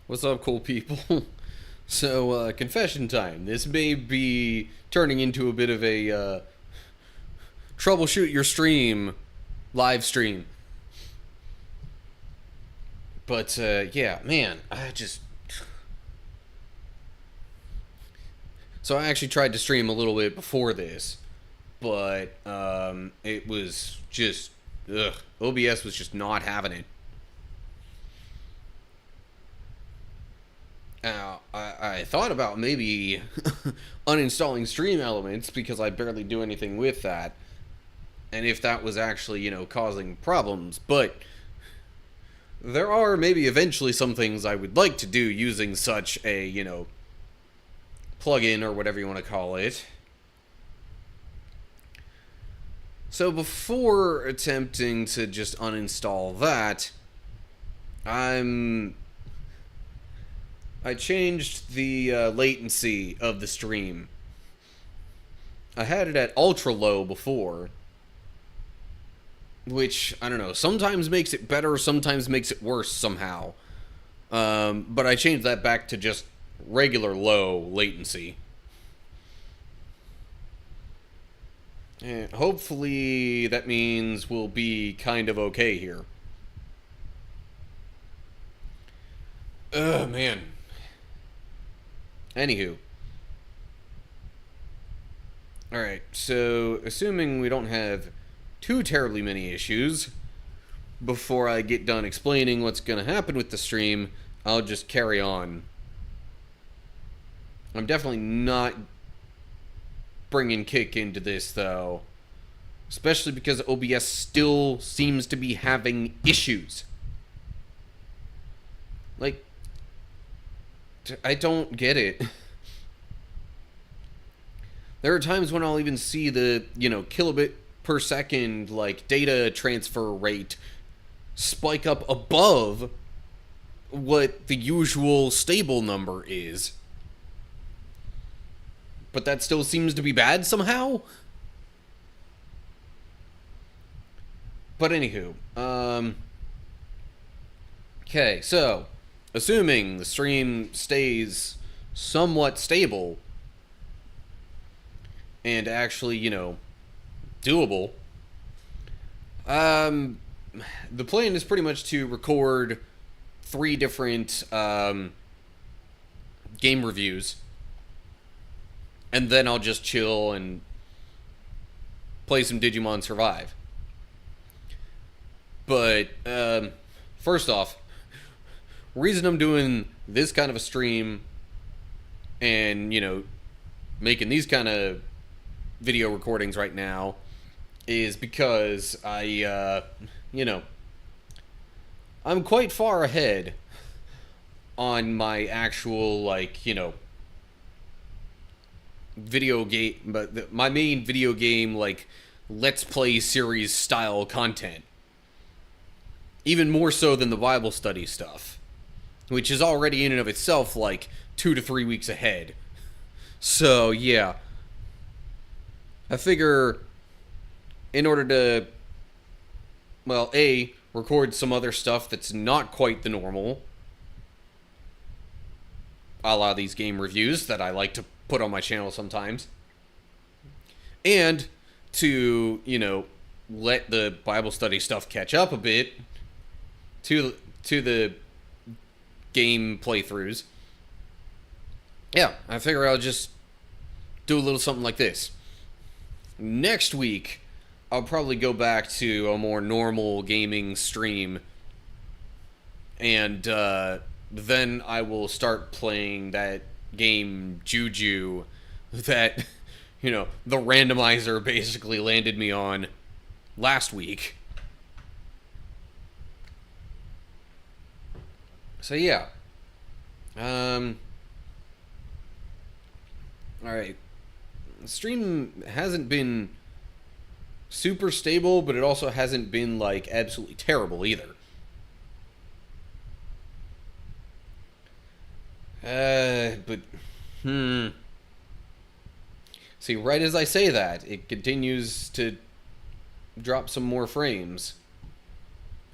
What's up, cool people? So, confession time. This may be turning into a bit of a troubleshoot your stream live stream. But, yeah, man, I just. So, I actually tried to stream a little bit before this, but it was just. Ugh. OBS was just not having it. I thought about maybe uninstalling Stream Elements because I barely do anything with that, and if that was actually, causing problems. But there are maybe eventually some things I would like to do using such a, plugin or whatever you want to call it. So before attempting to just uninstall that, I changed the latency of the stream. I had it at ultra low before, which, I don't know, sometimes makes it better, sometimes makes it worse somehow. But I changed that back to just regular low latency. And hopefully that means we'll be kind of okay here. Ugh, man. Anywho. Alright, so assuming we don't have too terribly many issues, before I get done explaining what's going to happen with the stream, I'll just carry on. I'm definitely not bringing Kick into this, though. Especially because OBS still seems to be having issues. Like, I don't get it. There are times when I'll even see the, kilobit per second, data transfer rate spike up above what the usual stable number is. But that still seems to be bad somehow? But anywho, okay, so assuming the stream stays somewhat stable and actually, doable, the plan is pretty much to record 3 different game reviews, and then I'll just chill and play some Digimon Survive. But first off, reason I'm doing this kind of a stream and, making these kind of video recordings right now is because I'm quite far ahead on my actual, video game, but my main video game, Let's Play series style content. Even more so than the Bible study stuff, which is already in and of itself 2 to 3 weeks ahead. So, yeah. I figure in order to, well, A, record some other stuff that's not quite the normal, a la these game reviews that I like to put on my channel sometimes, and to, let the Bible study stuff catch up a bit to the game playthroughs. Yeah, I figure I'll just do a little something like this. Next week, I'll probably go back to a more normal gaming stream, and then I will start playing that game Juju that, the randomizer basically landed me on last week. So yeah. Alright. The stream hasn't been super stable, but it also hasn't been, absolutely terrible either. See, right as I say that, it continues to drop some more frames.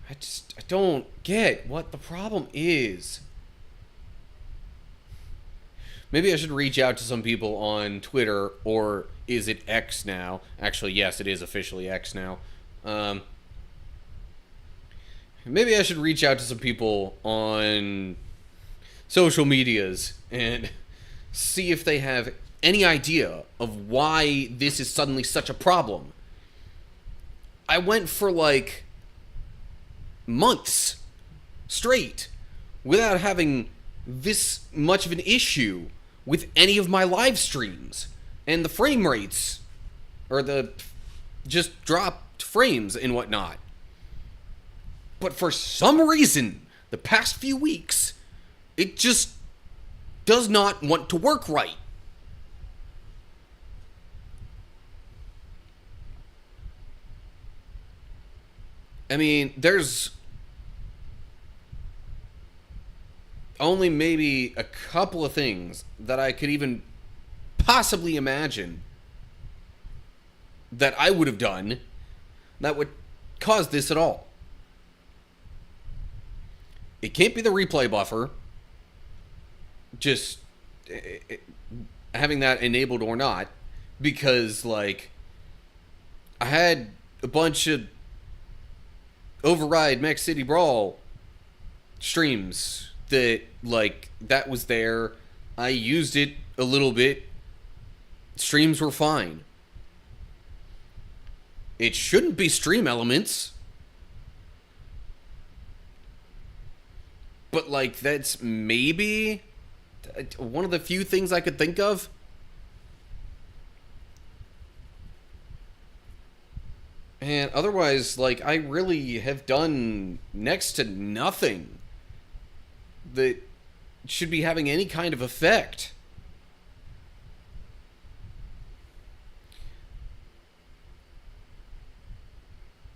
I don't get what the problem is. Maybe I should reach out to some people on Twitter, or is it X now? Actually, yes, it is officially X now. Um, Maybe I should reach out to some people on social medias and see if they have any idea of why this is suddenly such a problem. I went for like months straight without having this much of an issue with any of my live streams. And the frame rates, or the just dropped frames and whatnot. But for some reason, the past few weeks, it just does not want to work right. I mean, there's only maybe a couple of things that I could even possibly imagine that I would have done that would cause this at all. It can't be the replay buffer. Just having that enabled or not, because like I had a bunch of Override Mech City Brawl streams that like that was there. I used it a little bit. Streams were fine. It shouldn't be stream elements. But like that's maybe one of the few things I could think of. And otherwise, like, I really have done next to nothing that should be having any kind of effect.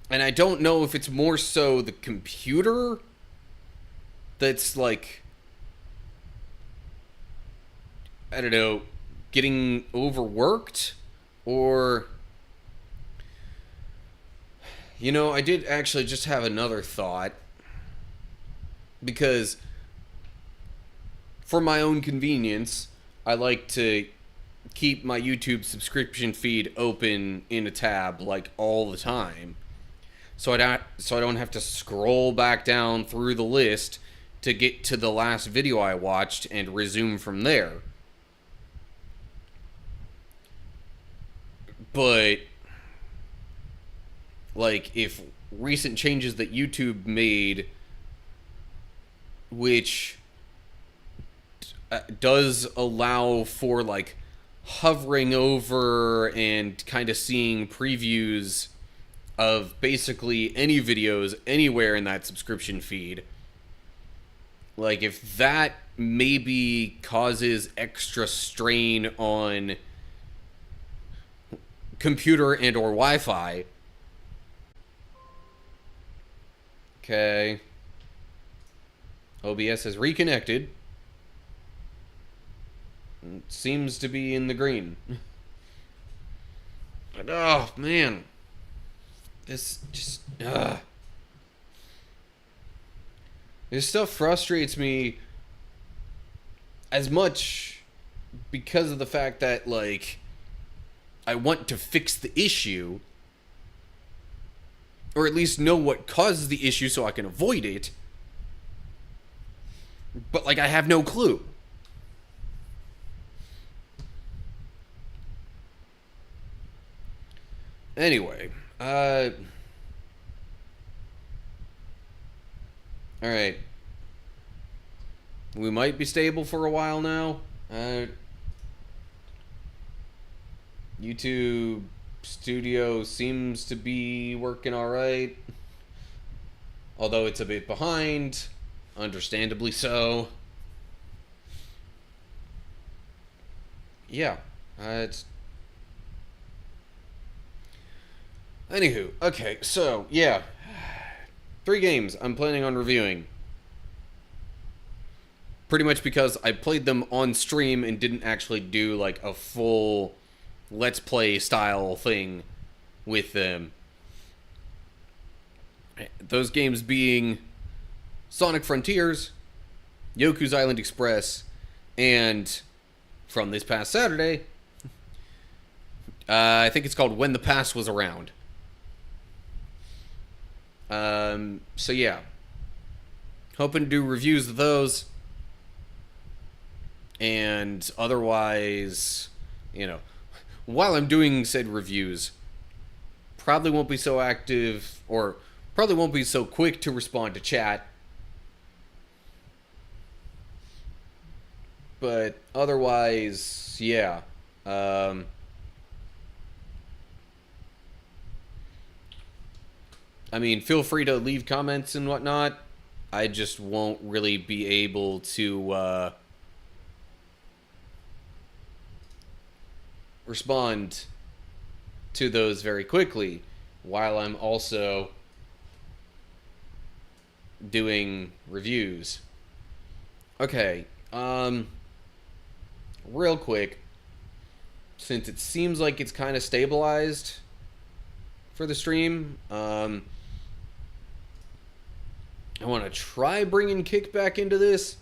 And I don't know if it's more so the computer that's, like, I don't know, getting overworked, or... You know, I did actually just have another thought, because for my own convenience, I like to keep my YouTube subscription feed open in a tab like all the time, so I don't have to scroll back down through the list to get to the last video I watched and resume from there. But like, if recent changes that YouTube made, which does allow for, like, hovering over and kind of seeing previews of basically any videos anywhere in that subscription feed, like, if that maybe causes extra strain on computer and or Wi-Fi. Okay. OBS has reconnected. It seems to be in the green. But, oh, man. This just... This stuff frustrates me as much because of the fact that, like, I want to fix the issue, or at least know what causes the issue so I can avoid it. But, like, I have no clue. Anyway, alright. We might be stable for a while now. YouTube Studio seems to be working alright, although it's a bit behind, understandably so. Yeah, it's... Anywho, okay, so, yeah. 3 games I'm planning on reviewing. Pretty much because I played them on stream and didn't actually do, like, a full Let's Play style thing with them. Those games being Sonic Frontiers, Yoku's Island Express, and from this past Saturday. I think it's called When the Past Was Around. So yeah. Hoping to do reviews of those. And otherwise, you know, while I'm doing said reviews, probably won't be so active, or probably won't be so quick to respond to chat. But otherwise, yeah. I mean, feel free to leave comments and whatnot. I just won't really be able to respond to those very quickly while I'm also doing reviews. Okay, real quick, since it seems like it's kind of stabilized for the stream, I want to try bringing Kick back into this.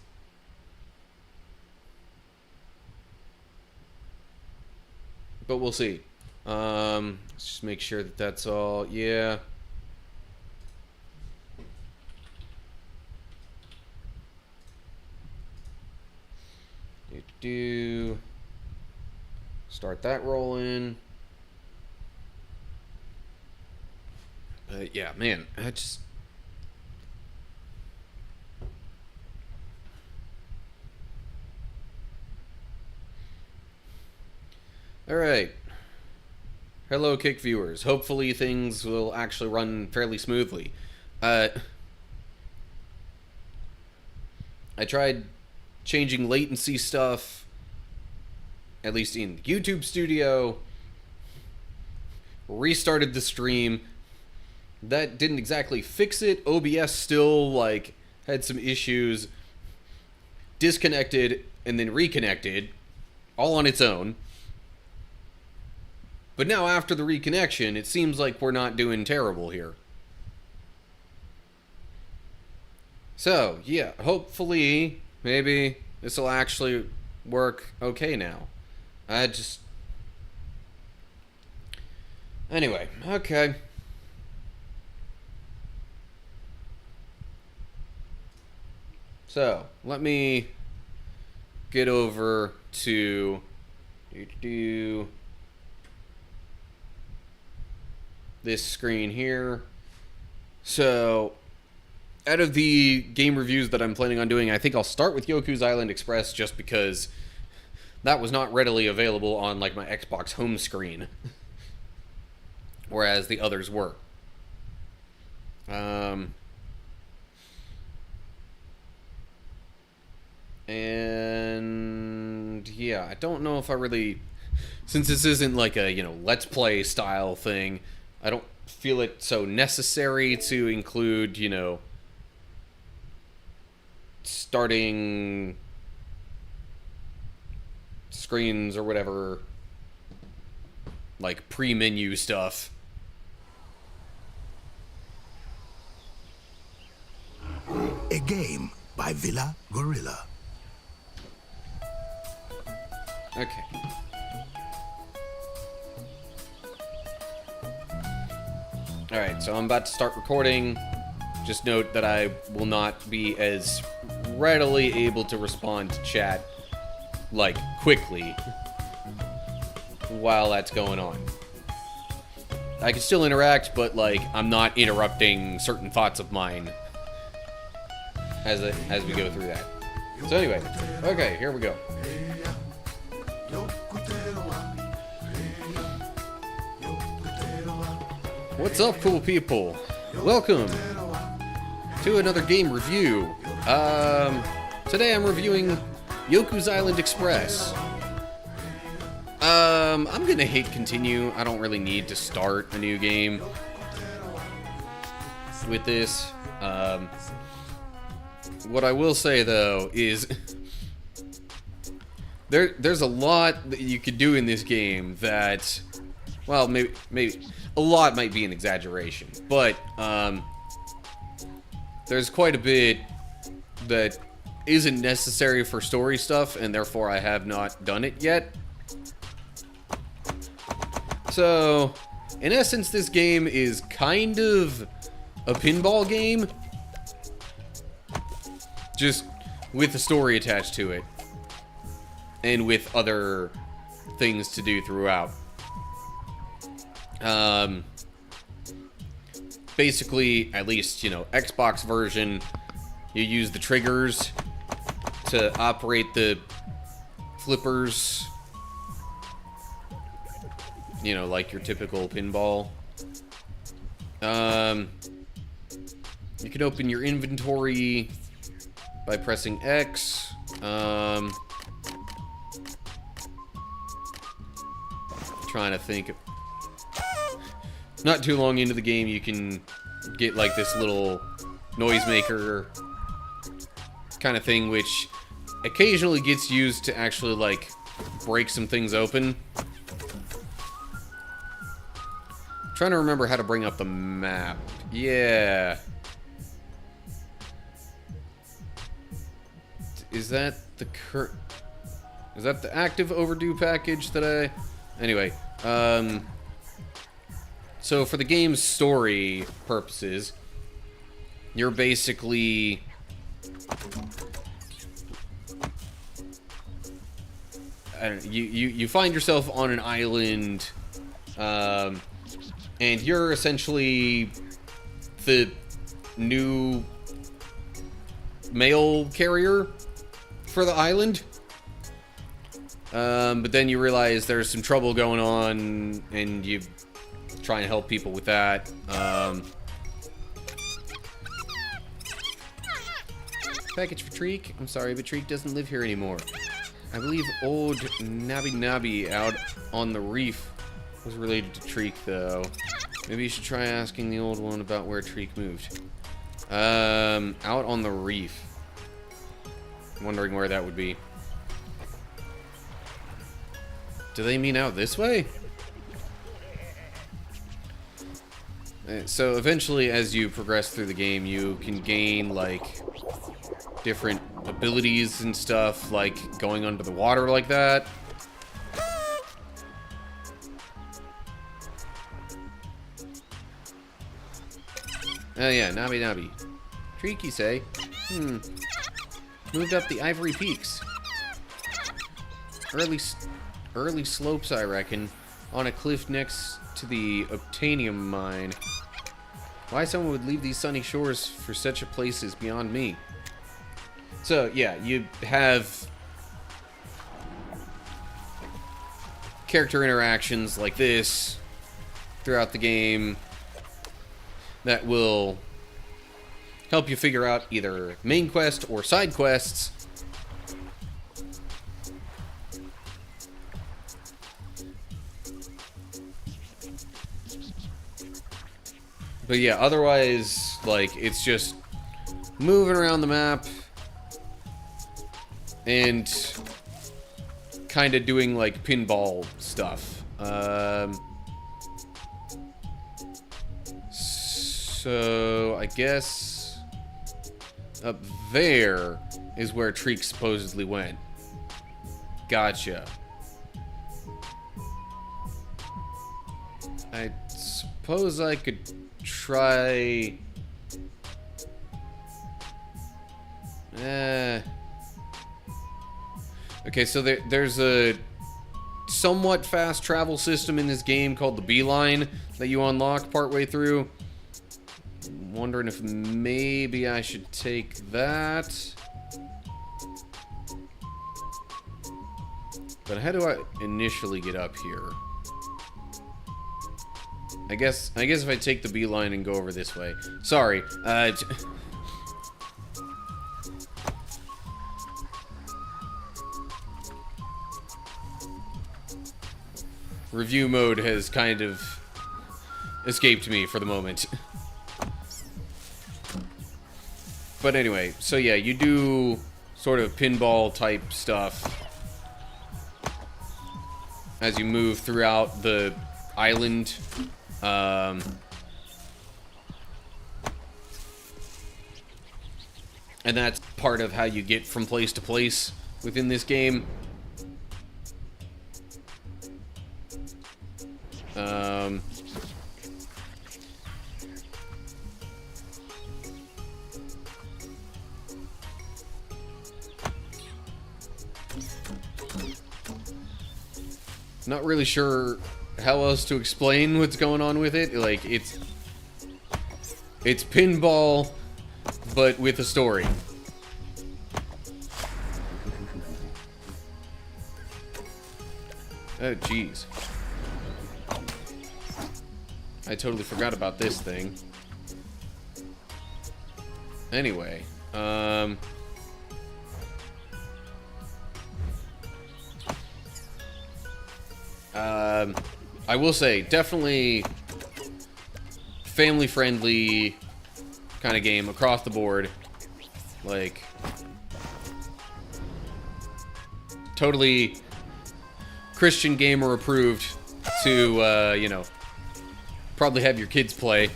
But we'll see. Let's just make sure that that's all. Yeah. Start that rolling. Yeah, man, I just... Alright. Hello, Kick viewers. Hopefully things will actually run fairly smoothly. I tried changing latency stuff, at least in YouTube Studio. Restarted the stream. That didn't exactly fix it. OBS still, like, had some issues. Disconnected and then reconnected, all on its own. But now after the reconnection, it seems like we're not doing terrible here. So, yeah, hopefully, maybe this will actually work okay now. Anyway, okay. So, let me get over to this screen here. So, out of the game reviews that I'm planning on doing, I think I'll start with Yoku's Island Express just because that was not readily available on, like, my Xbox home screen. Whereas the others were. And yeah, I don't know if I really, since this isn't like a, let's play style thing, I don't feel it so necessary to include, starting screens or whatever, like pre-menu stuff. A game by Villa Gorilla. Okay. Alright, so I'm about to start recording. Just note that I will not be as readily able to respond to chat, like, quickly while that's going on. I can still interact, but, like, I'm not interrupting certain thoughts of mine as we go through that. So anyway, okay, here we go. What's up, cool people? Welcome to another game review. Today I'm reviewing Yoku's Island Express. I'm gonna hit continue. I don't really need to start a new game with this. What I will say though is there's a lot that you could do in this game that, well, maybe a lot might be an exaggeration, but there's quite a bit that isn't necessary for story stuff, and therefore I have not done it yet. So, in essence, this game is kind of a pinball game, just with a story attached to it, and with other things to do throughout. Basically, at least, you know, Xbox version, you use the triggers to operate the flippers, you know, like your typical pinball. You can open your inventory by pressing X. Trying to think. Not too long into the game, you can get like this little noisemaker kind of thing, which occasionally gets used to actually like break some things open. Trying to remember how to bring up the map. Yeah. Is that the is that the active overdue package that I... Anyway, so for the game's story purposes, you're basically... You find yourself on an island, and you're essentially the new mail carrier for the island. But then you realize there's some trouble going on, and you try and help people with that. Package for Treek. I'm sorry, but Treek doesn't live here anymore. I believe old Nabi Nabi out on the reef was related to Treek, though. Maybe you should try asking the old one about where Treek moved. Out on the reef. I'm wondering where that would be. Do they mean out this way? So eventually, as you progress through the game, you can gain, like, different abilities and stuff, like going under the water like that. Oh yeah, Nabi Nabi. Treek, you say? Moved up the Ivory Peaks. Early slopes, I reckon, on a cliff next to the Obtanium mine. Why someone would leave these sunny shores for such a place is beyond me. So, yeah, you have character interactions like this throughout the game that will help you figure out either main quest or side quests. But yeah, otherwise, like, it's just moving around the map and kind of doing, like, pinball stuff. So, I guess up there is where Treek supposedly went. Gotcha. I suppose I could try... Okay, so there's a somewhat fast travel system in this game called the Beeline that you unlock partway through. I'm wondering if maybe I should take that. But how do I initially get up here? I guess if I take the Beeline and go over this way. Sorry. Review mode has kind of escaped me for the moment. But anyway, so yeah, you do sort of pinball type stuff as you move throughout the island. And that's part of how you get from place to place within this game. Not really sure how else to explain what's going on with it. Like, it's pinball, but with a story. Oh, jeez. I totally forgot about this thing. Anyway, I will say, definitely family-friendly kind of game across the board. Like, totally Christian gamer approved to, you know, probably have your kids play.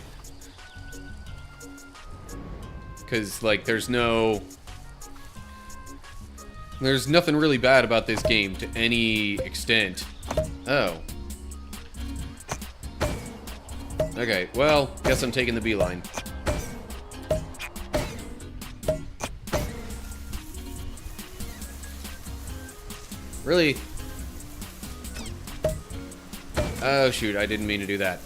Because, like, there's nothing really bad about this game to any extent. Oh. Okay, well, guess I'm taking the beeline. Really? Oh, shoot, I didn't mean to do that.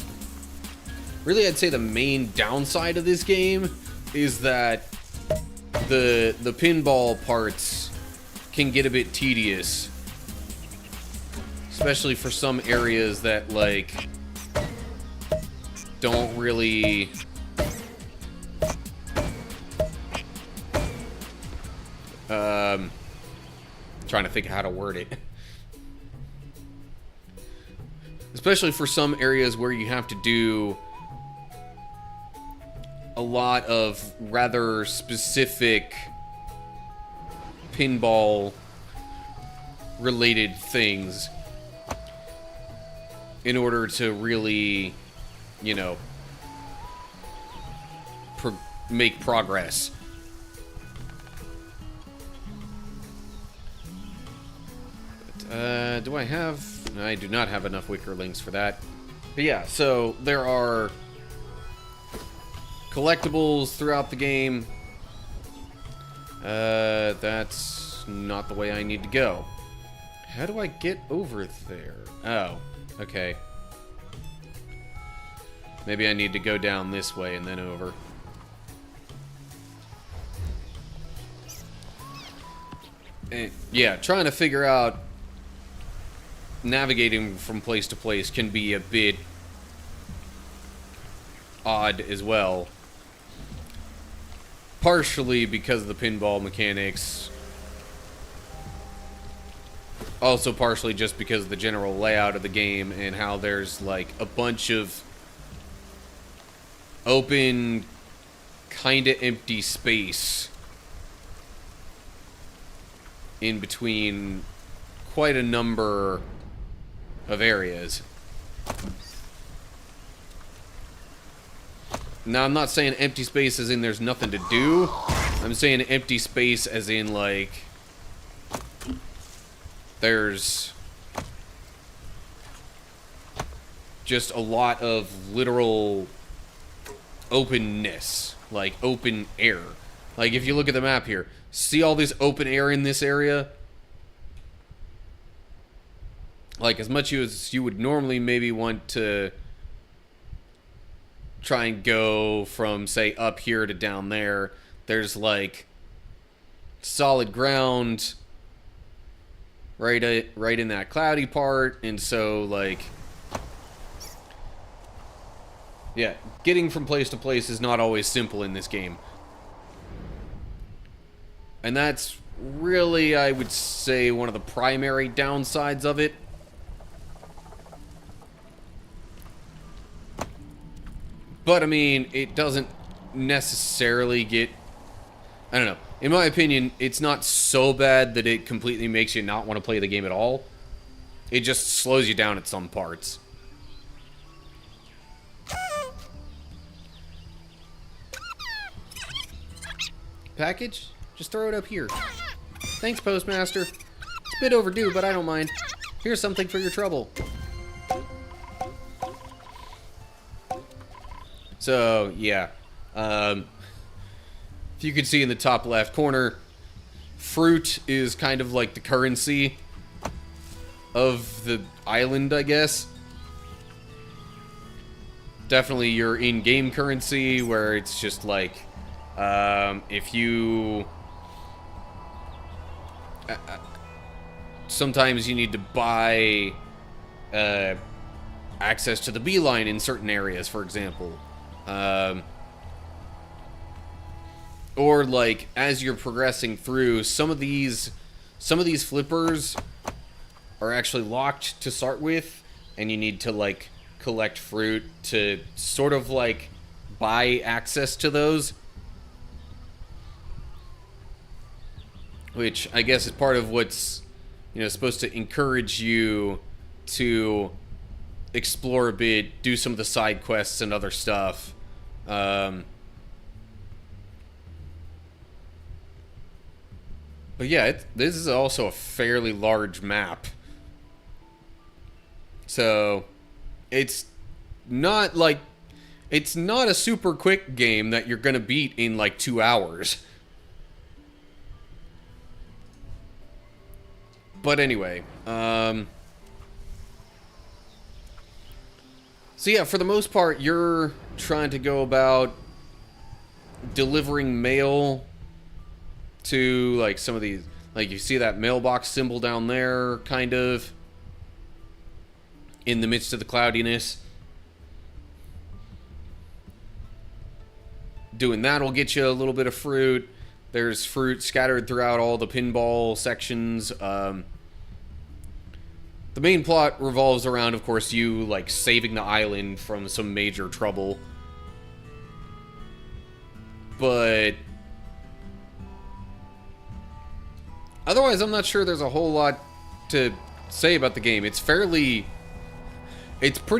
Really, I'd say the main downside of this game is that the pinball parts can get a bit tedious. Especially for some areas that, like, don't really... trying to think how to word it. Especially for some areas where you have to do a lot of rather specific pinball related things in order to really, you know, make progress. But, do I have... I do not have enough wicker links for that. But yeah, so there are collectibles throughout the game. That's not the way I need to go. How do I get over there? Oh, okay. Maybe I need to go down this way and then over. And, yeah, trying to figure out navigating from place to place can be a bit odd as well. Partially because of the pinball mechanics. Also partially just because of the general layout of the game and how there's like a bunch of open, kinda empty space in between quite a number of areas. Now, I'm not saying empty space as in there's nothing to do. I'm saying empty space as in, like, there's just a lot of literal openness. Like, open air. Like, if you look at the map here, see all this open air in this area? Like, as much as you would normally maybe want to try and go from, say, up here to down there, there's, like, solid ground right in that cloudy part, and so, like, yeah, getting from place to place is not always simple in this game. And that's really, I would say, one of the primary downsides of it. But, I mean, it doesn't necessarily get... I don't know. In my opinion, it's not so bad that it completely makes you not want to play the game at all. It just slows you down at some parts. package? Just throw it up here. Thanks, Postmaster. It's a bit overdue, but I don't mind. Here's something for your trouble. So, yeah. If you can see in the top left corner, fruit is kind of like the currency of the island, I guess. Definitely your in-game currency, where it's just like, if you... sometimes you need to buy access to the beeline in certain areas, for example. Or like as you're progressing through, some of these flippers are actually locked to start with, and you need to like collect fruit to sort of like buy access to those, which I guess is part of what's, you know, supposed to encourage you to explore a bit, do some of the side quests and other stuff. But yeah, this is also a fairly large map. So, it's not like... it's not a super quick game that you're gonna beat in like 2 hours. But anyway, so yeah, for the most part, you're trying to go about delivering mail to, like, some of these, like, you see that mailbox symbol down there, kind of, in the midst of the cloudiness. Doing that will get you a little bit of fruit. There's fruit scattered throughout all the pinball sections. The main plot revolves around, of course, you, like, saving the island from some major trouble. But otherwise, I'm not sure there's a whole lot to say about the game. It's pretty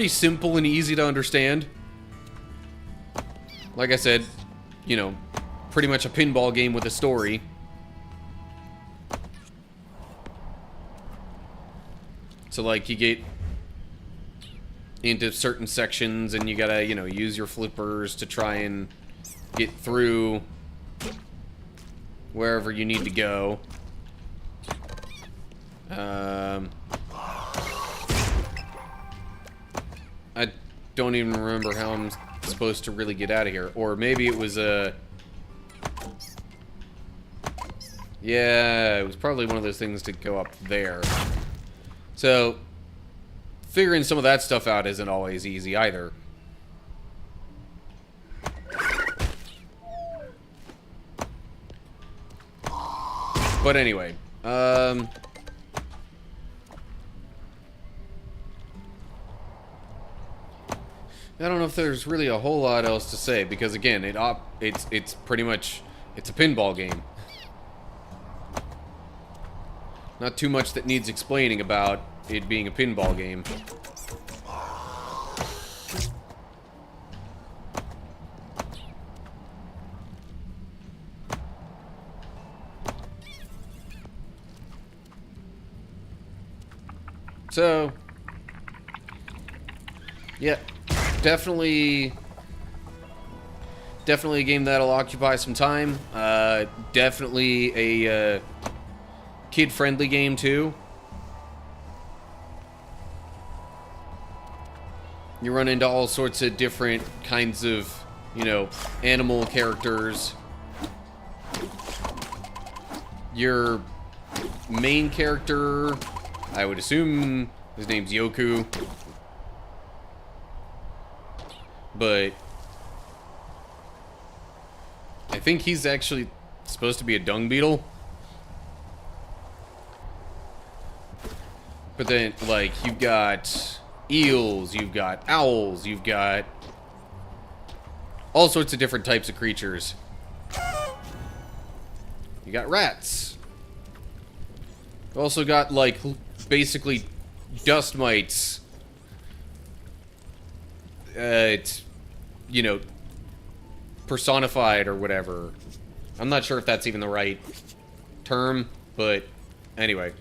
simple and easy to understand. Like I said, you know, pretty much a pinball game with a story. So, like, you get into certain sections and you gotta, you know, use your flippers to try and get through wherever you need to go. I don't even remember how I'm supposed to really get out of here. Or maybe it was a... yeah, it was probably one of those things to go up there. So, figuring some of that stuff out isn't always easy either. But anyway, I don't know if there's really a whole lot else to say, because again, it's pretty much, it's a pinball game. Not too much that needs explaining about it being a pinball game. So, yeah, definitely a game that'll occupy some time. Definitely a kid-friendly game too. You run into all sorts of different kinds of, you know, animal characters. Your main character, I would assume his name's Yoku, but I think he's actually supposed to be a dung beetle. But then, like, you've got eels, you've got owls, you've got all sorts of different types of creatures. You got rats. You also got, like, basically dust mites. It's, you know, personified or whatever. I'm not sure if that's even the right term, but anyway.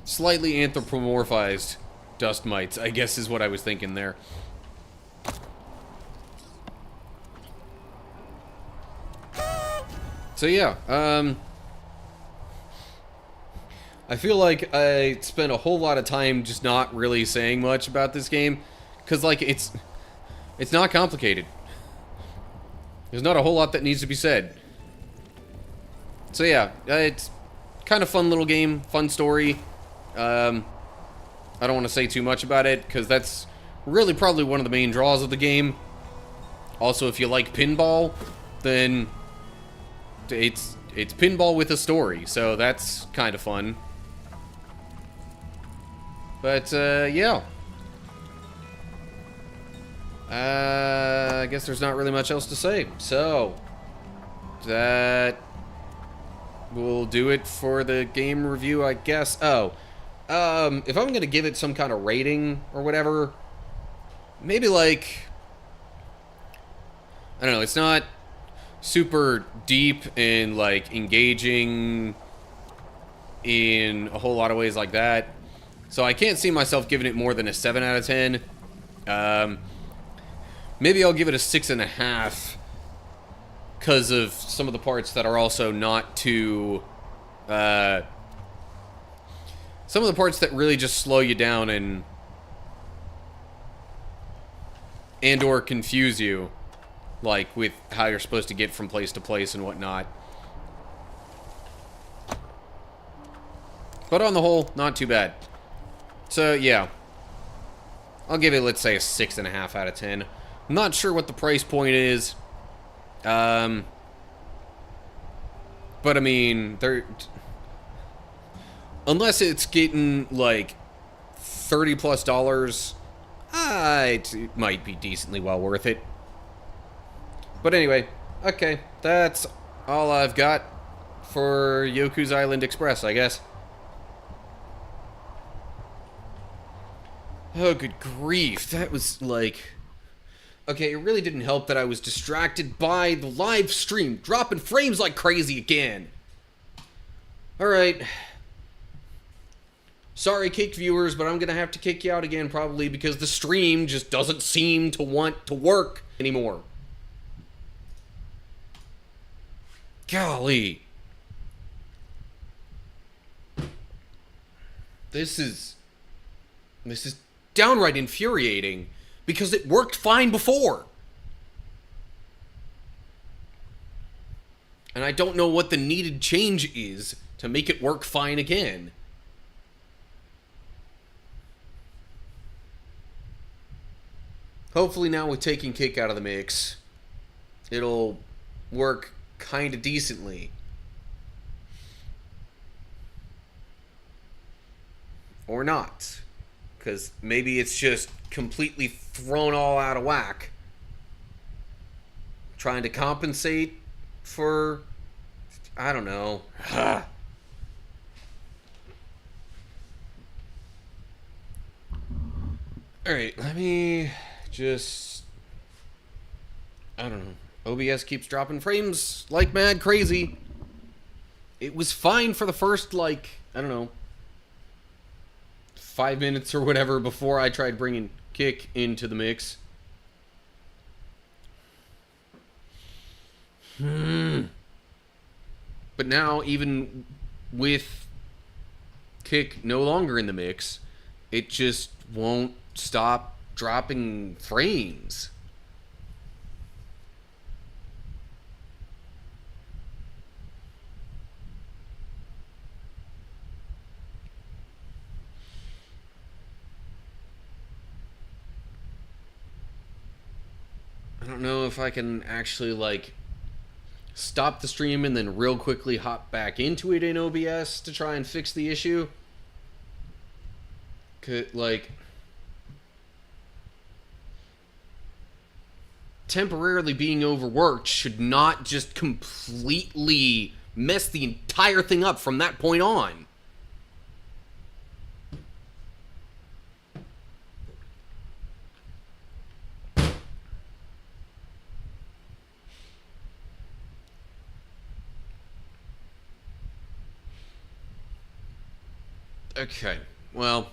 Slightly anthropomorphized dust mites, I guess is what I was thinking there. So yeah, I feel like I spent a whole lot of time just not really saying much about this game, because, like, it's not complicated. There's not a whole lot that needs to be said. So yeah, it's kind of fun little game, fun story. I don't want to say too much about it, because that's really probably one of the main draws of the game. Also, if you like pinball, then it's pinball with a story, so that's kind of fun. But, yeah. I guess there's not really much else to say. So, that will do it for the game review, I guess. Oh, if I'm gonna give it some kind of rating or whatever, maybe like, I don't know, it's not super deep and, like, engaging in a whole lot of ways like that. So I can't see myself giving it more than a 7 out of 10. Maybe I'll give it a 6.5 because of some of the parts that are also not too... some of the parts that really just slow you down and or confuse you, like with how you're supposed to get from place to place and whatnot. But on the whole, not too bad. So, yeah. I'll give it, let's say, a 6.5 out of 10. I'm not sure what the price point is. But, I mean, unless it's getting, like, $30+, it might be decently well worth it. But anyway, okay. That's all I've got for Yoku's Island Express, I guess. Oh, good grief. That was, like... Okay, it really didn't help that I was distracted by the live stream, dropping frames like crazy again. Alright. Sorry, Kick viewers, but I'm gonna have to kick you out again probably because the stream just doesn't seem to want to work anymore. Golly. This is downright infuriating because it worked fine before. And I don't know what the needed change is to make it work fine again. Hopefully now with taking Kick out of the mix, it'll work kind of decently. Or not. Because maybe it's just completely thrown all out of whack. Trying to compensate for... I don't know. Alright, let me just... I don't know. OBS keeps dropping frames like mad crazy. It was fine for the first, like, I don't know, 5 minutes or whatever before I tried bringing Kick into the mix. But now, even with Kick no longer in the mix, it just won't stop dropping frames. I don't know if I can actually, like, stop the stream and then real quickly hop back into it in OBS to try and fix the issue. Like, temporarily being overworked should not just completely mess the entire thing up from that point on. Okay. Well,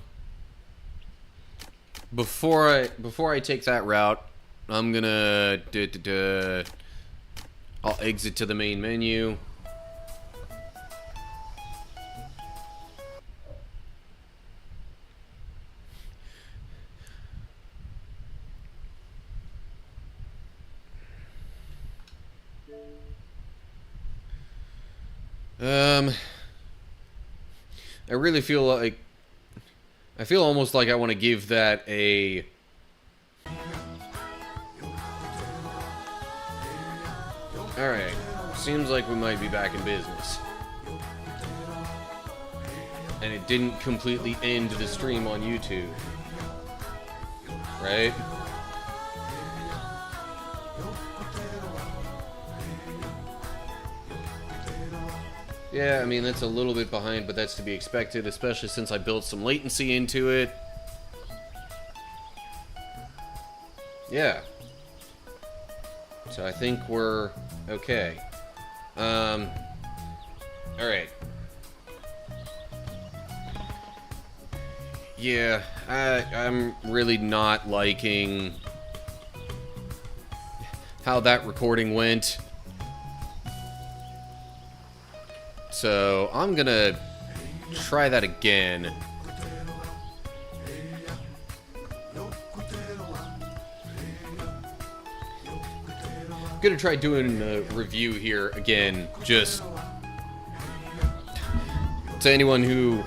before I take that route, I'm gonna I'll exit to the main menu. I really feel like I feel almost like I want to give that a Alright, seems like we might be back in business. And it didn't completely end the stream on YouTube. Right? Yeah, I mean, that's a little bit behind, but that's to be expected, especially since I built some latency into it. Yeah. So I think we're okay. Alright. Yeah, I'm really not liking how that recording went. So I'm gonna try that again. Gonna try doing a review here again, just to anyone who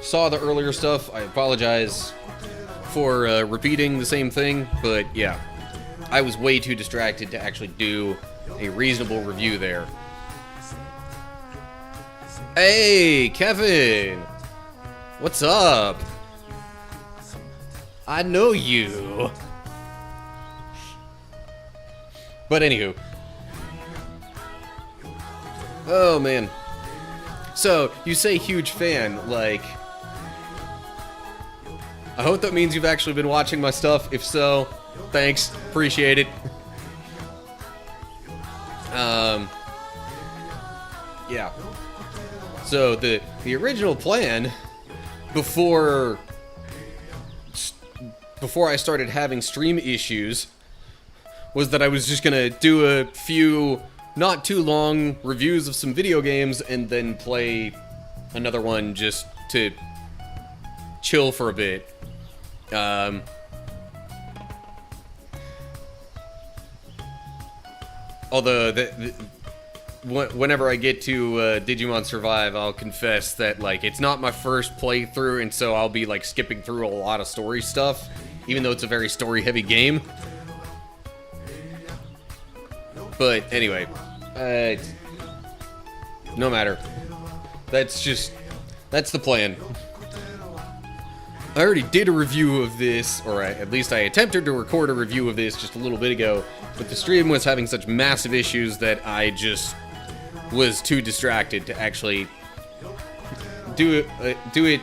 saw the earlier stuff. I apologize for repeating the same thing, but yeah, I was way too distracted to actually do a reasonable review there. Hey, Kevin! What's up? I know you. But anywho. Oh, man. So, you say huge fan, like... I hope that means you've actually been watching my stuff. If so, thanks. Appreciate it. Yeah. So, the original plan, before I started having stream issues, was that I was just gonna do a few not too long reviews of some video games and then play another one just to chill for a bit. Although whenever I get to Digimon Survive, I'll confess that like it's not my first playthrough, and so I'll be like skipping through a lot of story stuff, even though it's a very story-heavy game. But anyway, no matter. That's the plan. I already did a review of this, or at least I attempted to record a review of this just a little bit ago, but the stream was having such massive issues that I just was too distracted to actually do it,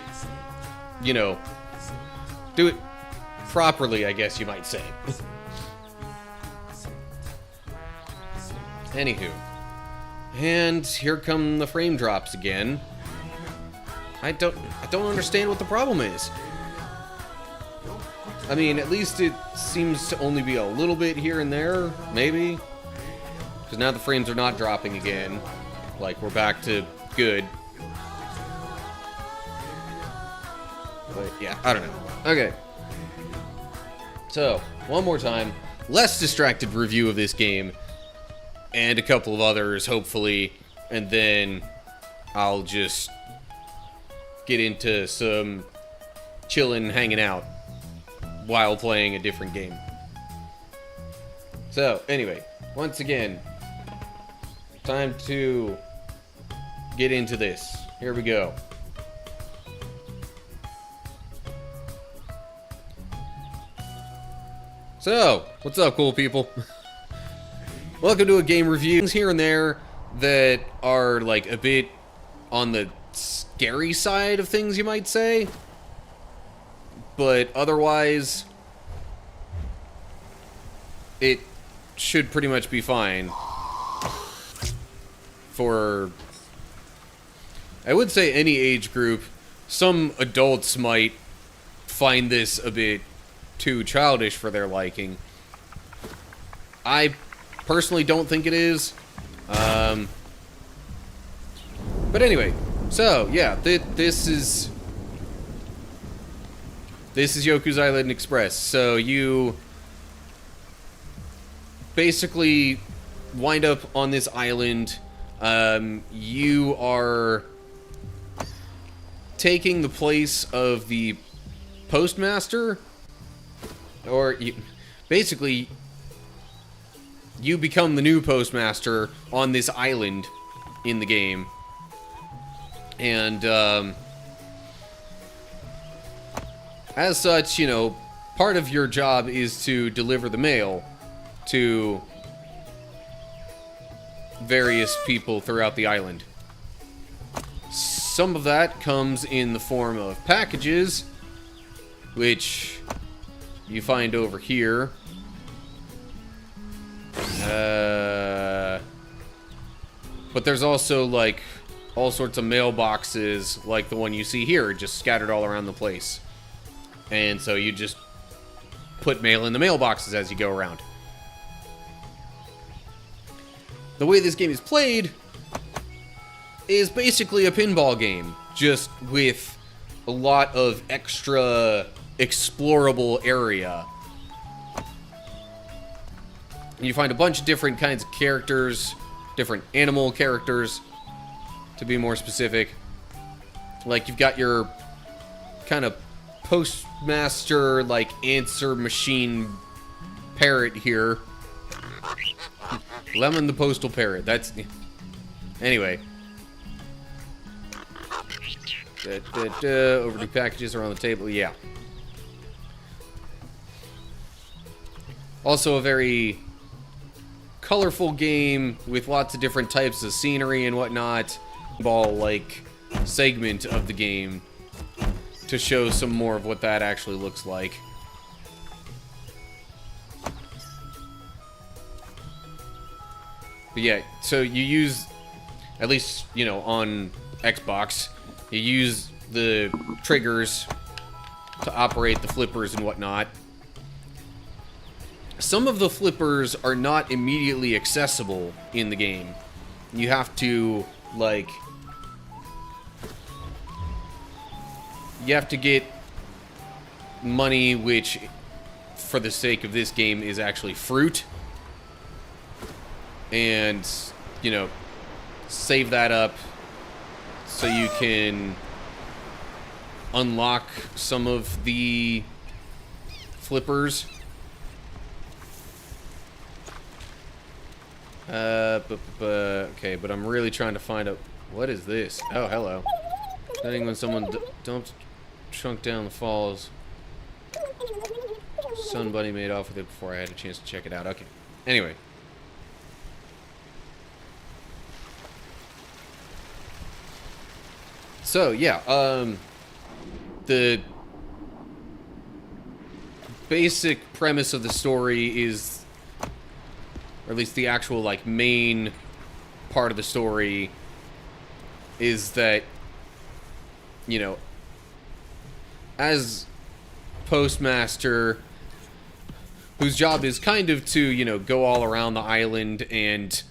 you know, do it properly, I guess you might say. Anywho. And here come the frame drops again. I don't understand what the problem is. I mean, at least it seems to only be a little bit here and there, maybe. Because now the frames are not dropping again. Like, we're back to good. But, yeah, I don't know. Okay. So, one more time. Less distracted review of this game. And a couple of others, hopefully. And then I'll just get into some chillin', hanging out while playing a different game. So, anyway, once again, time to get into this. Here we go. So, what's up, cool people? Welcome to a game review. Things here and there that are, like, a bit on the scary side of things, you might say. But otherwise, it should pretty much be fine. For, I would say any age group, some adults might find this a bit too childish for their liking. I personally don't think it is. But anyway, so yeah, this is Yoku's Island Express. So you basically wind up on this island. You are taking the place of the postmaster, or basically you become the new postmaster on this island in the game. And as such, you know, part of your job is to deliver the mail to various people throughout the island. Some of that comes in the form of packages, which you find over here. But there's also, like, all sorts of mailboxes, like the one you see here, just scattered all around the place. And so you just put mail in the mailboxes as you go around. The way this game is played is basically a pinball game, just with a lot of extra explorable area. You find a bunch of different kinds of characters, different animal characters, to be more specific. Like, you've got your kind of postmaster, like, answer machine parrot here. Lemon the postal parrot. That's... Anyway. Overdue packages are on the table. Yeah. Also a very colorful game with lots of different types of scenery and whatnot. Ball-like segment of the game to show some more of what that actually looks like. But yeah, so you use, at least, you know, on Xbox, you use the triggers to operate the flippers and whatnot. Some of the flippers are not immediately accessible in the game. You have to, like... You have to get money, which, for the sake of this game, is actually fruit. And, you know, save that up so you can unlock some of the flippers. Okay, but I'm really trying to find out... What is this? Oh, hello. Depending when someone dumped... Shrunk down the falls. Sun Bunny made off with it before I had a chance to check it out. Okay. Anyway. So, yeah, the basic premise of the story is, or at least the actual, like, main part of the story is that, you know, as postmaster, whose job is kind of to, you know, go all around the island and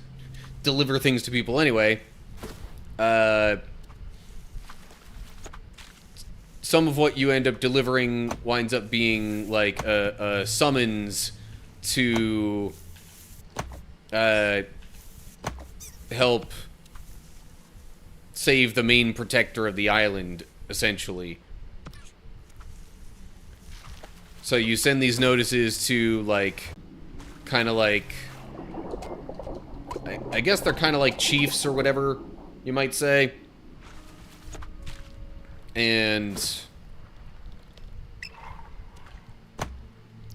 deliver things to people anyway, some of what you end up delivering winds up being, like, a summons to help save the main protector of the island, essentially. So you send these notices to, like, kind of like... I guess they're kind of like chiefs or whatever, you might say. And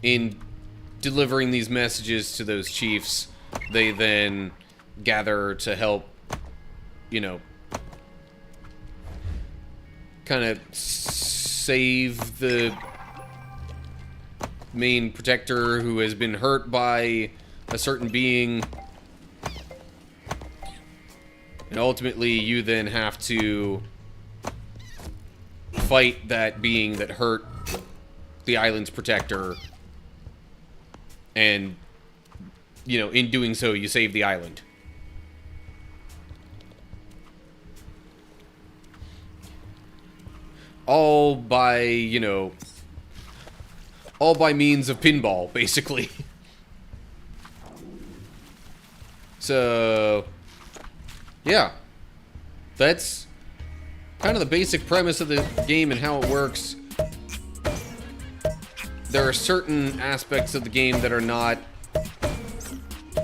in delivering these messages to those chiefs, they then gather to help, you know, kind of save the main protector who has been hurt by a certain being. And ultimately, you then have to fight that being that hurt the island's protector, and, you know, in doing so, you save the island. All by, you know, all by means of pinball, basically. So, yeah. That's kind of the basic premise of the game and how it works. There are certain aspects of the game that are not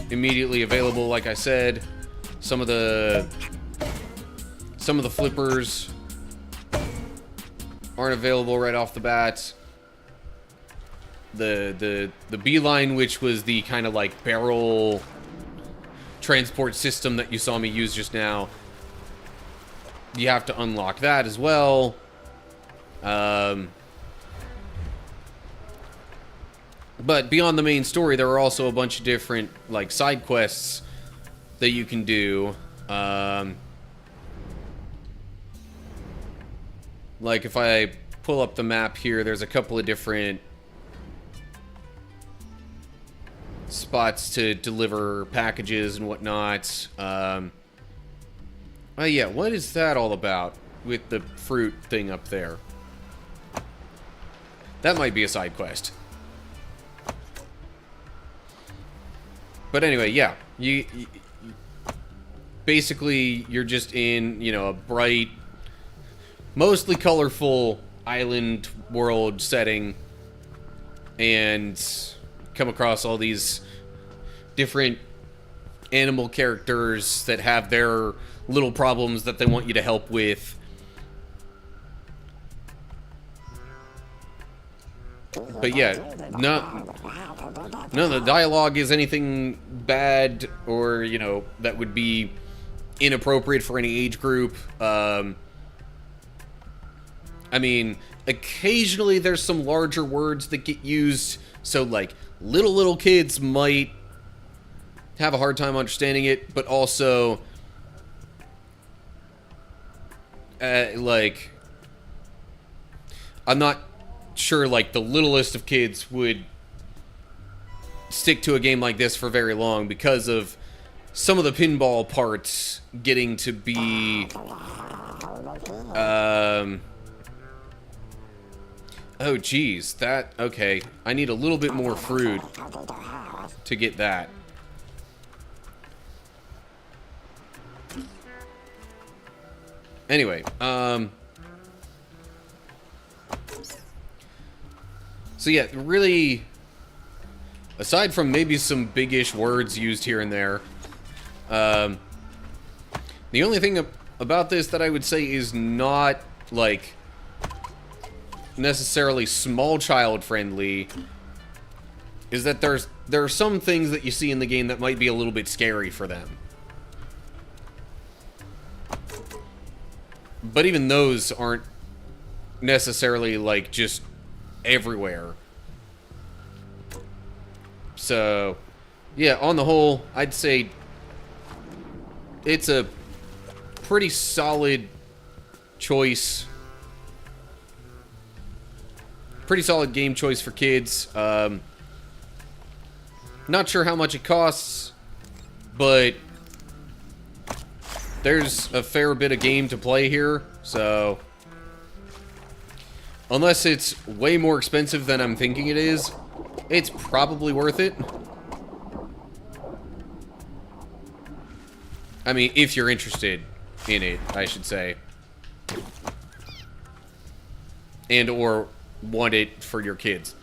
immediately available, like I said. Some of the flippers aren't available right off the bat. The beeline, which was the kind of like barrel transport system that you saw me use just now, you have to unlock that as well. But beyond the main story, there are also a bunch of different like side quests that you can do. Like if I pull up the map here, there's a couple of different spots to deliver packages and whatnot. Oh yeah, what is that all about with the fruit thing up there? That might be a side quest. But anyway, yeah, you basically, you're just in, you know, a bright, mostly colorful island world setting, and come across all these different animal characters that have their little problems that they want you to help with. But yeah, none of the dialogue is anything bad or, you know, that would be inappropriate for any age group. I mean, occasionally there's some larger words that get used, so like little kids might have a hard time understanding it, but also like I'm not sure like the littlest of kids would stick to a game like this for very long because of some of the pinball parts getting to be oh geez, that okay, I need a little bit more fruit to get that. Anyway, so yeah, really, aside from maybe some big-ish words used here and there, the only thing about this that I would say is not, like, necessarily small child friendly is that there are some things that you see in the game that might be a little bit scary for them. But even those aren't necessarily, like, just everywhere. So, yeah, on the whole, I'd say it's a pretty solid choice. Pretty solid game choice for kids. Not sure how much it costs, but there's a fair bit of game to play here, so unless it's way more expensive than I'm thinking it is, it's probably worth it. I mean, if you're interested in it, I should say. And or want it for your kids.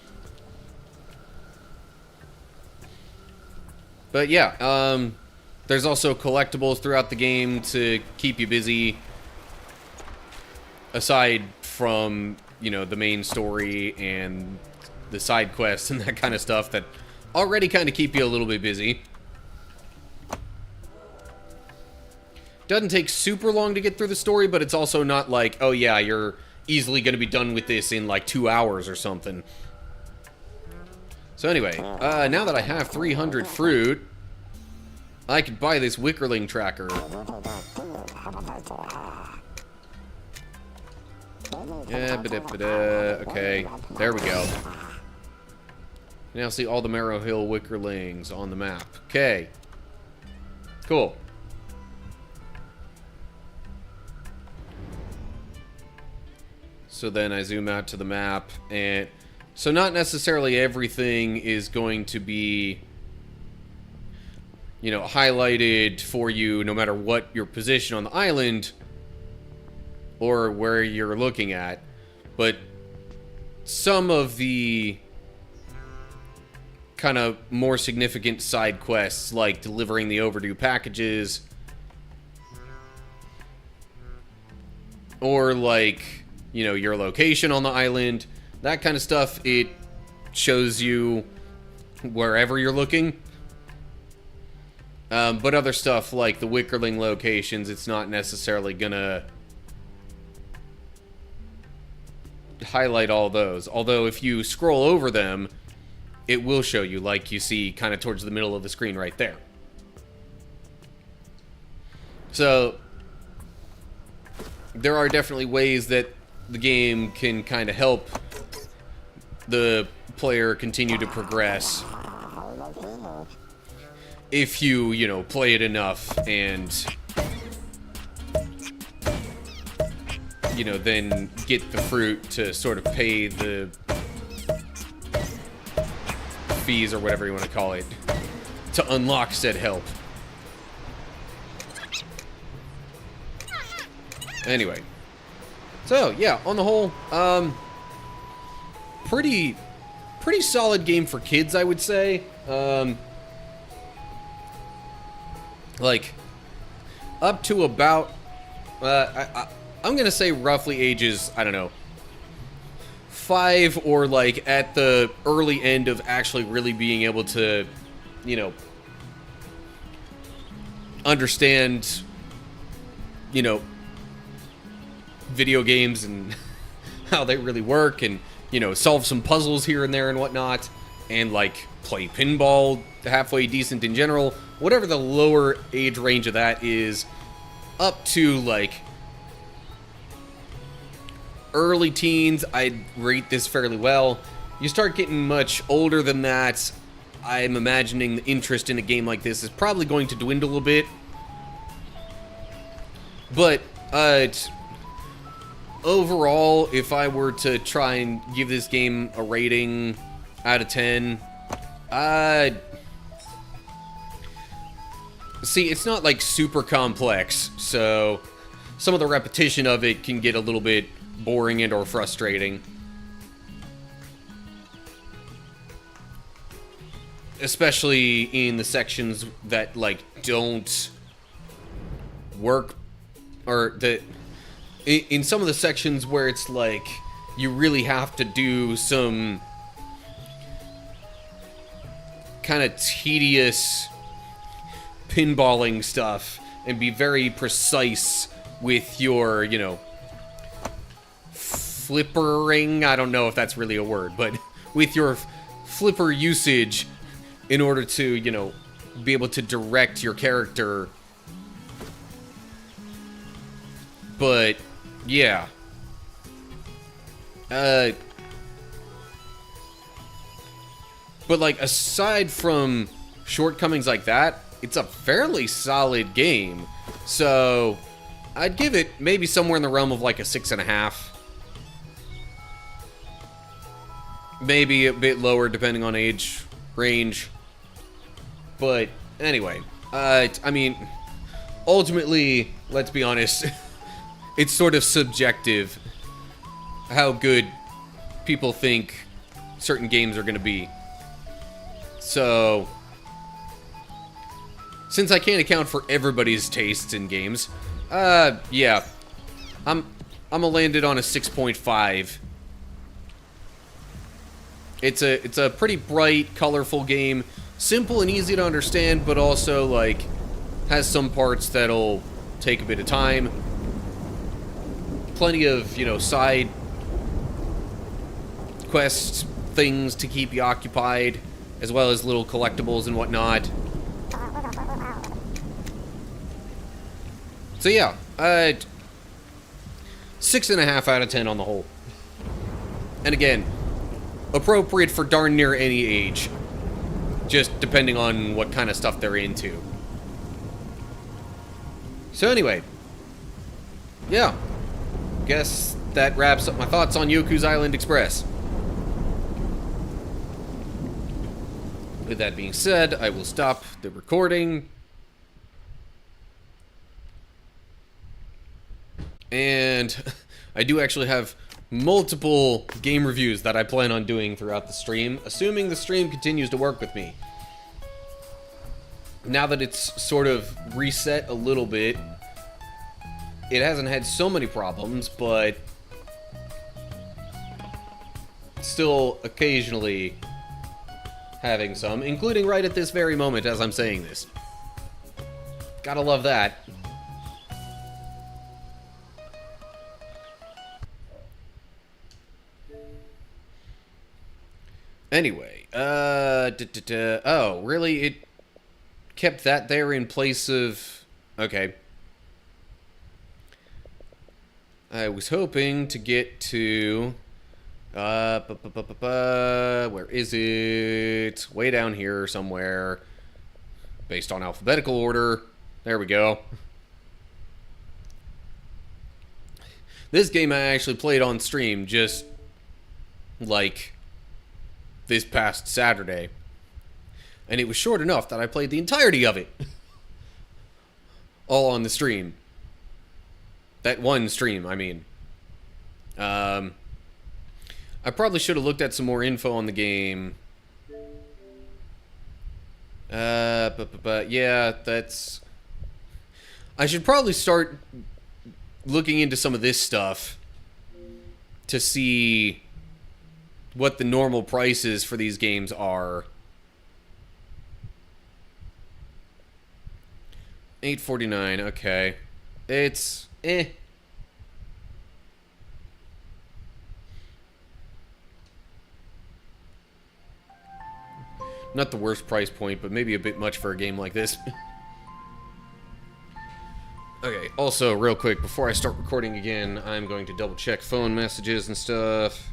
But yeah, there's also collectibles throughout the game to keep you busy. Aside from, you know, the main story and the side quests and that kind of stuff that already kind of keep you a little bit busy. Doesn't take super long to get through the story, but it's also not like, oh yeah, you're easily going to be done with this in like 2 hours or something. So anyway, now that I have 300 fruit, I could buy this Wickerling tracker. Okay, there we go. Now see all the Marrow Hill Wickerlings on the map. Okay. Cool. So then I zoom out to the map, and so not necessarily everything is going to be, you know, highlighted for you no matter what your position on the island or where you're looking at, but some of the kind of more significant side quests, like delivering the overdue packages, or like, you know, your location on the island, that kind of stuff, it shows you wherever you're looking. But other stuff like the Wickerling locations, it's not necessarily gonna highlight all those. Although if you scroll over them, it will show you, like you see kind of towards the middle of the screen right there. So there are definitely ways that the game can kind of help the player continue to progress if you know, play it enough and, you know, then get the fruit to sort of pay the fees or whatever you want to call it to unlock said help. Anyway, so yeah, on the whole, pretty solid game for kids, I would say. Like up to about I'm gonna say roughly ages, I don't know, 5, or like at the early end of actually really being able to, you know, understand, you know, video games and how they really work, and, you know, solve some puzzles here and there and whatnot, and like play pinball halfway decent in general. Whatever the lower age range of that is, up to like early teens, I'd rate this fairly well. You start getting much older than that, I'm imagining the interest in a game like this is probably going to dwindle a bit. But overall, if I were to try and give this game a rating out of 10, see, it's not like super complex, so some of the repetition of it can get a little bit boring and or frustrating. Especially in the sections that like don't work, or that in some of the sections where it's like you really have to do some kind of tedious pinballing stuff and be very precise with your, you know, flippering, I don't know if that's really a word, but with your flipper usage in order to, you know, be able to direct your character. But yeah, but like aside from shortcomings like that, it's a fairly solid game. So I'd give it maybe somewhere in the realm of like a 6.5. Maybe a bit lower depending on age range. But anyway, I mean, ultimately, let's be honest, it's sort of subjective how good people think certain games are going to be. So since I can't account for everybody's tastes in games, yeah, I'm gonna land it on a 6.5. It's a pretty bright, colorful game, simple and easy to understand, but also like has some parts that'll take a bit of time. Plenty of, you know, side quest things to keep you occupied, as well as little collectibles and whatnot. So yeah, 6.5 out of 10 on the whole. And again, appropriate for darn near any age. Just depending on what kind of stuff they're into. So anyway. Yeah. Guess that wraps up my thoughts on Yoku's Island Express. With that being said, I will stop the recording. And I do actually have multiple game reviews that I plan on doing throughout the stream, assuming the stream continues to work with me. Now that it's sort of reset a little bit, it hasn't had so many problems, but still occasionally having some, including right at this very moment as I'm saying this. Gotta love that. Anyway, oh, really? It kept that there in place of... Okay. I was hoping to get to... where is it? Way down here somewhere. Based on alphabetical order. There we go. This game I actually played on stream just... like... this past Saturday. And it was short enough that I played the entirety of it. All on the stream. That one stream, I mean. I probably should have looked at some more info on the game. But yeah, that's... I should probably start looking into some of this stuff to see what the normal prices for these games are. $8.49, okay. It's not the worst price point, but maybe a bit much for a game like this. Okay, also, real quick, before I start recording again, I'm going to double check phone messages and stuff.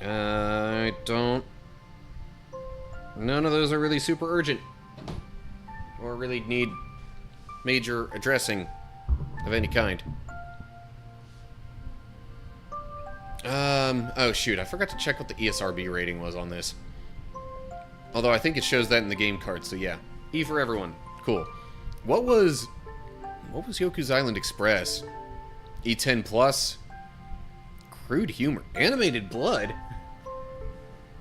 I don't... None of those are really super urgent. Or really need major addressing of any kind. Oh shoot, I forgot to check what the ESRB rating was on this. Although I think it shows that in the game card, so yeah. E for everyone. Cool. What was Yoku's Island Express? E10 plus? Crude humor. Animated blood?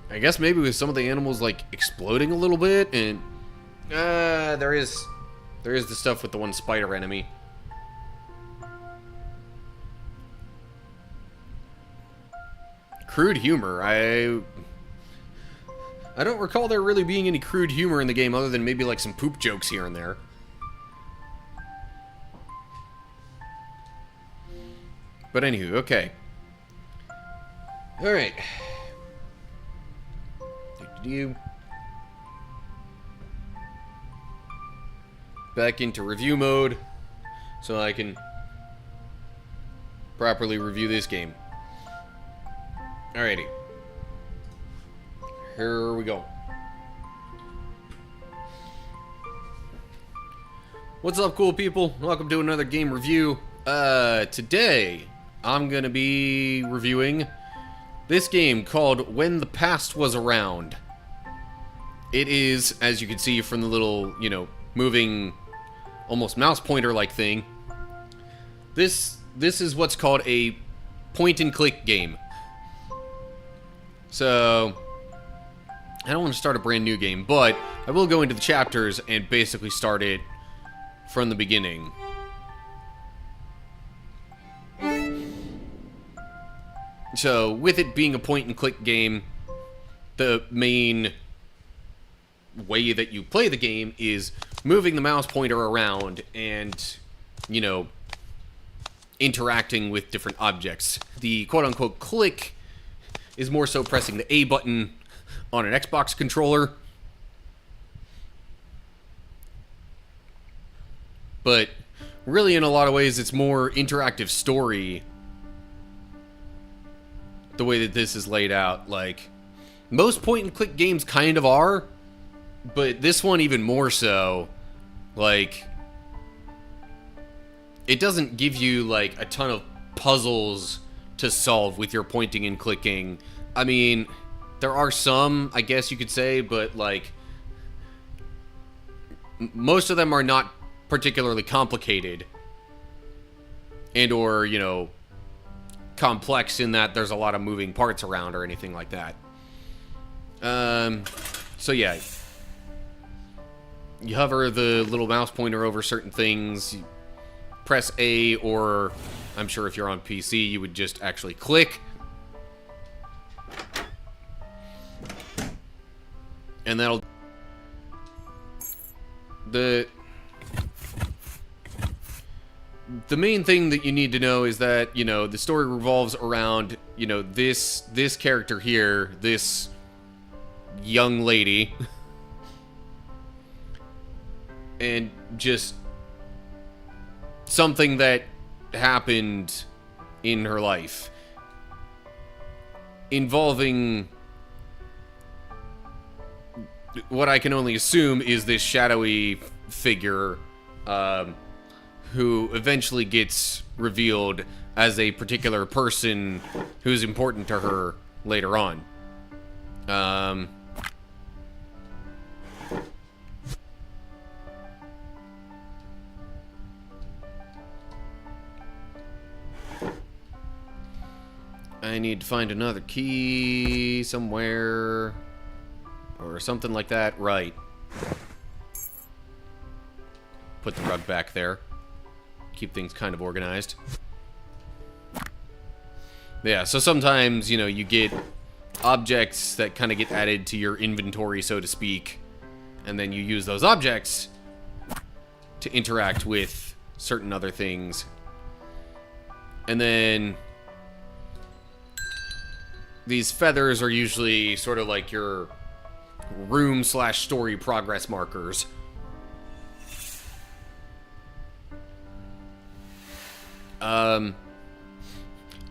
I guess maybe with some of the animals, like, exploding a little bit, and... there is the stuff with the one spider enemy. Crude humor. I don't recall there really being any crude humor in the game other than maybe, like, some poop jokes here and there. But anywho, okay. Alright. Back into review mode so I can properly review this game. Alrighty. Here we go. What's up, cool people? Welcome to another game review. Today I'm gonna be reviewing this game called When the Past Was Around. It is, as you can see from the little, you know, moving, almost mouse pointer-like thing. This is what's called a point-and-click game. So, I don't want to start a brand new game, but I will go into the chapters and basically start it from the beginning. So, with it being a point-and-click game, the main way that you play the game is moving the mouse pointer around and, you know, interacting with different objects. The quote-unquote click is more so pressing the A button on an Xbox controller. But really, in a lot of ways, it's more interactive story. The way that this is laid out, like, most point-and-click games kind of are, but this one even more so. Like, it doesn't give you, like, a ton of puzzles to solve with your pointing and clicking. I mean, there are some, I guess you could say, but, like, most of them are not particularly complicated. And or, you know, complex in that there's a lot of moving parts around or anything like that. So yeah. You hover the little mouse pointer over certain things, you press A, or I'm sure if you're on PC, you would just actually click. And that'll... The main thing that you need to know is that, you know, the story revolves around, you know, this character here, this young lady, and just something that happened in her life involving what I can only assume is this shadowy figure, who eventually gets revealed as a particular person who's important to her later on. I need to find another key somewhere, or something like that. Right. Put the rug back there. Keep things kind of organized. Yeah, so sometimes, you know, you get objects that kind of get added to your inventory, so to speak, and then you use those objects to interact with certain other things. And then these feathers are usually sort of like your room/story progress markers.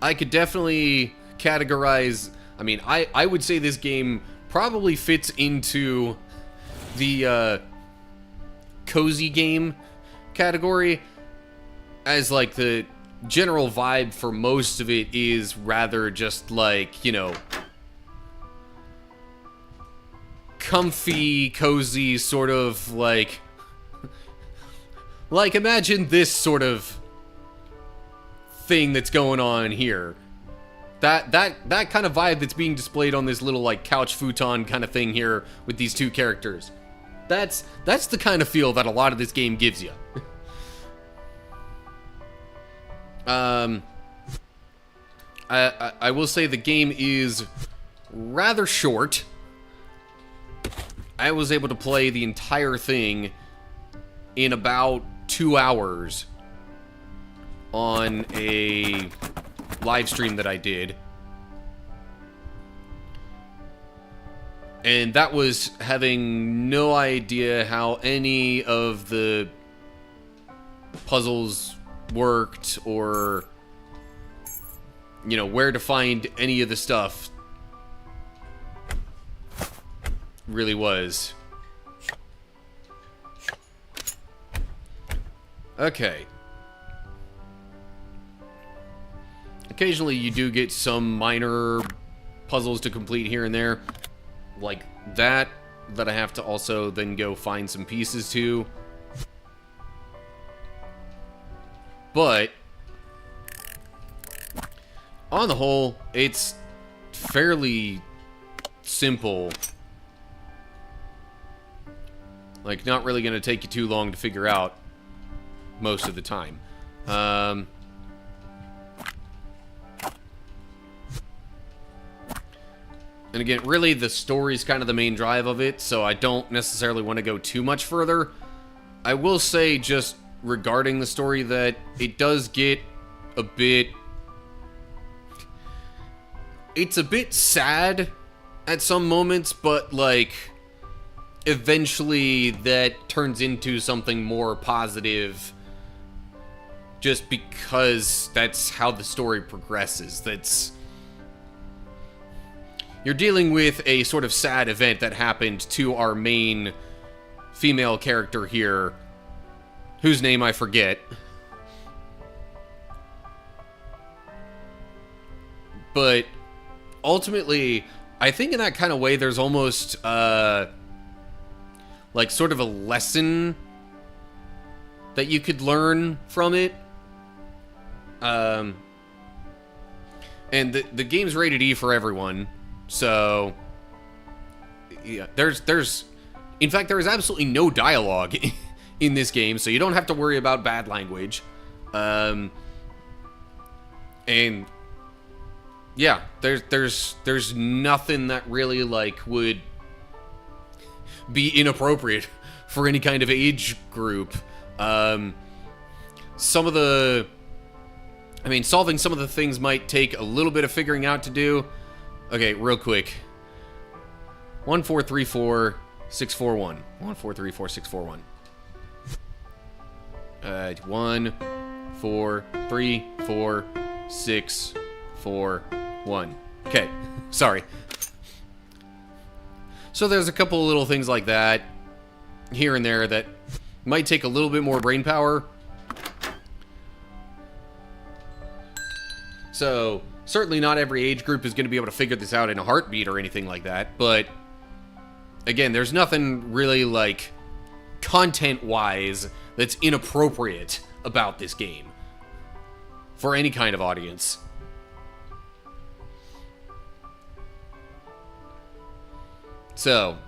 I could definitely categorize... I mean, I would say this game probably fits into the cozy game category, as like the general vibe for most of it is rather just like, you know, comfy, cozy, sort of like imagine this sort of thing that's going on here. That kind of vibe that's being displayed on this little like couch futon kind of thing here with these two characters. That's the kind of feel that a lot of this game gives you. I will say the game is rather short. I was able to play the entire thing in about 2 hours on a live stream that I did. And that was having no idea how any of the puzzles worked, or, you know, where to find any of the stuff. Really was. Okay. Occasionally you do get some minor puzzles to complete here and there, like that I have to also then go find some pieces to. But on the whole, it's fairly simple. Like, not really going to take you too long to figure out most of the time. And again, really, the story's kind of the main drive of it, so I don't necessarily want to go too much further. I will say, just regarding the story, that it does get a bit... It's a bit sad at some moments, but, like, eventually that turns into something more positive just because that's how the story progresses. You're dealing with a sort of sad event that happened to our main female character here, whose name I forget. But ultimately, I think in that kind of way, there's almost like sort of a lesson that you could learn from it. And the game's rated E for everyone. So, yeah, in fact, there is absolutely no dialogue in this game, so you don't have to worry about bad language. And yeah, there's nothing that really like would be inappropriate for any kind of age group. Solving some of the things might take a little bit of figuring out to do. Okay, real quick. 1 4 3 4 6 4 1. 1 4 3 4 6 4 1. 1 4 3 4 6 4 1. Okay, sorry. So there's a couple of little things like that here and there that might take a little bit more brain power. So certainly not every age group is going to be able to figure this out in a heartbeat or anything like that, but again, there's nothing really like content-wise that's inappropriate about this game for any kind of audience. So,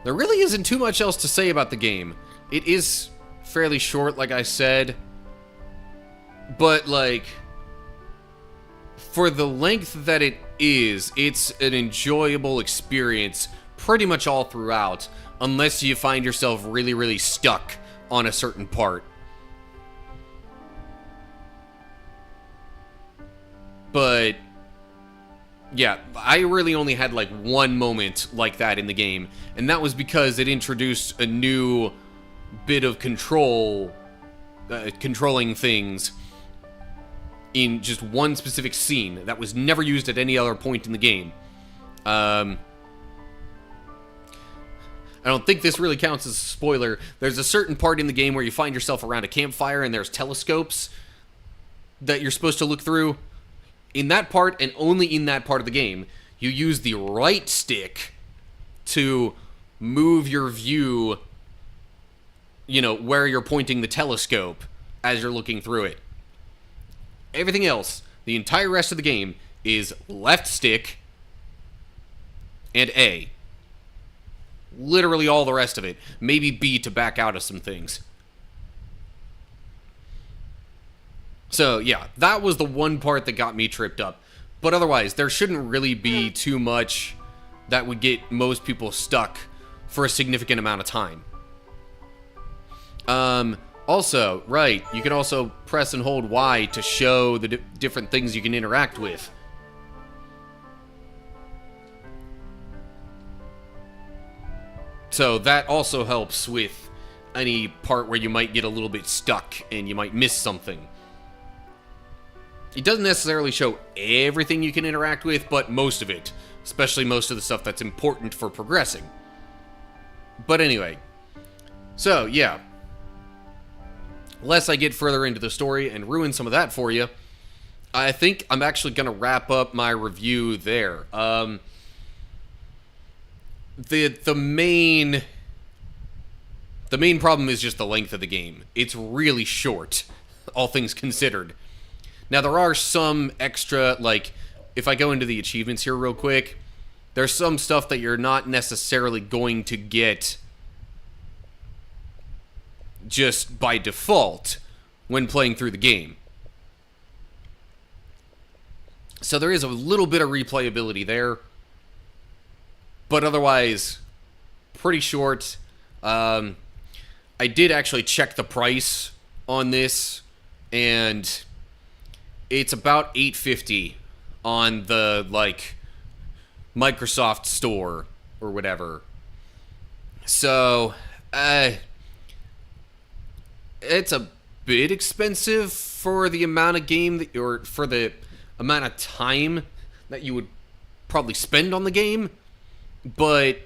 there really isn't too much else to say about the game. It is fairly short, like I said, but like, for the length that it is, it's an enjoyable experience pretty much all throughout, unless you find yourself really, really stuck on a certain part. But yeah, I really only had like one moment like that in the game, and that was because it introduced a new bit of controlling things in just one specific scene that was never used at any other point in the game. I don't think this really counts as a spoiler. There's a certain part in the game where you find yourself around a campfire and there's telescopes that you're supposed to look through. In that part, and only in that part of the game, you use the right stick to move your view, where you're pointing the telescope as you're looking through it. Everything else, the entire rest of the game, is left stick and A. Literally all the rest of it. Maybe B to back out of some things. So, yeah, that was the one part that got me tripped up. But otherwise, there shouldn't really be too much that would get most people stuck for a significant amount of time. Also, right, you can also press and hold Y to show the different things you can interact with. So that also helps with any part where you might get a little bit stuck and you might miss something. It doesn't necessarily show everything you can interact with, but most of it. Especially most of the stuff that's important for progressing. But anyway. So, yeah. Lest I get further into the story and ruin some of that for you, I think I'm actually going to wrap up my review there. The main problem is just the length of the game. It's really short, all things considered. Now, there are some extra, like, if I go into the achievements here real quick, there's some stuff that you're not necessarily going to get just by default when playing through the game. So there is a little bit of replayability there, but otherwise, pretty short. I did actually check the price on this, and it's about $8.50 on the, like, Microsoft Store or whatever. So, it's a bit expensive for the amount of game that, or for the amount of time that you would probably spend on the game, but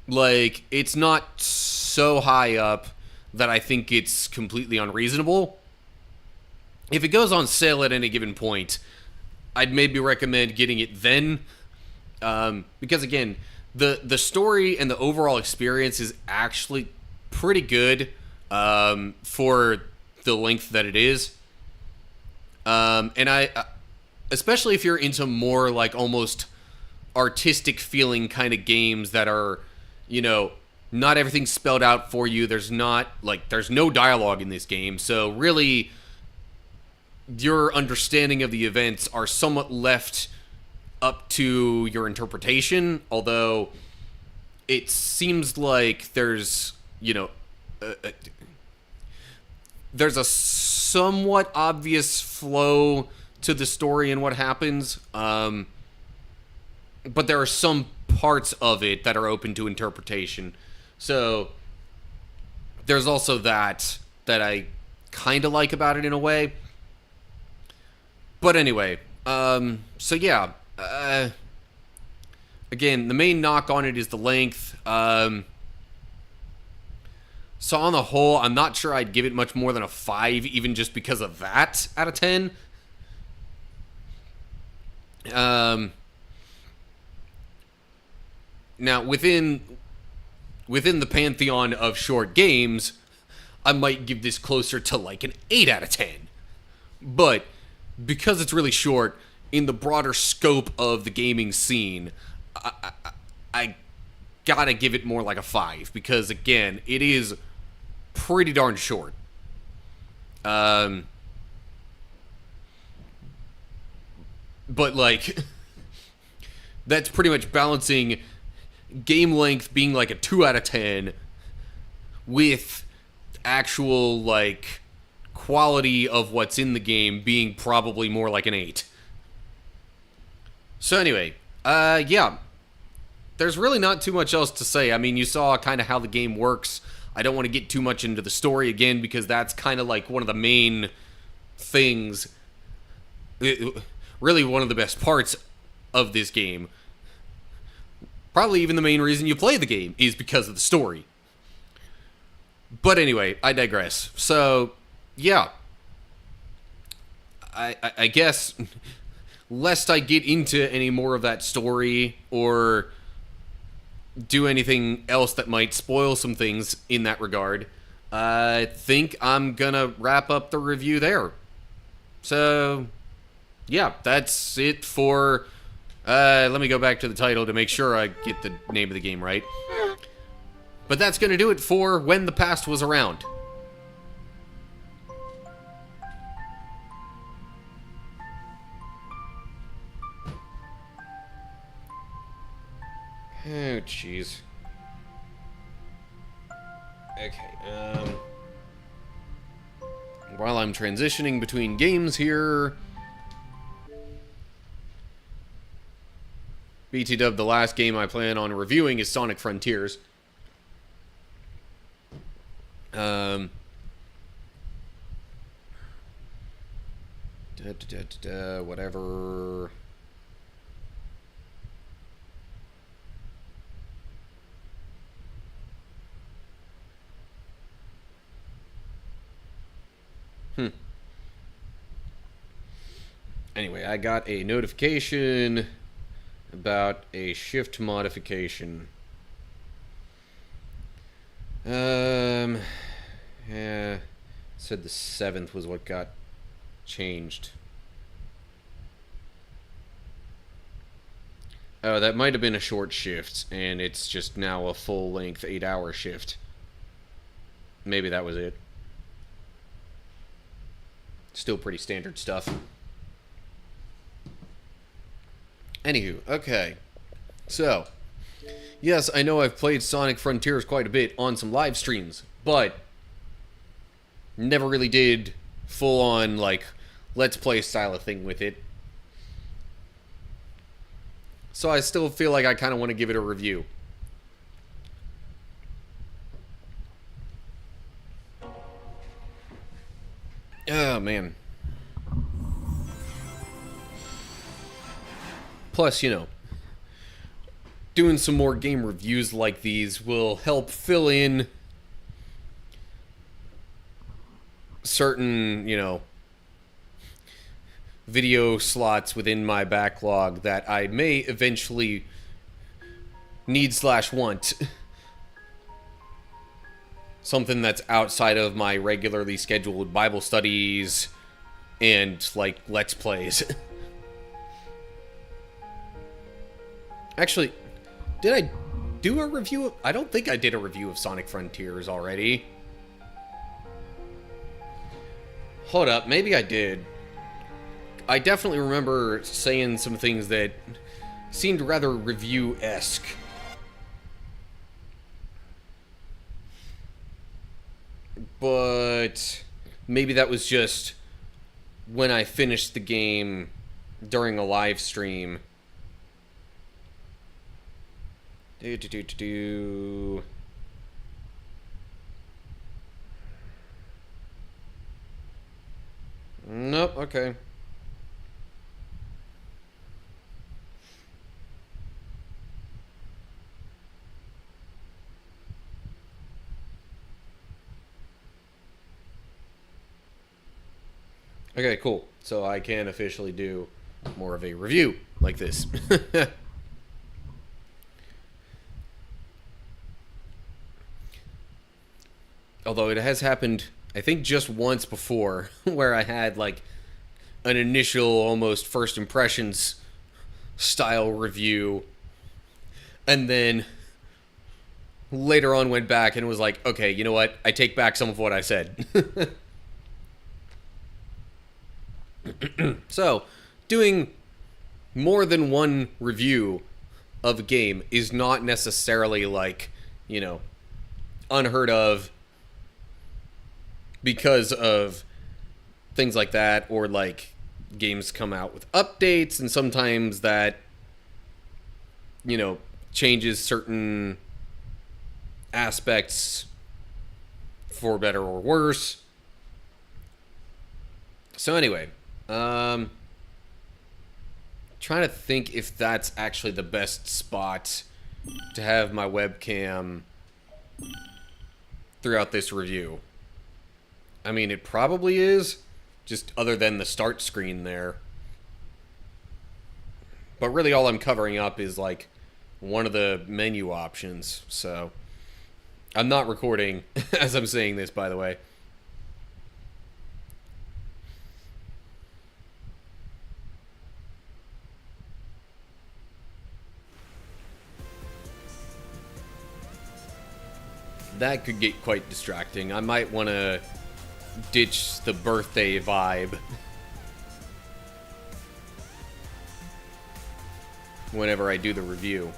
like it's not so high up that I think it's completely unreasonable. If it goes on sale at any given point, I'd maybe recommend getting it then, because again, the story and the overall experience is actually pretty good for the length that it is. And I especially if you're into more like almost artistic feeling kind of games that are, you know, not everything's spelled out for you. There's no dialogue in this game. So really your understanding of the events are somewhat left up to your interpretation, although it seems like there's, you know, there's a somewhat obvious flow to the story and what happens, but there are some parts of it that are open to interpretation. So there's also that I kind of like about it in a way. But anyway, so yeah, again, the main knock on it is the length. So on the whole, I'm not sure I'd give it much more than a 5, even just because of that out of 10. Now, within the pantheon of short games, I might give this closer to like an 8 out of 10. But because it's really short, in the broader scope of the gaming scene, I gotta give it more like a 5, because again, it is pretty darn short. But like, that's pretty much balancing game length being like a 2 out of 10 with actual like quality of what's in the game being probably more like an 8. So anyway, yeah, there's really not too much else to say. I mean, you saw kind of how the game works. I don't want to get too much into the story again, because that's kind of like one of the main things, really one of the best parts of this game. Probably even the main reason you play the game is because of the story. But anyway, I digress. So, yeah. I guess, lest I get into any more of that story or do anything else that might spoil some things in that regard, I think I'm gonna wrap up the review there. So, yeah, that's it for... let me go back to the title to make sure I get the name of the game right. But that's gonna do it for When the Past Was Around. Oh, jeez. Okay, while I'm transitioning between games here... BT-dub, the last game I plan on reviewing is Sonic Frontiers. Whatever... Anyway, I got a notification about a shift modification. Yeah, it said the 7th was what got changed. Oh, that might have been a short shift, and it's just now a full-length 8-hour shift. Maybe that was it. Still pretty standard stuff. Anywho, okay. So, yes, I know I've played Sonic Frontiers quite a bit on some live streams, but never really did full-on, like, let's play style of thing with it. So I still feel like I kind of want to give it a review. Oh, man. Plus, doing some more game reviews like these will help fill in certain, video slots within my backlog that I may eventually need/want. Something that's outside of my regularly scheduled Bible studies and, like, Let's Plays. Actually, did I do a review of... I don't think I did a review of Sonic Frontiers already. Hold up, maybe I did. I definitely remember saying some things that seemed rather review-esque. But maybe that was just when I finished the game during a live stream. Nope, okay. Okay, cool. So I can officially do more of a review like this. Although it has happened, I think, just once before, where I had, like, an initial, almost first impressions style review, and then later on went back and was like, okay, you know what? I take back some of what I said. So, doing more than one review of a game is not necessarily, like, unheard of because of things like that, or, like, games come out with updates, and sometimes that, changes certain aspects for better or worse. So anyway, trying to think if that's actually the best spot to have my webcam throughout this review. I mean, it probably is, just other than the start screen there. But really all I'm covering up is, like, one of the menu options, so... I'm not recording as I'm saying this, by the way. That could get quite distracting. I might want to ditch the birthday vibe whenever I do the review.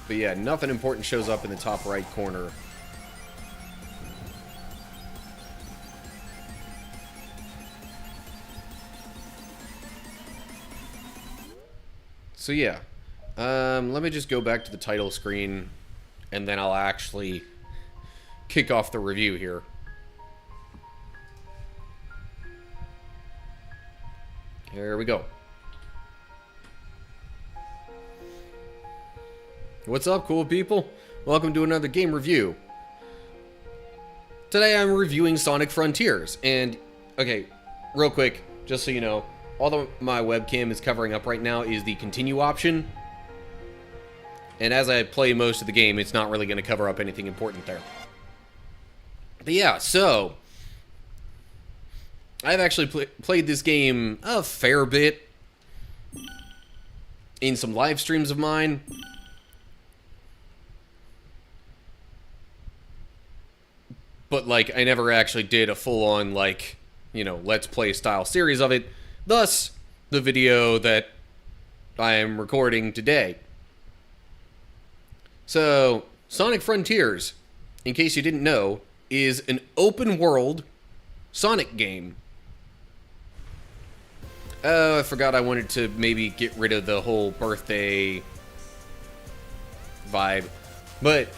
But yeah, nothing important shows up in the top right corner. So yeah, let me just go back to the title screen, and then I'll actually kick off the review here. Here we go. What's up, cool people? Welcome to another game review. Today I'm reviewing Sonic Frontiers, and, okay, real quick, just so you know, all that my webcam is covering up right now is the continue option. And as I play most of the game, it's not really going to cover up anything important there. But yeah, so... I've actually played this game a fair bit in some live streams of mine. But, like, I never actually did a full-on, like, Let's Play style series of it. Thus, the video that I am recording today. So, Sonic Frontiers, in case you didn't know, is an open-world Sonic game. Oh, I forgot I wanted to maybe get rid of the whole birthday vibe. But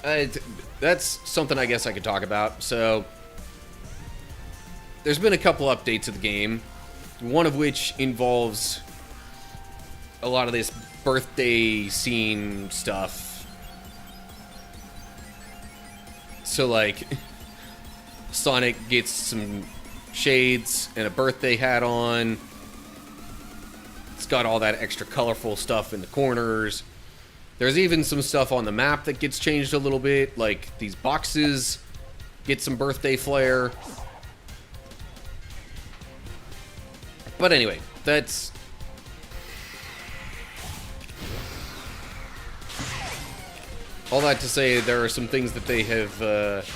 that's something I guess I could talk about. So, there's been a couple updates of the game, one of which involves a lot of this birthday scene stuff. So, like, Sonic gets some shades and a birthday hat on. It's got all that extra colorful stuff in the corners. There's even some stuff on the map that gets changed a little bit, like these boxes get some birthday flair. But anyway, that's... all that to say, there are some things that they have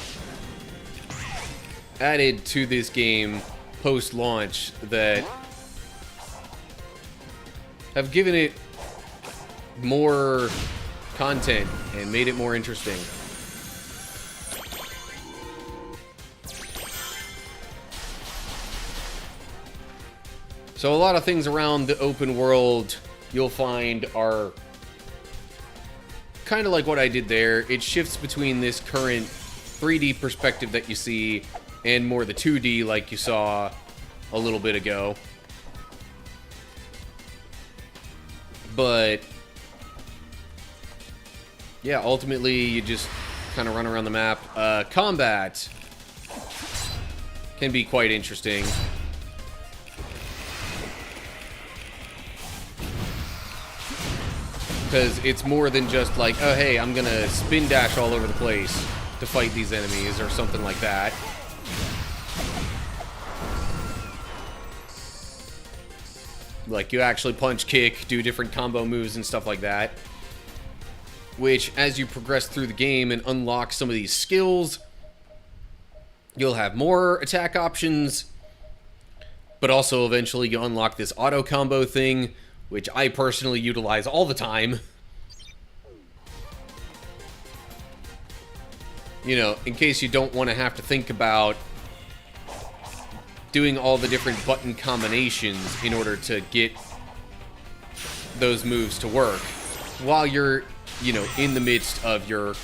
added to this game post-launch that have given it more content and made it more interesting. So a lot of things around the open world you'll find are kind of like what I did there. It shifts between this current 3D perspective that you see and more the 2D like you saw a little bit ago. But yeah, ultimately you just kind of run around the map. Combat can be quite interesting. Because it's more than just like, oh hey, I'm gonna spin dash all over the place to fight these enemies or something like that. Like, you actually punch, kick, do different combo moves and stuff like that. Which, as you progress through the game and unlock some of these skills, you'll have more attack options. But also, eventually, you unlock this auto combo thing, which I personally utilize all the time. You know, in case you don't want to have to think about doing all the different button combinations in order to get those moves to work while you're, you know, in the midst of your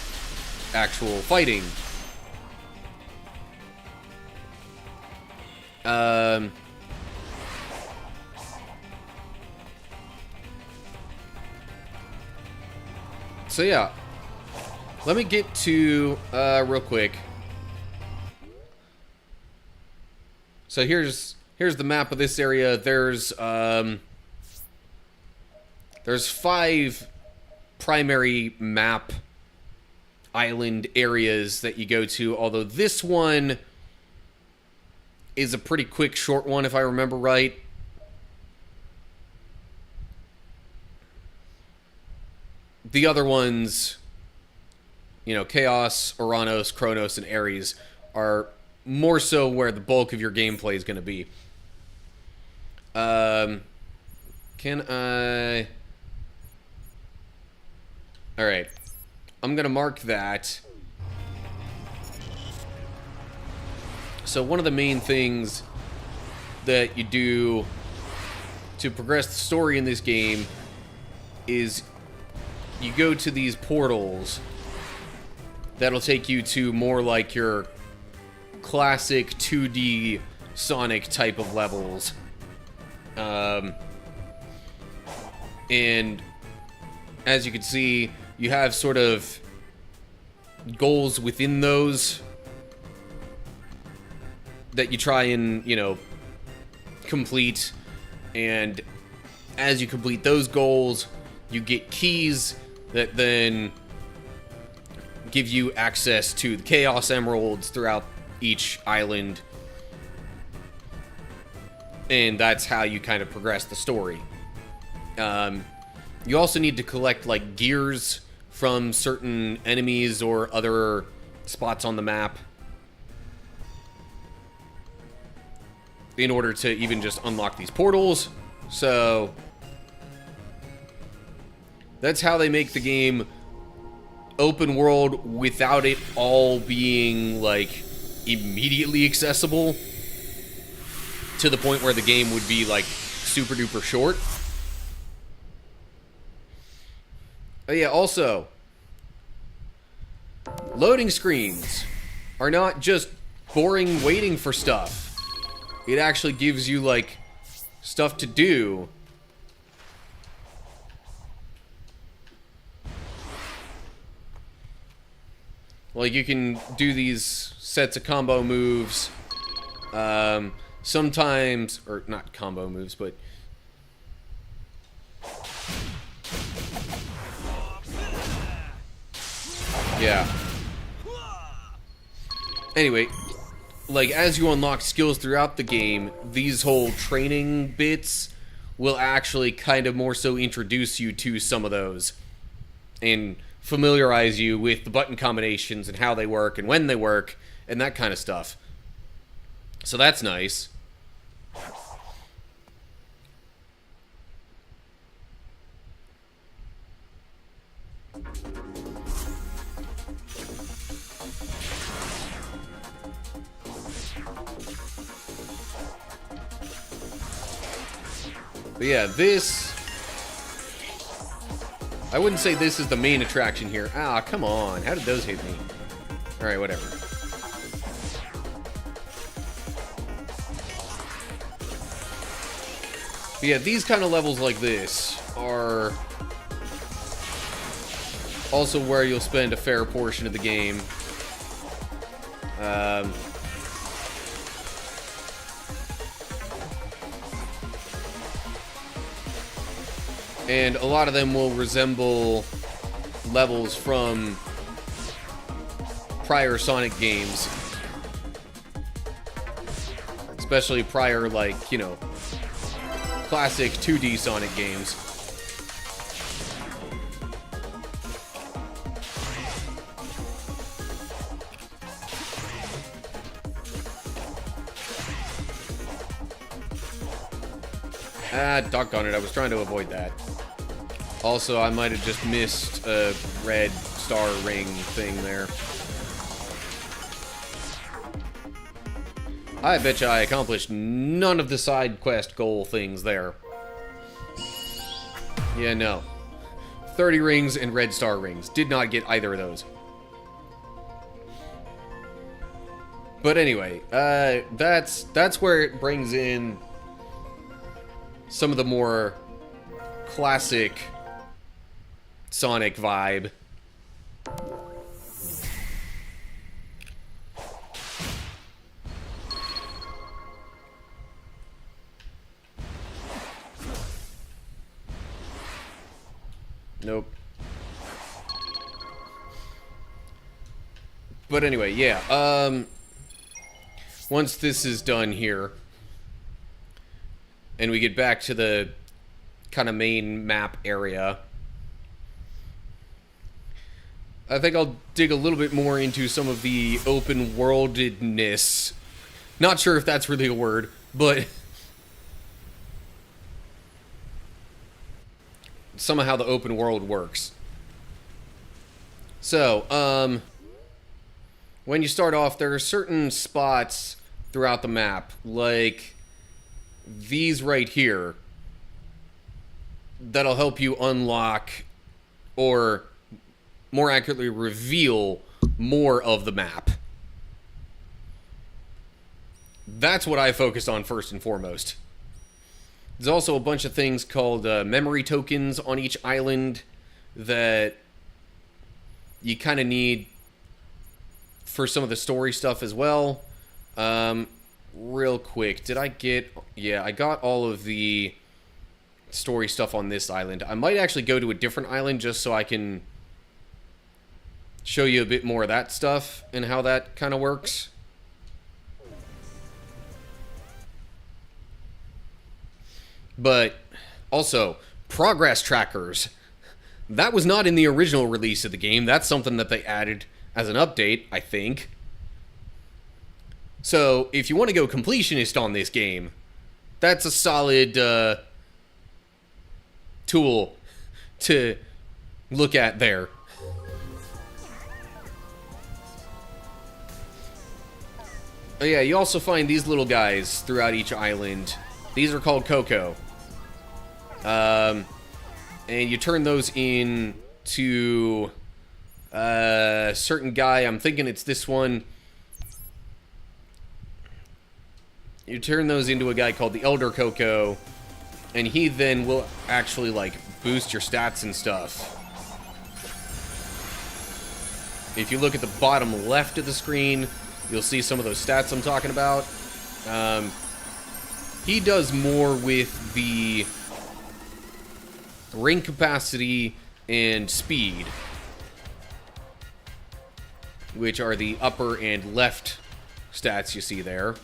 actual fighting. So yeah, let me get to, real quick. So here's the map of this area. There's 5 primary map island areas that you go to, although this one is a pretty quick, short one, if I remember right. The other ones, you know, Chaos, Oranos, Kronos, and Ares are more so where the bulk of your gameplay is going to be. Can I... Alright. I'm going to mark that. So one of the main things that you do to progress the story in this game is you go to these portals that'll take you to more like your classic 2D Sonic type of levels. And as you can see, you have sort of goals within those that you try and, you know, complete. And as you complete those goals, you get keys that then give you access to the Chaos Emeralds throughout each island. And that's how you kind of progress the story. You also need to collect, like, gears from certain enemies or other spots on the map in order to even just unlock these portals. So that's how they make the game open world without it all being, like, immediately accessible to the point where the game would be, like, super duper short. Oh yeah, also, loading screens are not just boring waiting for stuff. it actually gives you, like, stuff to do. Like, you can do these sets of combo moves. Sometimes, or not combo moves, but... yeah. Anyway, like, as you unlock skills throughout the game, these whole training bits will actually kind of more so introduce you to some of those. And familiarize you with the button combinations and how they work and when they work and that kind of stuff. So that's nice. But yeah, this... I wouldn't say this is the main attraction here. Ah, come on. How did those hit me? Alright, whatever. But yeah, these kind of levels like this are also where you'll spend a fair portion of the game. And a lot of them will resemble levels from prior Sonic games. Especially prior, like, you know, classic 2D Sonic games. Ah, doggone it, I was trying to avoid that. Also, I might have just missed a red star ring thing there. I bet you I accomplished none of the side quest goal things there. Yeah, no. 30 rings and red star rings. Did not get either of those. But anyway, that's where it brings in some of the more classic Sonic vibe. Nope. But anyway, yeah, once this is done here, and we get back to the kind of main map area, I think I'll dig a little bit more into some of the open worldedness. Not sure if that's really a word, but somehow the open world works. So, when you start off, there are certain spots throughout the map, like these right here, that'll help you unlock, or more accurately reveal, more of the map. That's what I focused on first and foremost. There's also a bunch of things called memory tokens on each island that you kind of need for some of the story stuff as well. Real quick, did I get... yeah, I got all of the story stuff on this island. I might actually go to a different island just so I can show you a bit more of that stuff and how that kind of works. But also, progress trackers. That was not in the original release of the game. That's something that they added as an update, I think. So, if you want to go completionist on this game, that's a solid tool to look at there. Oh yeah, you also find these little guys throughout each island. These are called Coco. And you turn those in to a certain guy. I'm thinking it's this one. You turn those into a guy called the Elder Coco, and he then will actually, like, boost your stats and stuff. If you look at the bottom left of the screen, you'll see some of those stats I'm talking about. He does more with the ring capacity and speed, which are the upper and left stats you see there.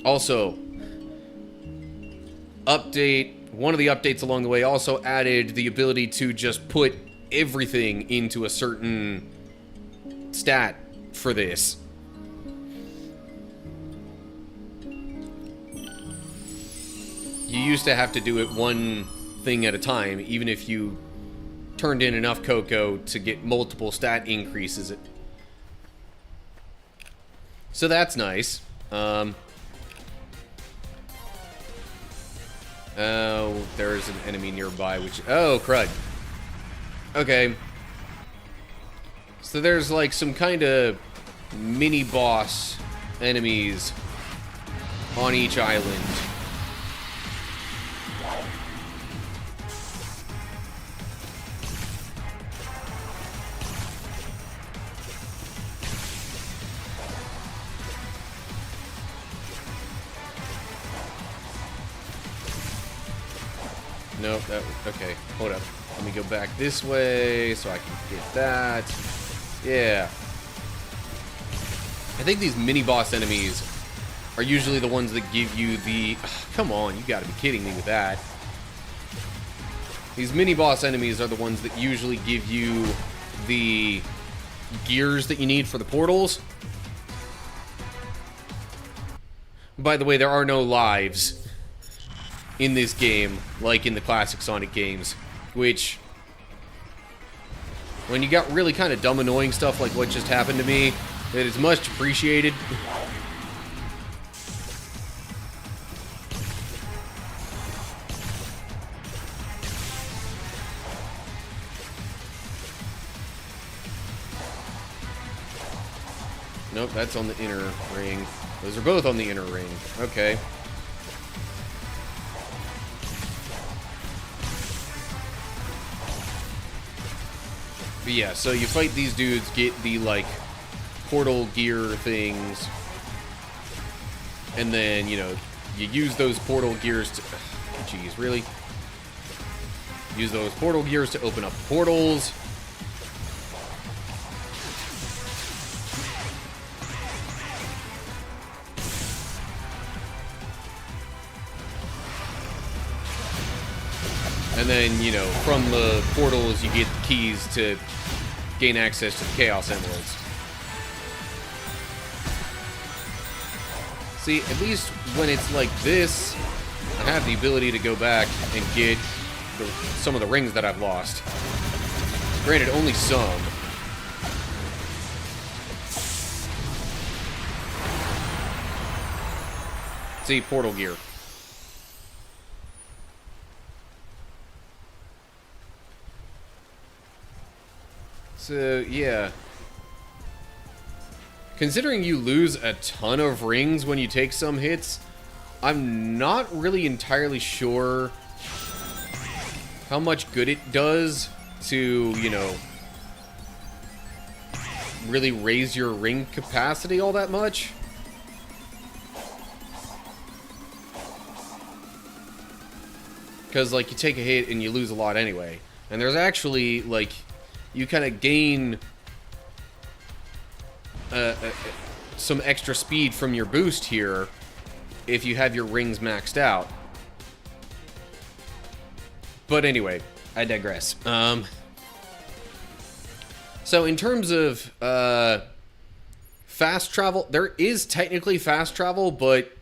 Also, one of the updates along the way also added the ability to just put everything into a certain stat for this. You used to have to do it one thing at a time, even if you turned in enough cocoa to get multiple stat increases. So that's nice. Oh, there's an enemy nearby, which... Oh, crud. Okay. So there's, like, some kind of mini-boss enemies on each island. Nope, okay, hold up. Let me go back this way so I can get that. Yeah. I think these mini-boss enemies are usually the ones that give you the... Come on, you gotta be kidding me with that. These mini-boss enemies are the ones that usually give you the gears that you need for the portals. By the way, there are no lives in this game, like in the classic Sonic games, which, when you got really kind of dumb, annoying stuff like what just happened to me, it is much appreciated. Nope, that's on the inner ring. Those are both on the inner ring. Okay. But yeah, so you fight these dudes, get the, like, portal gear things, and then, you know, you use those portal gears to... Jeez, really? Use those portal gears to open up portals. And then, you know, from the portals, you get the keys to gain access to the Chaos Emeralds. See, at least when it's like this, I have the ability to go back and get some of the rings that I've lost. Granted, only some. See, portal gear. So, yeah. Considering you lose a ton of rings when you take some hits, I'm not really entirely sure how much good it does to, you know, really raise your ring capacity all that much. Because, like, you take a hit and you lose a lot anyway. And there's actually, like... You kind of gain some extra speed from your boost here if you have your rings maxed out. But anyway, I digress. So in terms of fast travel, there is technically fast travel, but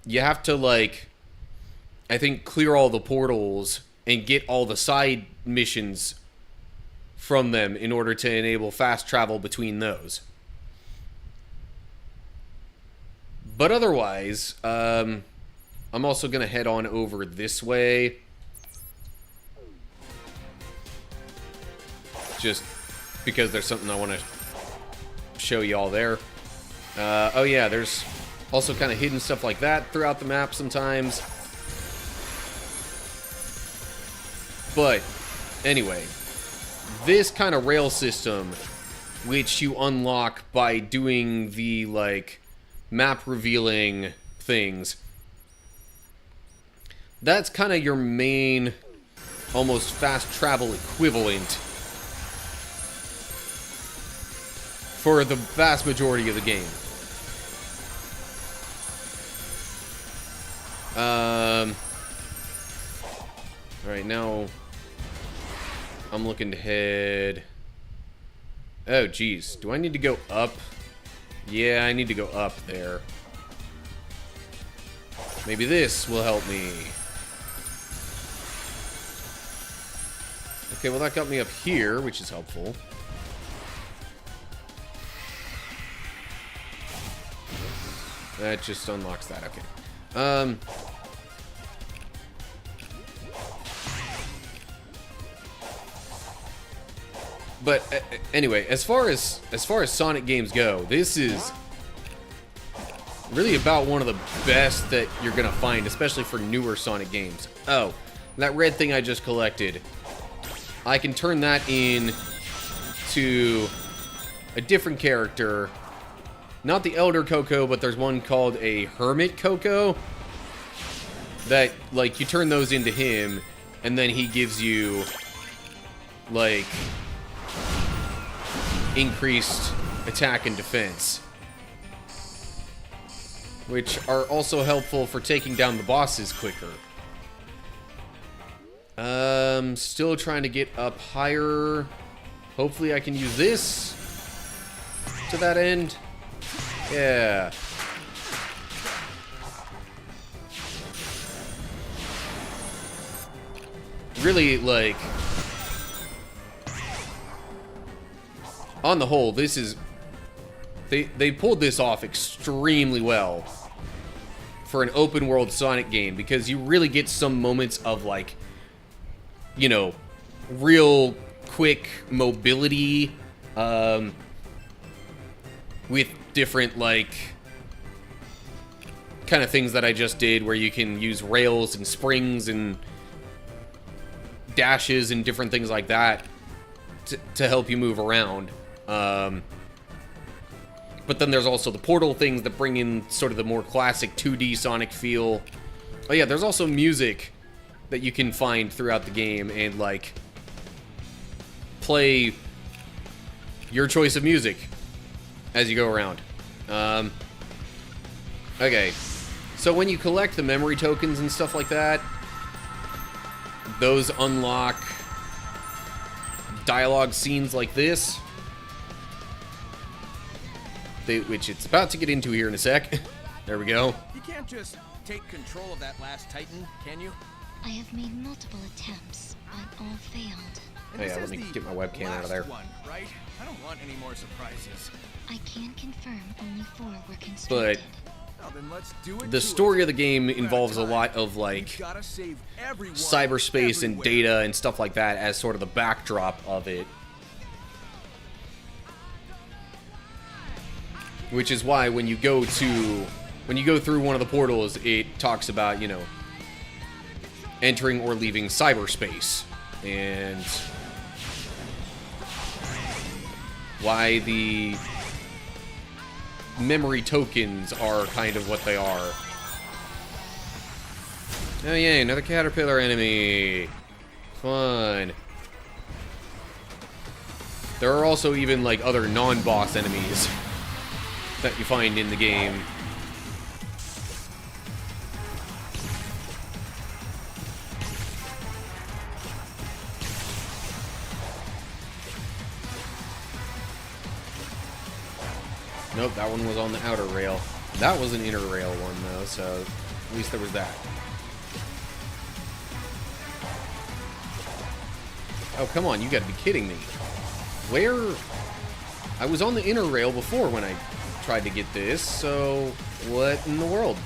you have to, like, I think, clear all the portals and get all the side missions from them in order to enable fast travel between those. But otherwise, I'm also going to head on over this way. just because there's something I want to show you all there. Oh yeah, there's also kind of hidden stuff like that throughout the map sometimes. But anyway, this kind of rail system, which you unlock by doing the, like, map revealing things, that's kind of your main, almost fast travel equivalent for the vast majority of the game. Alright, now I'm looking to head... Oh, geez. Do I need to go up? Yeah, I need to go up there. Maybe this will help me. Okay, well that got me up here, which is helpful. That just unlocks that, okay. But anyway, as far as Sonic games go, this is really about one of the best that you're gonna find, especially for newer Sonic games. Oh, that red thing I just collected, I can turn that in to a different character. Not the Elder Coco, but there's one called a Hermit Coco that, like, you turn those into him, and then he gives you, like, increased attack and defense, which are also helpful for taking down the bosses quicker. Still trying to get up higher. Hopefully I can use this to that end. Yeah. Really, like, on the whole, this is... They pulled this off extremely well for an open world Sonic game, because you really get some moments of, like, you know, real quick mobility, with different, like, kind of things that I just did, where you can use rails and springs and dashes and different things like that to help you move around. But then there's also the portal things that bring in sort of the more classic 2D Sonic feel. Oh yeah, there's also music that you can find throughout the game and, like, play your choice of music as you go around. Okay, so when you collect the memory tokens and stuff like that, those unlock dialogue scenes like this, which it's about to get into here in a sec. There we go. You can't just take control of that last Titan, can you? I have made multiple attempts, but all failed. And Oh this yeah, let is me the get my webcam out of last there. One, right? I don't want any more surprises. I can confirm only 4 were constructed. Well, then let's do it. The story of the game involves a lot of, like, Gotta save everyone, cyberspace and everywhere. data and stuff like that as sort of the backdrop of it. Which is why when you go through one of the portals, it talks about, you know, entering or leaving cyberspace, and why the memory tokens are kind of what they are. Oh yeah, another caterpillar enemy. Fun. There are also even, like, other non-boss enemies that you find in the game. Nope, that one was on the outer rail. That was an inner rail one, though, so at least there was that. Oh, come on, you gotta be kidding me. Where? I was on the inner rail before when I tried to get this, so what in the world?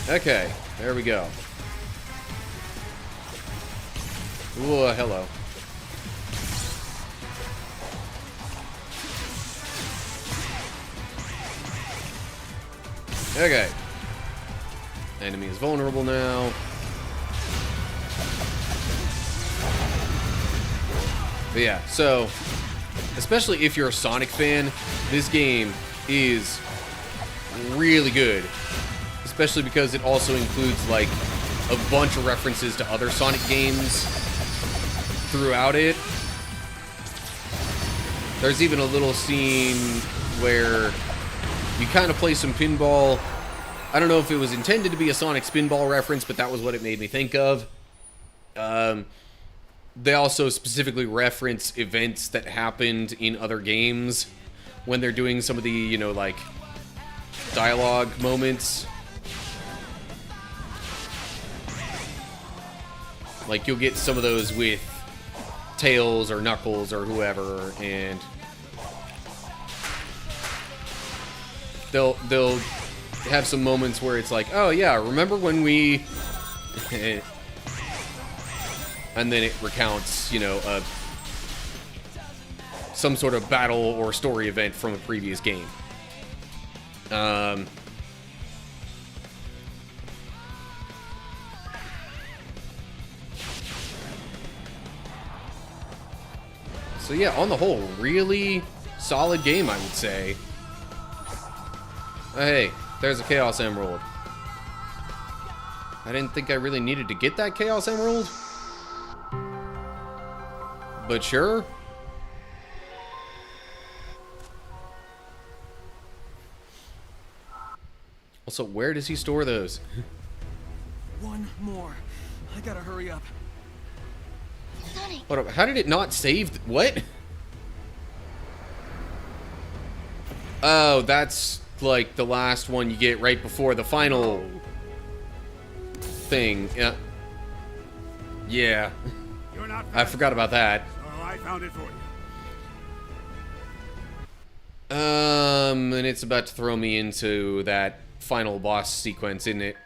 Okay, there we go. Ooh, hello. Okay. Enemy is vulnerable now. But yeah, so especially if you're a Sonic fan, this game is really good. Especially because it also includes like a bunch of references to other Sonic games throughout it. There's even a little scene where you kind of play some pinball. I don't know if it was intended to be a Sonic Spinball reference, but that was what it made me think of. They also specifically reference events that happened in other games when they're doing some of the, you know, like, dialogue moments. Like, you'll get some of those with Tails or Knuckles or whoever, and they'll have some moments where it's like, oh yeah, remember when we... and then it recounts, you know, some sort of battle or story event from a previous game. So yeah, on the whole, really solid game, I would say. Oh, hey, there's a Chaos Emerald. I didn't think I really needed to get that Chaos Emerald. But sure. Also, where does he store those? One more. I gotta hurry up. Sonic, Hold up, how did it not save? What? Oh, that's like the last one you get right before the final thing. Yeah. Yeah. You're not I forgot about that. so I found it for you. And it's about to throw me into that final boss sequence, isn't it?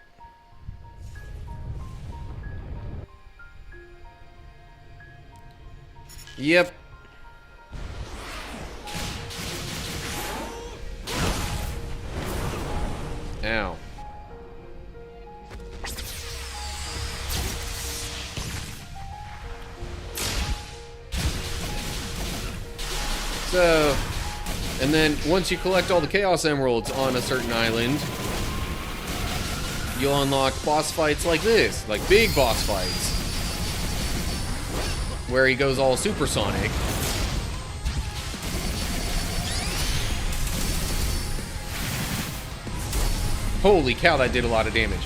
Yep. Ow. So, and then once you collect all the Chaos Emeralds on a certain island, you'll unlock boss fights like this, like big boss fights, where he goes all supersonic. Holy cow, that did a lot of damage.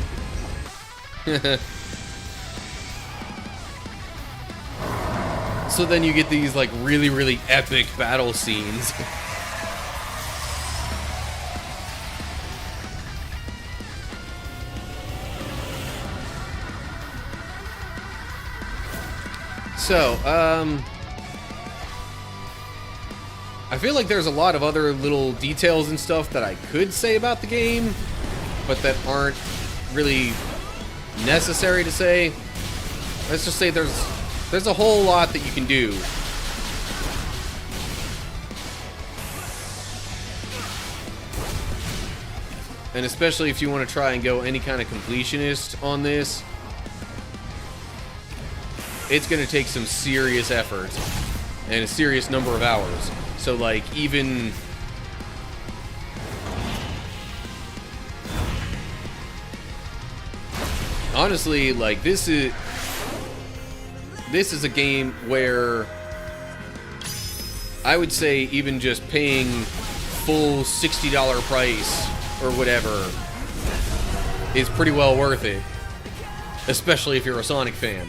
So then you get these like really, really epic battle scenes. So, I feel like there's a lot of other little details and stuff that I could say about the game, but that aren't really necessary to say. Let's just say there's a whole lot that you can do. And especially if you want to try and go any kind of completionist on this, it's going to take some serious effort and a serious number of hours. So, like, even... honestly, like, this is a game where I would say even just paying full $60 price or whatever is pretty well worth it. Especially if you're a Sonic fan.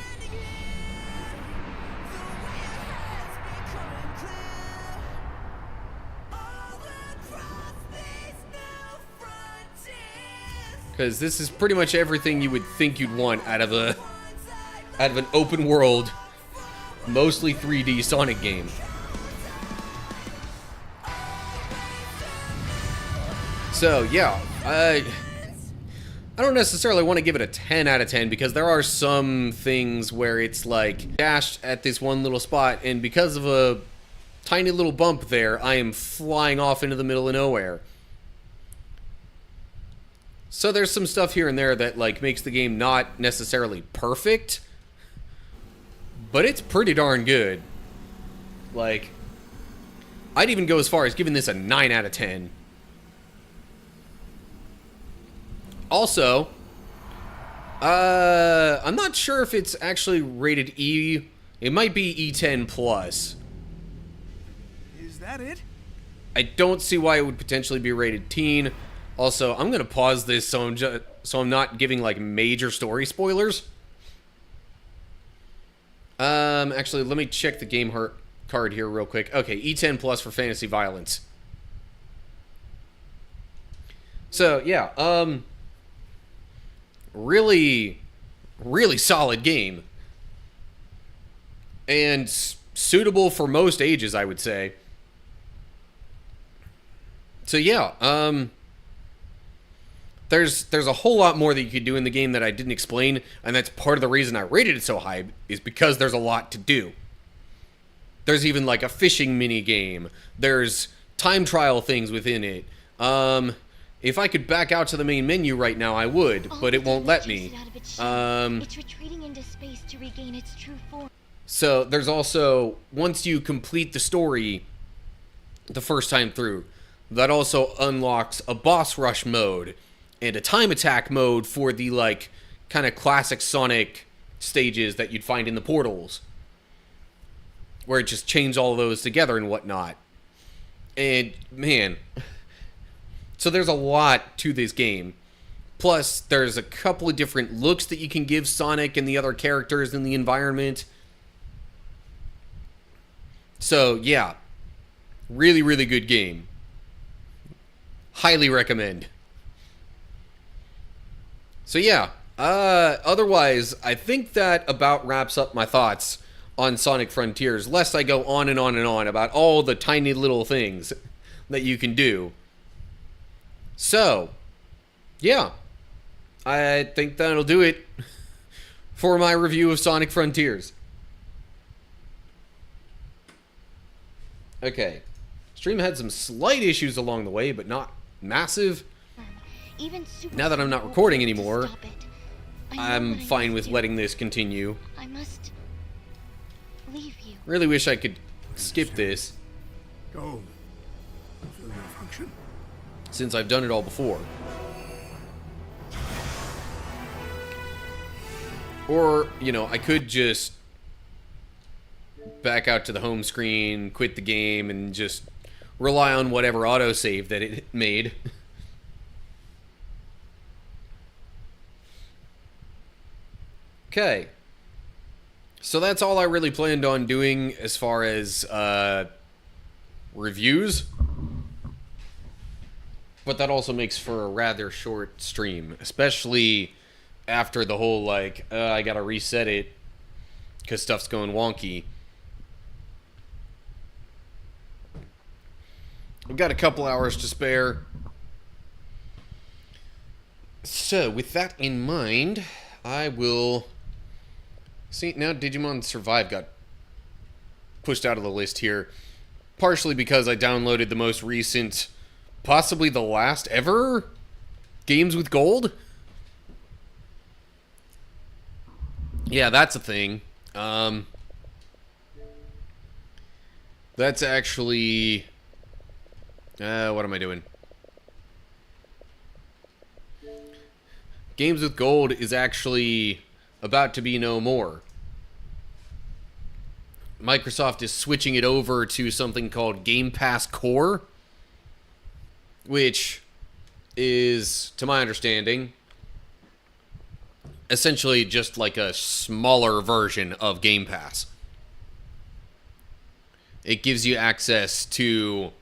Because this is pretty much everything you would think you'd want out of an open world, mostly 3D Sonic game. So yeah, I don't necessarily want to give it a 10 out of 10 because there are some things where it's like dashed at this one little spot, and because of a tiny little bump there, I am flying off into the middle of nowhere. So there's some stuff here and there that, like, makes the game not necessarily perfect, but it's pretty darn good. Like, I'd even go as far as giving this a 9 out of 10. Also, I'm not sure if it's actually rated E. It might be E10 plus. Is that it? I don't see why it would potentially be rated teen. Also, I'm gonna pause this so I'm not giving like major story spoilers. Actually, let me check the game card here real quick. Okay, E10 plus for fantasy violence. So yeah, really, really solid game, and suitable for most ages, I would say. So yeah, there's a whole lot more that you could do in the game that I didn't explain, and that's part of the reason I rated it so high, is because there's a lot to do. There's even like a fishing mini game. There's time trial things within it. If I could back out to the main menu right now, I would, but it won't let me. It's retreating into space to regain its true form. So there's also, once you complete the story the first time through, that also unlocks a boss rush mode and a time attack mode for the, like, kind of classic Sonic stages that you'd find in the portals, where it just chains all of those together and whatnot. And man, so there's a lot to this game. Plus, there's a couple of different looks that you can give Sonic and the other characters in the environment. So yeah, really, really good game. Highly recommend. So yeah, otherwise, I think that about wraps up my thoughts on Sonic Frontiers, lest I go on and on and on about all the tiny little things that you can do. So, yeah, I think that'll do it for my review of Sonic Frontiers. Okay, stream had some slight issues along the way, but not massive. Now that I'm not recording anymore, I'm fine with letting this continue. I must leave you. Really wish I could skip this, Go. Fulfill your function. since I've done it all before. Or, you know, I could just back out to the home screen, quit the game, and just rely on whatever autosave that it made. Okay. So that's all I really planned on doing as far as reviews. But that also makes for a rather short stream, especially after the whole, like, I gotta reset it because stuff's going wonky. I've got a couple hours to spare. So, with that in mind, I will... See, now Digimon Survive got pushed out of the list here. Partially because I downloaded the most recent, possibly the last ever, Games with Gold. Yeah, that's a thing. That's actually... what am I doing? Games with Gold is actually about to be no more. Microsoft is switching it over to something called Game Pass Core, which is, to my understanding, essentially just like a smaller version of Game Pass. It gives you access to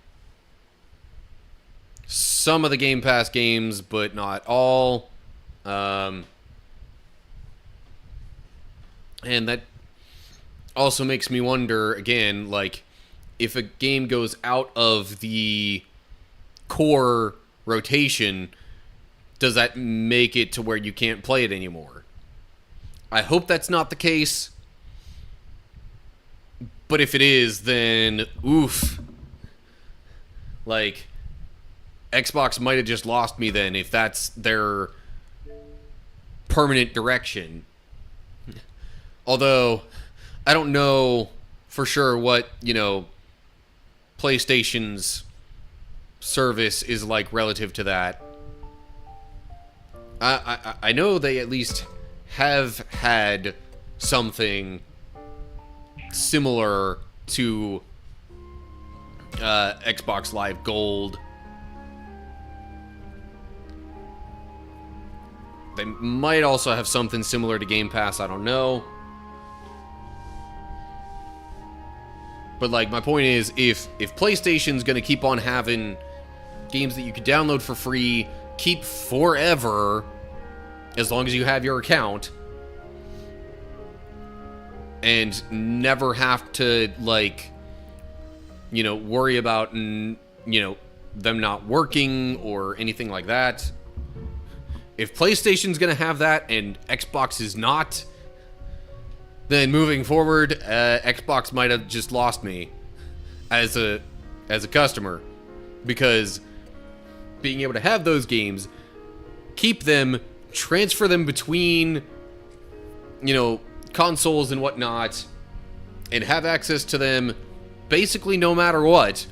some of the Game Pass games, but not all. And that also makes me wonder, again, like, if a game goes out of the core rotation, does that make it to where you can't play it anymore? I hope that's not the case. But if it is, then oof. Like, Xbox might have just lost me then if that's their permanent direction. Although, I don't know for sure what, PlayStation's service is like relative to that. I know they at least have had something similar to Xbox Live Gold. They might also have something similar to Game Pass, I don't know. But, like, my point is, if PlayStation's gonna keep on having games that you can download for free, keep forever, as long as you have your account, and never have to, like, worry about, them not working or anything like that. If PlayStation's gonna have that and Xbox is not, then moving forward, Xbox might have just lost me as a customer, because being able to have those games, keep them, transfer them between, consoles and whatnot, and have access to them basically no matter what,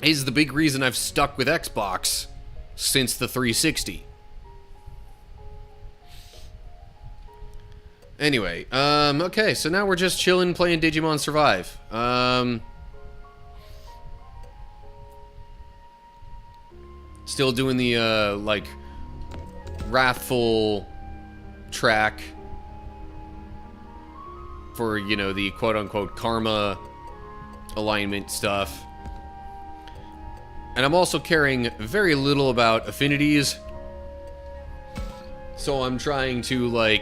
is the big reason I've stuck with Xbox since the 360. Anyway, okay, so now we're just chilling playing Digimon Survive. Still doing the, wrathful track for, the quote-unquote karma alignment stuff. And I'm also caring very little about affinities. So I'm trying to,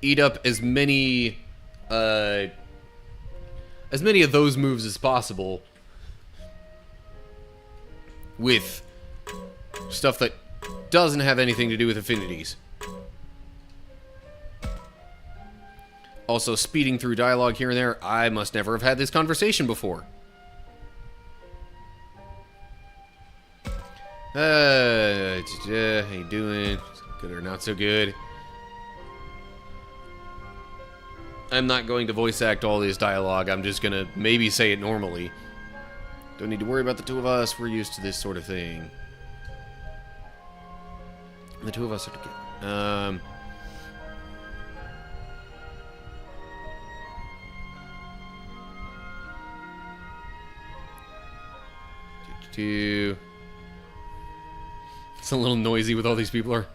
eat up as many of those moves as possible with stuff that doesn't have anything to do with affinities. Also, speeding through dialogue here and there, I must never have had this conversation before. How you doing? Good or not so good? I'm not going to voice act all this dialogue. I'm just gonna maybe say it normally. Don't need to worry about the two of us. We're used to this sort of thing. The two of us are together. It's a little noisy with all these people are.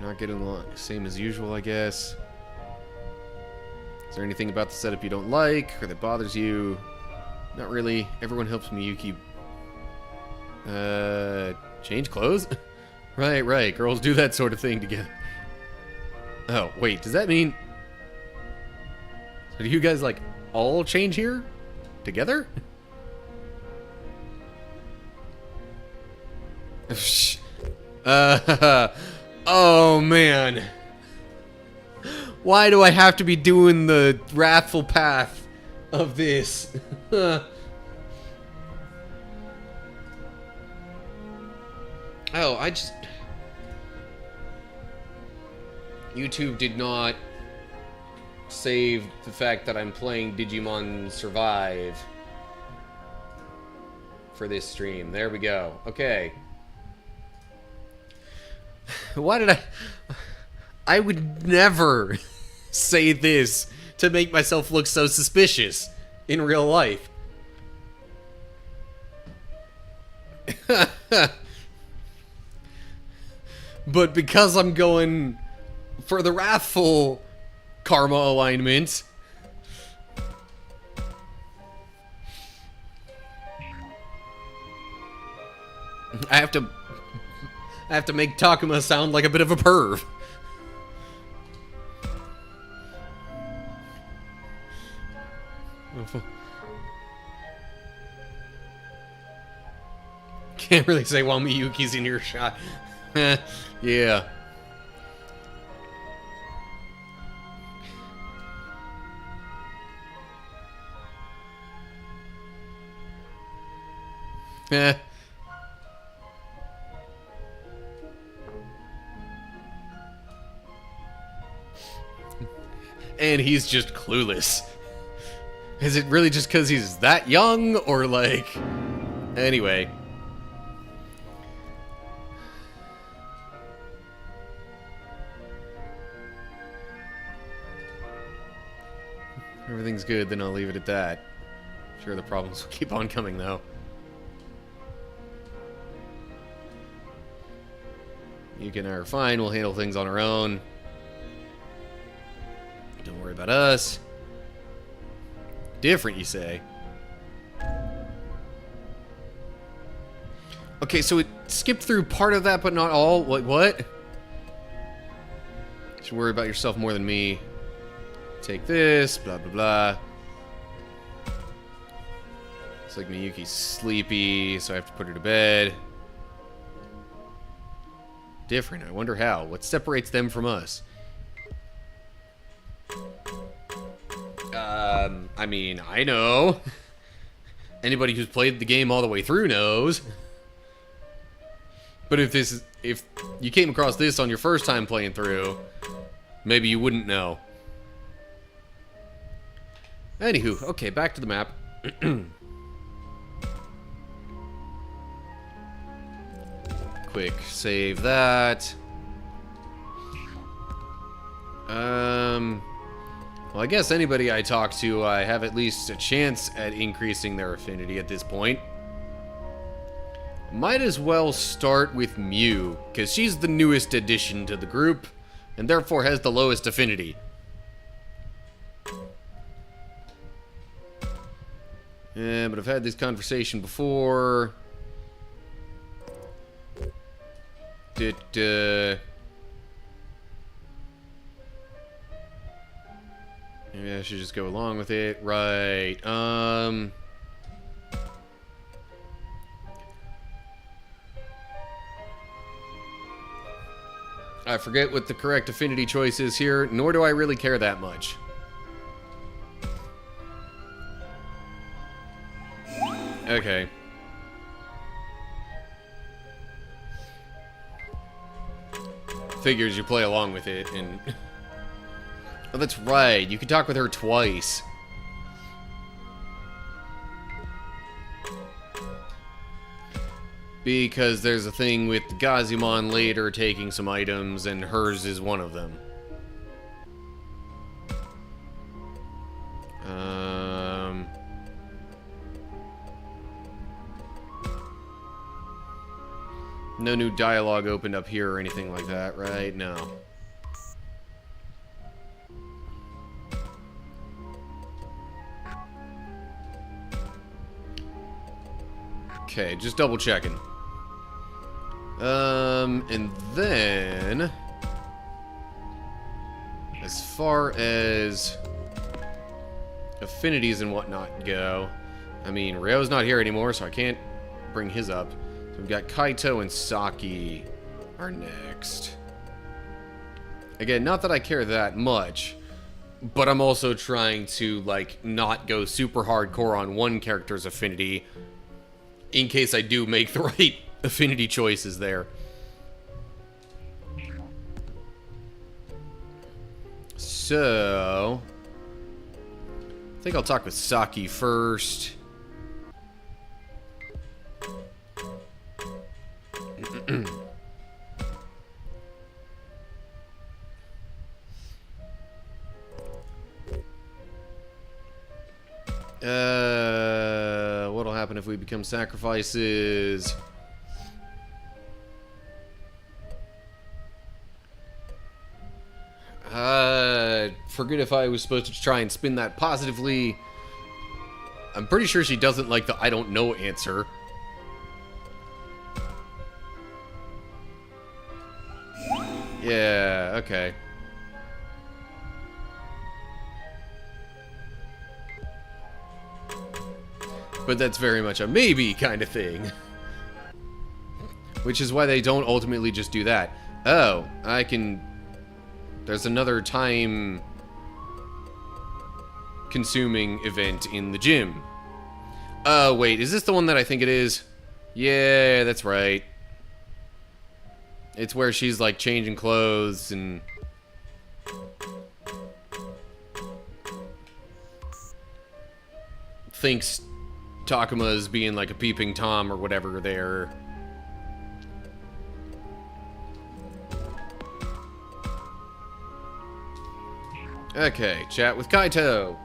Not getting the same as usual, I guess. Is there anything about the setup you don't like or that bothers you? Not really. Everyone helps Miyuki. Change clothes? Right. Girls do that sort of thing together. Oh, wait. Does that mean... So do you guys, all change here? Together? Oh, man. Why do I have to be doing the wrathful path of this? Oh, YouTube did not save the fact that I'm playing Digimon Survive for this stream. There we go. Okay. Why did I would never say this to make myself look so suspicious in real life. But because I'm going for the wrathful karma alignment, I have to make Takuma sound like a bit of a perv. Can't really say while Miyuki's in your shot. Yeah. Eh. And he's just clueless. Is it really just because he's that young, or like... Anyway. Everything's good, then I'll leave it at that. Sure, the problems will keep on coming, though. You and I are fine, we'll handle things on our own. Don't worry about us. Different, you say? Okay, so it skipped through part of that, but not all. What? You should worry about yourself more than me. Take this, blah, blah, blah. Looks like Miyuki's sleepy, so I have to put her to bed. Different, I wonder how. What separates them from us? I mean, I know. Anybody who's played the game all the way through knows. But if you came across this on your first time playing through, maybe you wouldn't know. Anywho, okay, back to the map. Quick, save that. Well, I guess anybody I talk to, I have at least a chance at increasing their affinity at this point. Might as well start with Mew, because she's the newest addition to the group, and therefore has the lowest affinity. Yeah, but I've had this conversation before. Maybe I should just go along with it. Right. I forget what the correct affinity choice is here, nor do I really care that much. Okay. Figures you play along with it, and... Oh, that's right. You can talk with her twice. Because there's a thing with Gazimon later taking some items, and hers is one of them. No new dialogue opened up here or anything like that, right? No. Okay, just double checking. And then... as far as affinities and whatnot go, I mean, Ryo's not here anymore, so I can't bring his up. So we've got Kaito and Saki are next. Again, not that I care that much, but I'm also trying to, like, not go super hardcore on one character's affinity in case I do make the right affinity choices there. So... I think I'll talk with Saki first. What'll happen if we become sacrifices? Forget if I was supposed to try and spin that positively. I'm pretty sure she doesn't like the I don't know answer. Yeah, okay. But that's very much a maybe kind of thing. Which is why they don't ultimately just do that. Oh, I can... There's another time consuming event in the gym. Oh, wait, is this the one that I think it is? Yeah, that's right. It's where she's like changing clothes and thinks Takuma's being like a peeping Tom or whatever there. Okay, chat with Kaito.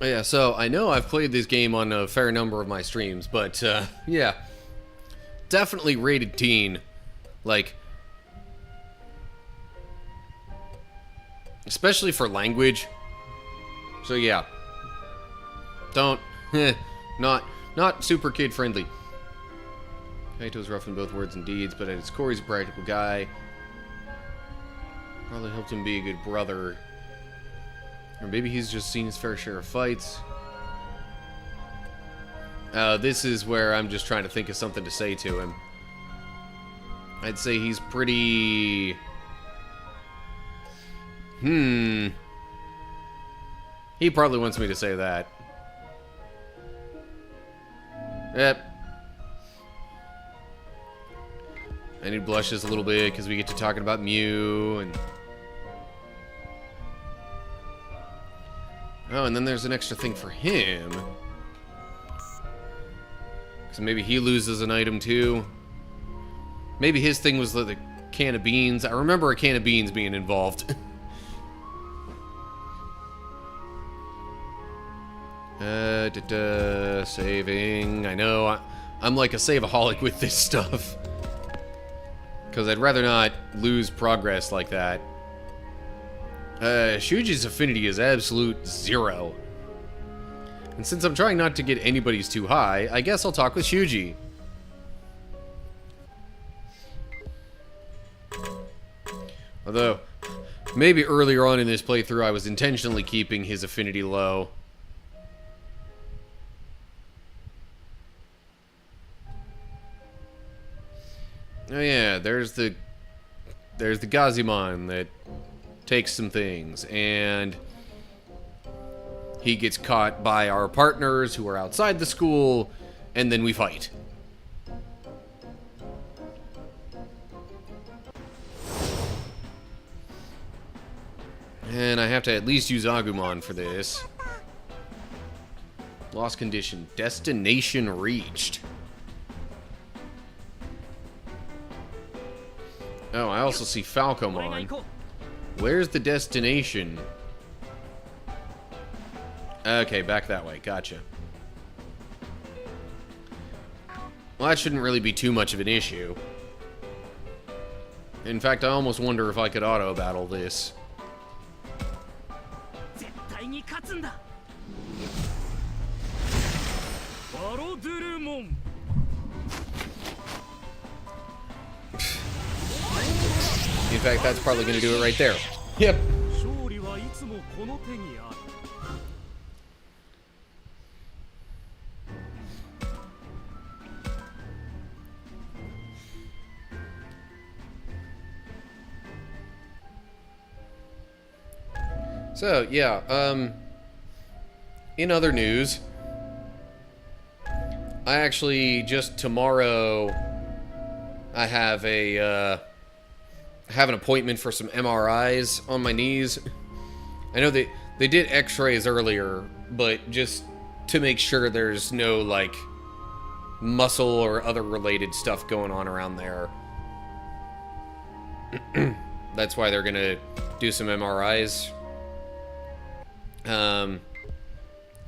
Yeah, so I know I've played this game on a fair number of my streams, but yeah, definitely rated teen. Like, especially for language. So yeah, don't not super kid friendly. Kaito's rough in both words and deeds, but at its core he's a practical guy. Probably helped him be a good brother. Or maybe he's just seen his fair share of fights. This is where I'm just trying to think of something to say to him. I'd say he's pretty... He probably wants me to say that. Yep. And he blushes a little bit because we get to talking about Mew and... Oh, and then there's an extra thing for him. So maybe he loses an item too. Maybe his thing was the can of beans. I remember a can of beans being involved. Saving. I know. I'm like a save-aholic with this stuff. Because I'd rather not lose progress like that. Shuji's affinity is absolute 0. And since I'm trying not to get anybody's too high, I guess I'll talk with Shuji. Although, maybe earlier on in this playthrough I was intentionally keeping his affinity low. Oh yeah, there's the Gazimon that takes some things, and he gets caught by our partners who are outside the school, and then we fight. And I have to at least use Agumon for this. Lost condition. Destination reached. Oh, I also see Falcomon. Where's the destination? Okay, back that way. Gotcha. Well, that shouldn't really be too much of an issue. In fact, I almost wonder if I could auto-battle this. In fact, that's probably going to do it right there. Yep. So, yeah, in other news, I actually, just tomorrow, I have an appointment for some MRIs on my knees. I know they did x-rays earlier, but just to make sure there's no, like, muscle or other related stuff going on around there. That's why they're gonna do some MRIs.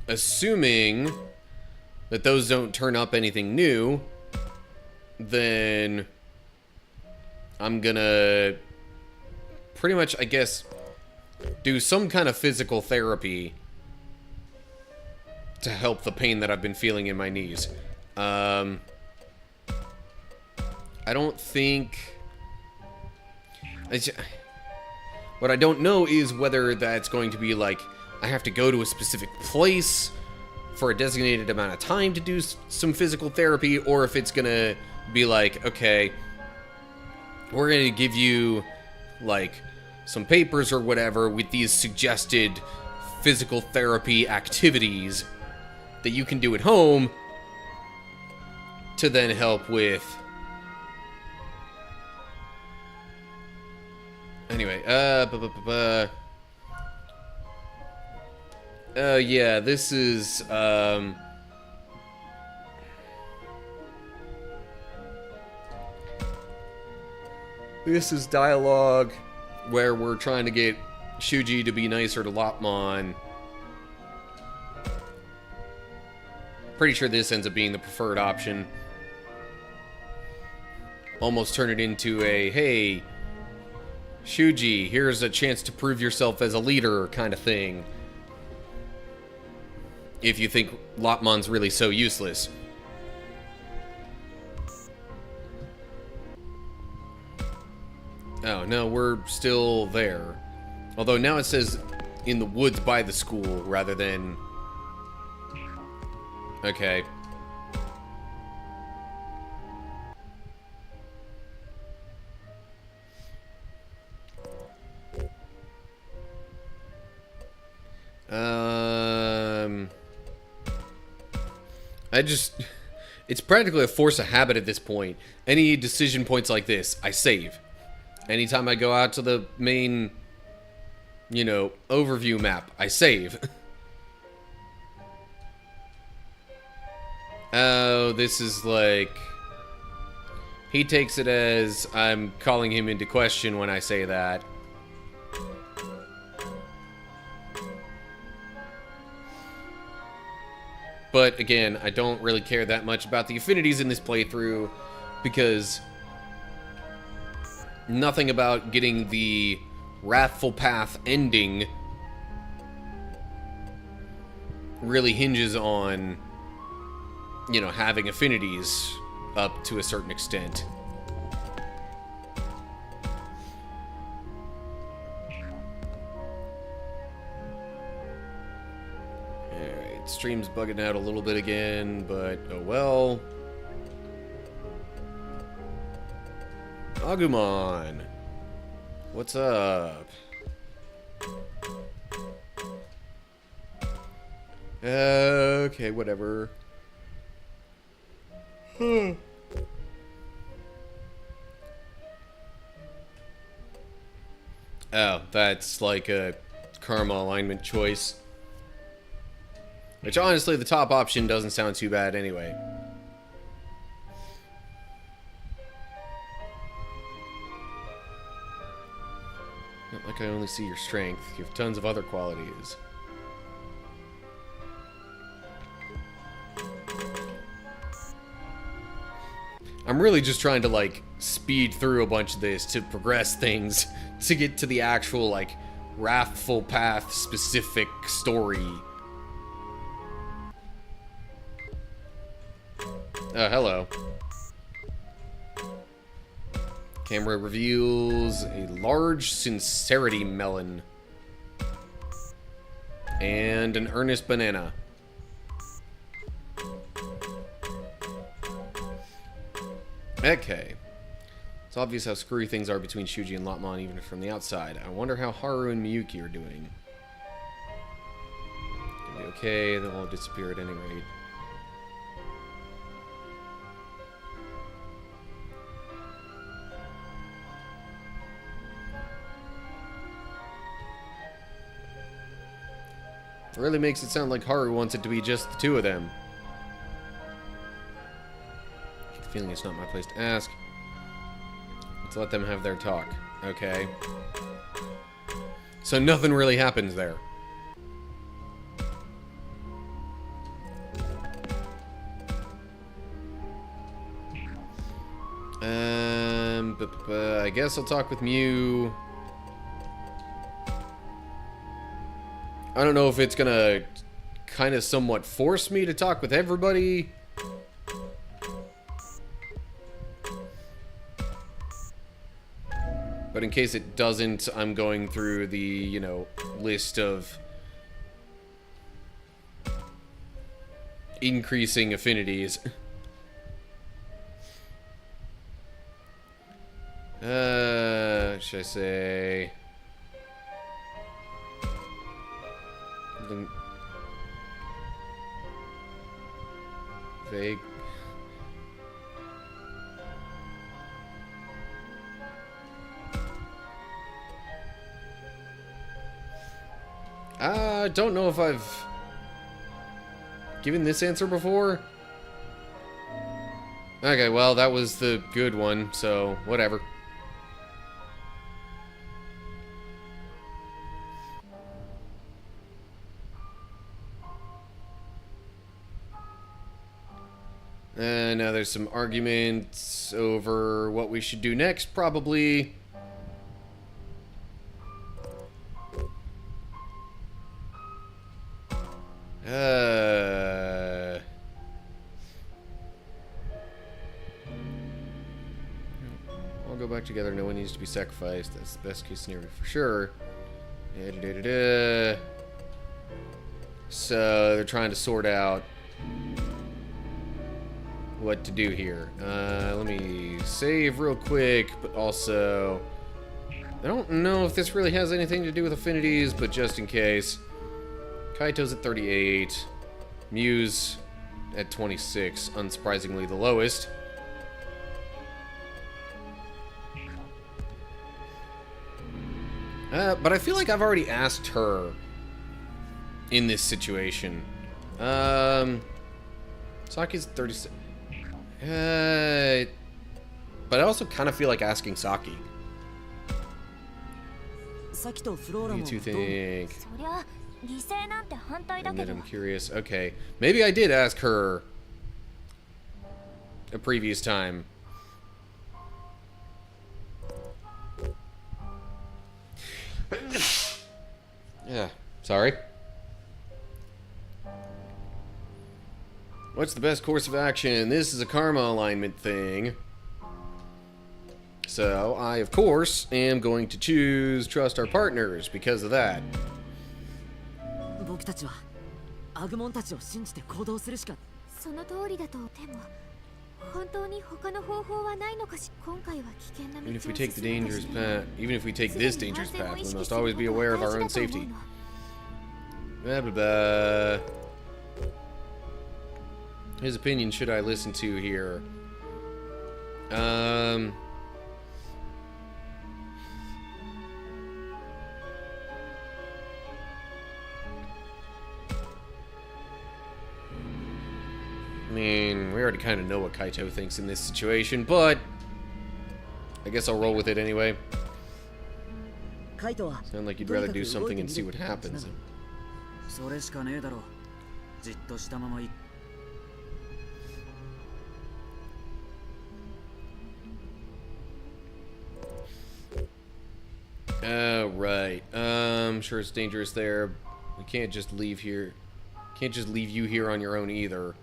Assuming that those don't turn up anything new, then I'm gonna pretty much, I guess, do some kind of physical therapy to help the pain that I've been feeling in my knees. I don't think... What I don't know is whether that's going to be like, I have to go to a specific place for a designated amount of time to do some physical therapy, or if it's gonna be like, okay, we're gonna give you like some papers or whatever with these suggested physical therapy activities that you can do at home to then help with. Anyway, yeah, this is, this is dialogue where we're trying to get Shuji to be nicer to Lopmon. Pretty sure this ends up being the preferred option. Almost turn it into a, hey, Shuji, here's a chance to prove yourself as a leader kind of thing. If you think Lopmon's really so useless. Oh, no, we're still there. Although now it says in the woods by the school rather than... Okay. It's practically a force of habit at this point. Any decision points like this, I save. Anytime I go out to the main, you know, overview map, I save. Oh, this is like... He takes it as I'm calling him into question when I say that. But again, I don't really care that much about the affinities in this playthrough because nothing about getting the Wrathful Path ending really hinges on, you know, having affinities up to a certain extent. Alright, stream's bugging out a little bit again, but oh well. Agumon, what's up? Okay, whatever. Oh, that's like a karma alignment choice. Which honestly, the top option doesn't sound too bad anyway. Not like I only see your strength. You have tons of other qualities. I'm really just trying to, like, speed through a bunch of this to progress things to get to the actual, like, Wrathful Path specific story. Oh, hello. Camera reveals a large sincerity melon. And an earnest banana. Okay. It's obvious how screwy things are between Shuji and Lopmon even from the outside. I wonder how Haru and Miyuki are doing. They'll be okay, they'll all disappear at any rate. It really makes it sound like Haru wants it to be just the two of them. I get the feeling it's not my place to ask. Let's let them have their talk. Okay. So nothing really happens there. I guess I'll talk with Mew. I don't know if it's gonna kind of somewhat force me to talk with everybody. But in case it doesn't, I'm going through the, you know, list of increasing affinities. Should I say something vague? I don't know if I've given this answer before. Okay, well, that was the good one, so whatever. And now there's some arguments over what we should do next, probably. All go back together. No one needs to be sacrificed. That's the best case scenario for sure. So they're trying to sort out what to do here. Let me save real quick, but also I don't know if this really has anything to do with affinities, but just in case. Kaito's at 38. Muse at 26, unsurprisingly the lowest. But I feel like I've already asked her in this situation. Saki's 36. But I also kind of feel like asking Saki. What do you two think? And then I'm curious. Okay, maybe I did ask her a previous time. Yeah, sorry. What's the best course of action? This is a karma alignment thing. So, I, of course, am going to choose trust our partners because of that. Even if we take the dangerous path, even if we take this dangerous path, we must always be aware of our own safety. Blah, blah, blah. His opinion should I listen to here? I mean, we already kind of know what Kaito thinks in this situation, but I guess I'll roll with it anyway. Sound like you'd rather do something and see what happens. Oh, right. Sure it's dangerous there. We can't just leave here. Can't just leave you here on your own either.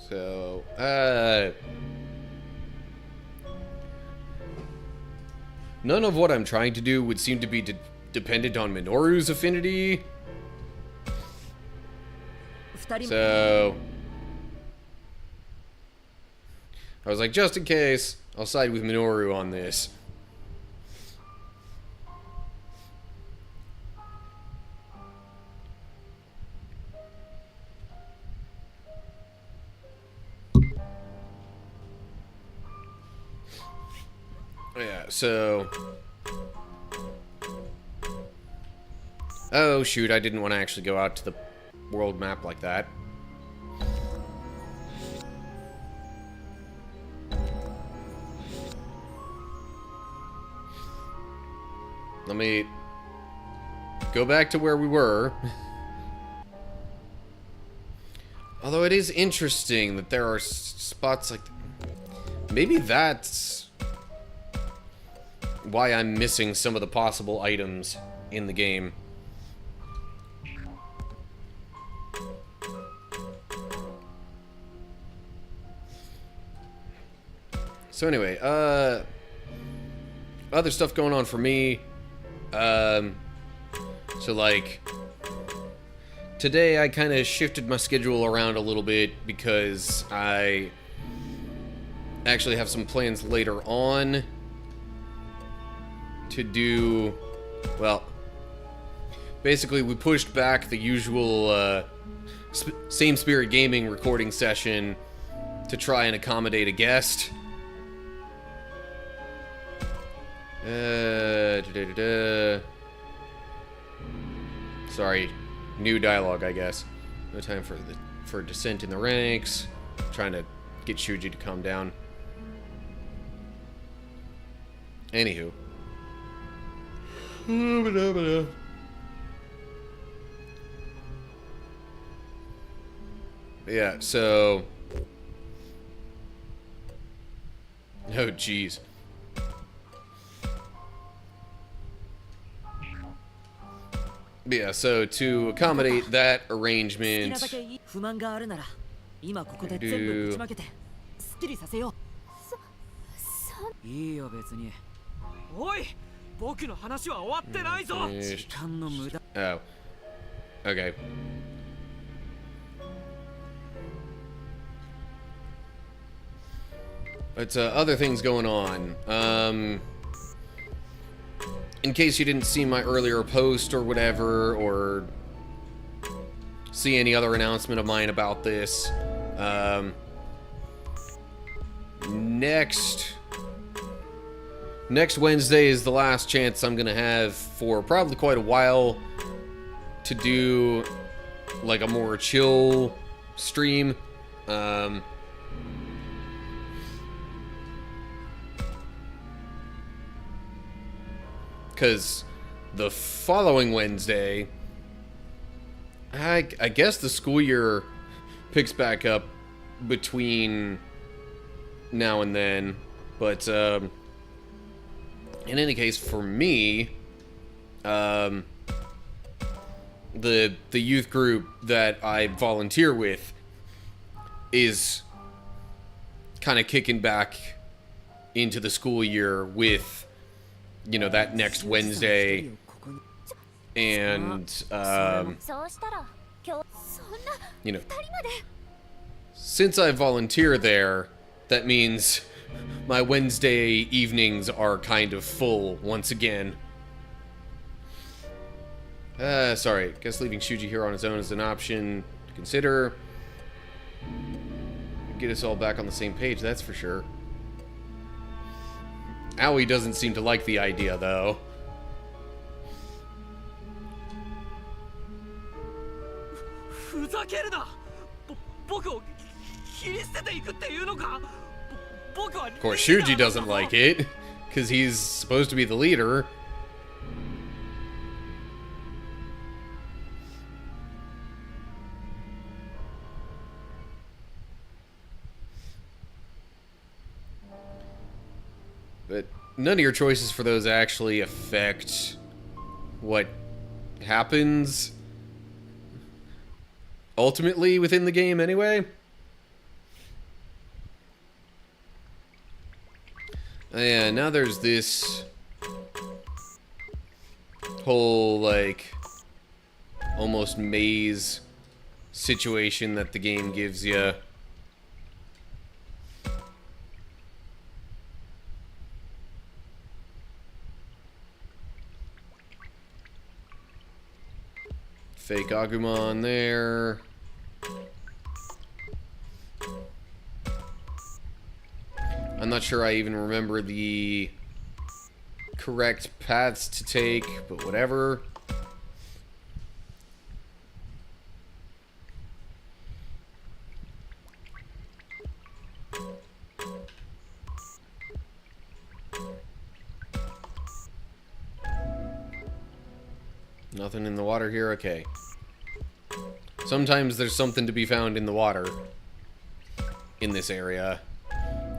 So, none of what I'm trying to do would seem to be dependent on Minoru's affinity. So, I was like, just in case, I'll side with Minoru on this. Yeah, so... Oh, shoot, I didn't want to actually go out to the world map like that. Let me go back to where we were. Although it is interesting that there are spots like... Maybe that's why I'm missing some of the possible items in the game. So anyway, other stuff going on for me. So like today I kind of shifted my schedule around a little bit because I actually have some plans later on to do, well, basically we pushed back the usual Same Spirit Gaming recording session to try and accommodate a guest. Sorry, new dialogue, I guess. No time for dissent in the ranks. Trying to get Shuji to calm down. Anywho. Yeah, so... Oh, jeez. Yeah, so to accommodate that arrangement... 不満があるなら今ここで全部ぶちまけてすっきりさせよう。いいよ別に。おい、僕の話は終わってないぞ。時間の無駄。Oh. Okay. But other things going on. In case you didn't see my earlier post or whatever, or see any other announcement of mine about this, next Wednesday is the last chance I'm gonna have for probably quite a while to do like a more chill stream. Because the following Wednesday, I guess the school year picks back up between now and then. But in any case, for me, the youth group that I volunteer with is kind of kicking back into the school year with, you know, that next Wednesday, and you know, since I volunteer there, that means my Wednesday evenings are kind of full once again. Sorry, guess leaving Shuji here on his own is an option to consider. Get us all back on the same page, that's for sure. Aoi doesn't seem to like the idea, though. Of course, Shuji doesn't like it, because he's supposed to be the leader. But none of your choices for those actually affect what happens ultimately within the game anyway. Yeah, now there's this whole, like, almost maze situation that the game gives you. Fake Agumon there. I'm not sure I even remember the correct paths to take, but whatever. Nothing in the water here? Okay. Sometimes there's something to be found in the water in this area.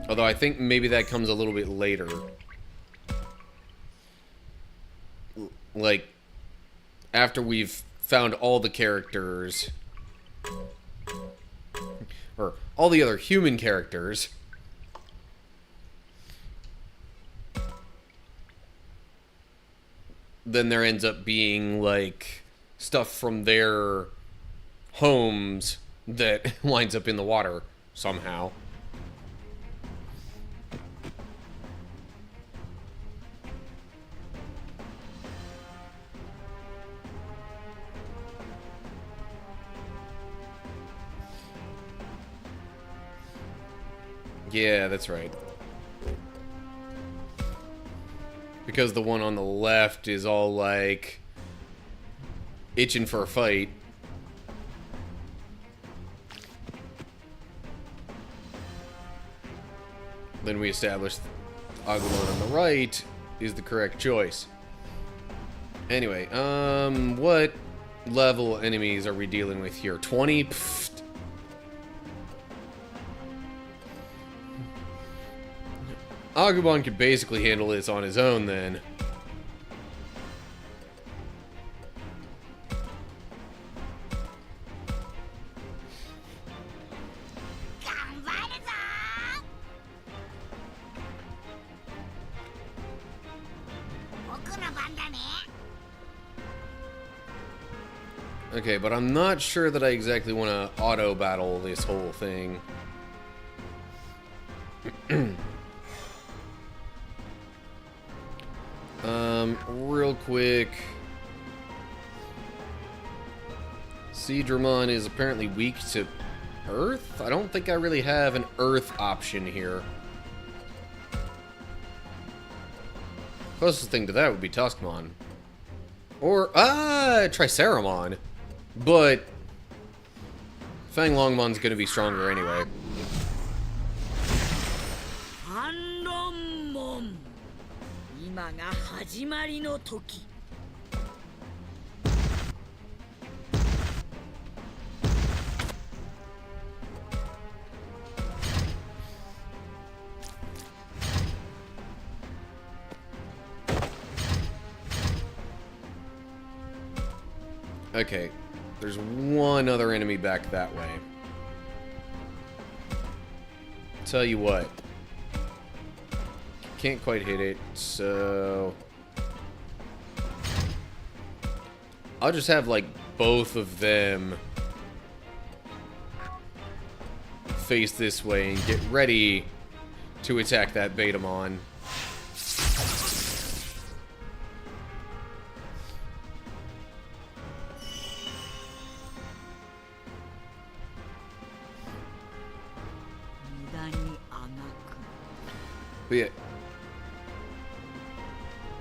Although I think maybe that comes a little bit later. Like, after we've found all the characters, or all the other human characters, then there ends up being like stuff from their homes that winds up in the water somehow. Yeah, that's right. Because the one on the left is all like itching for a fight. Then we established Agumon on the right is the correct choice. Anyway, what level enemies are we dealing with here? 20? Pfft. Agumon could basically handle this on his own then. Okay, but I'm not sure that I exactly want to auto battle this whole thing. Real quick. Digimon is apparently weak to Earth? I don't think I really have an Earth option here. Closest thing to that would be Tuskmon. Or, Triceramon. But Fang Longmon's gonna be stronger anyway. Okay, there's one other enemy back that way. Tell you what. Can't quite hit it, so I'll just have like both of them face this way and get ready to attack that Betamon. But yeah,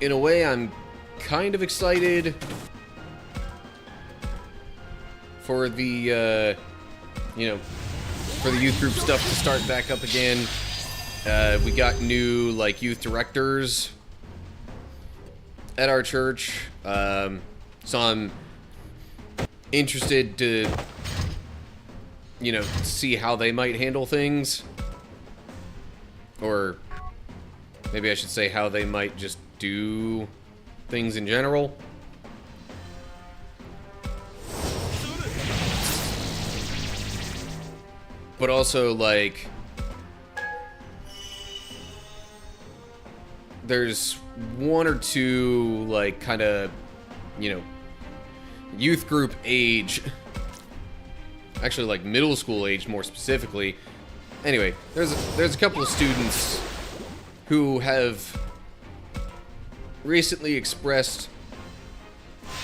in a way, I'm kind of excited for the, you know, for the youth group stuff to start back up again. We got new, like, youth directors at our church, so I'm interested to, you know, see how they might handle things. Or maybe I should say how they might just do things in general. But also, like, there's one or two, like, kind of, you know, youth group age. Actually, like, middle school age, more specifically. Anyway, there's a couple of students who have recently expressed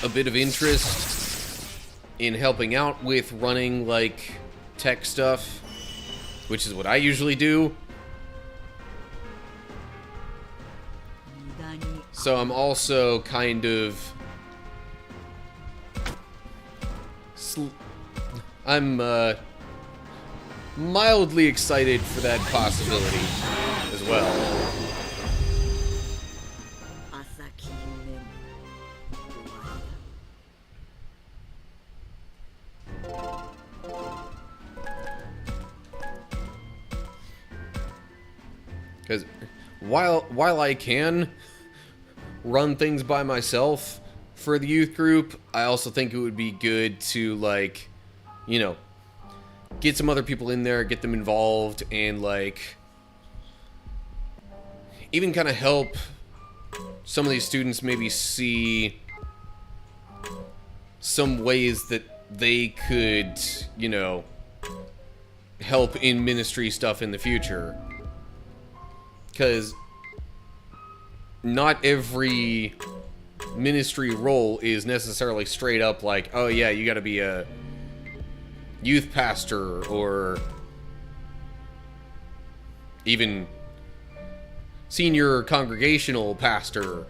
a bit of interest in helping out with running, like, tech stuff, which is what I usually do. So I'm also kind of I'm mildly excited for that possibility as well. Because while I can run things by myself for the youth group, I also think it would be good to, like, you know, get some other people in there, get them involved, and, like, even kind of help some of these students maybe see some ways that they could, you know, help in ministry stuff in the future. Because not every ministry role is necessarily straight up like, oh yeah, you gotta be a youth pastor or even senior congregational pastor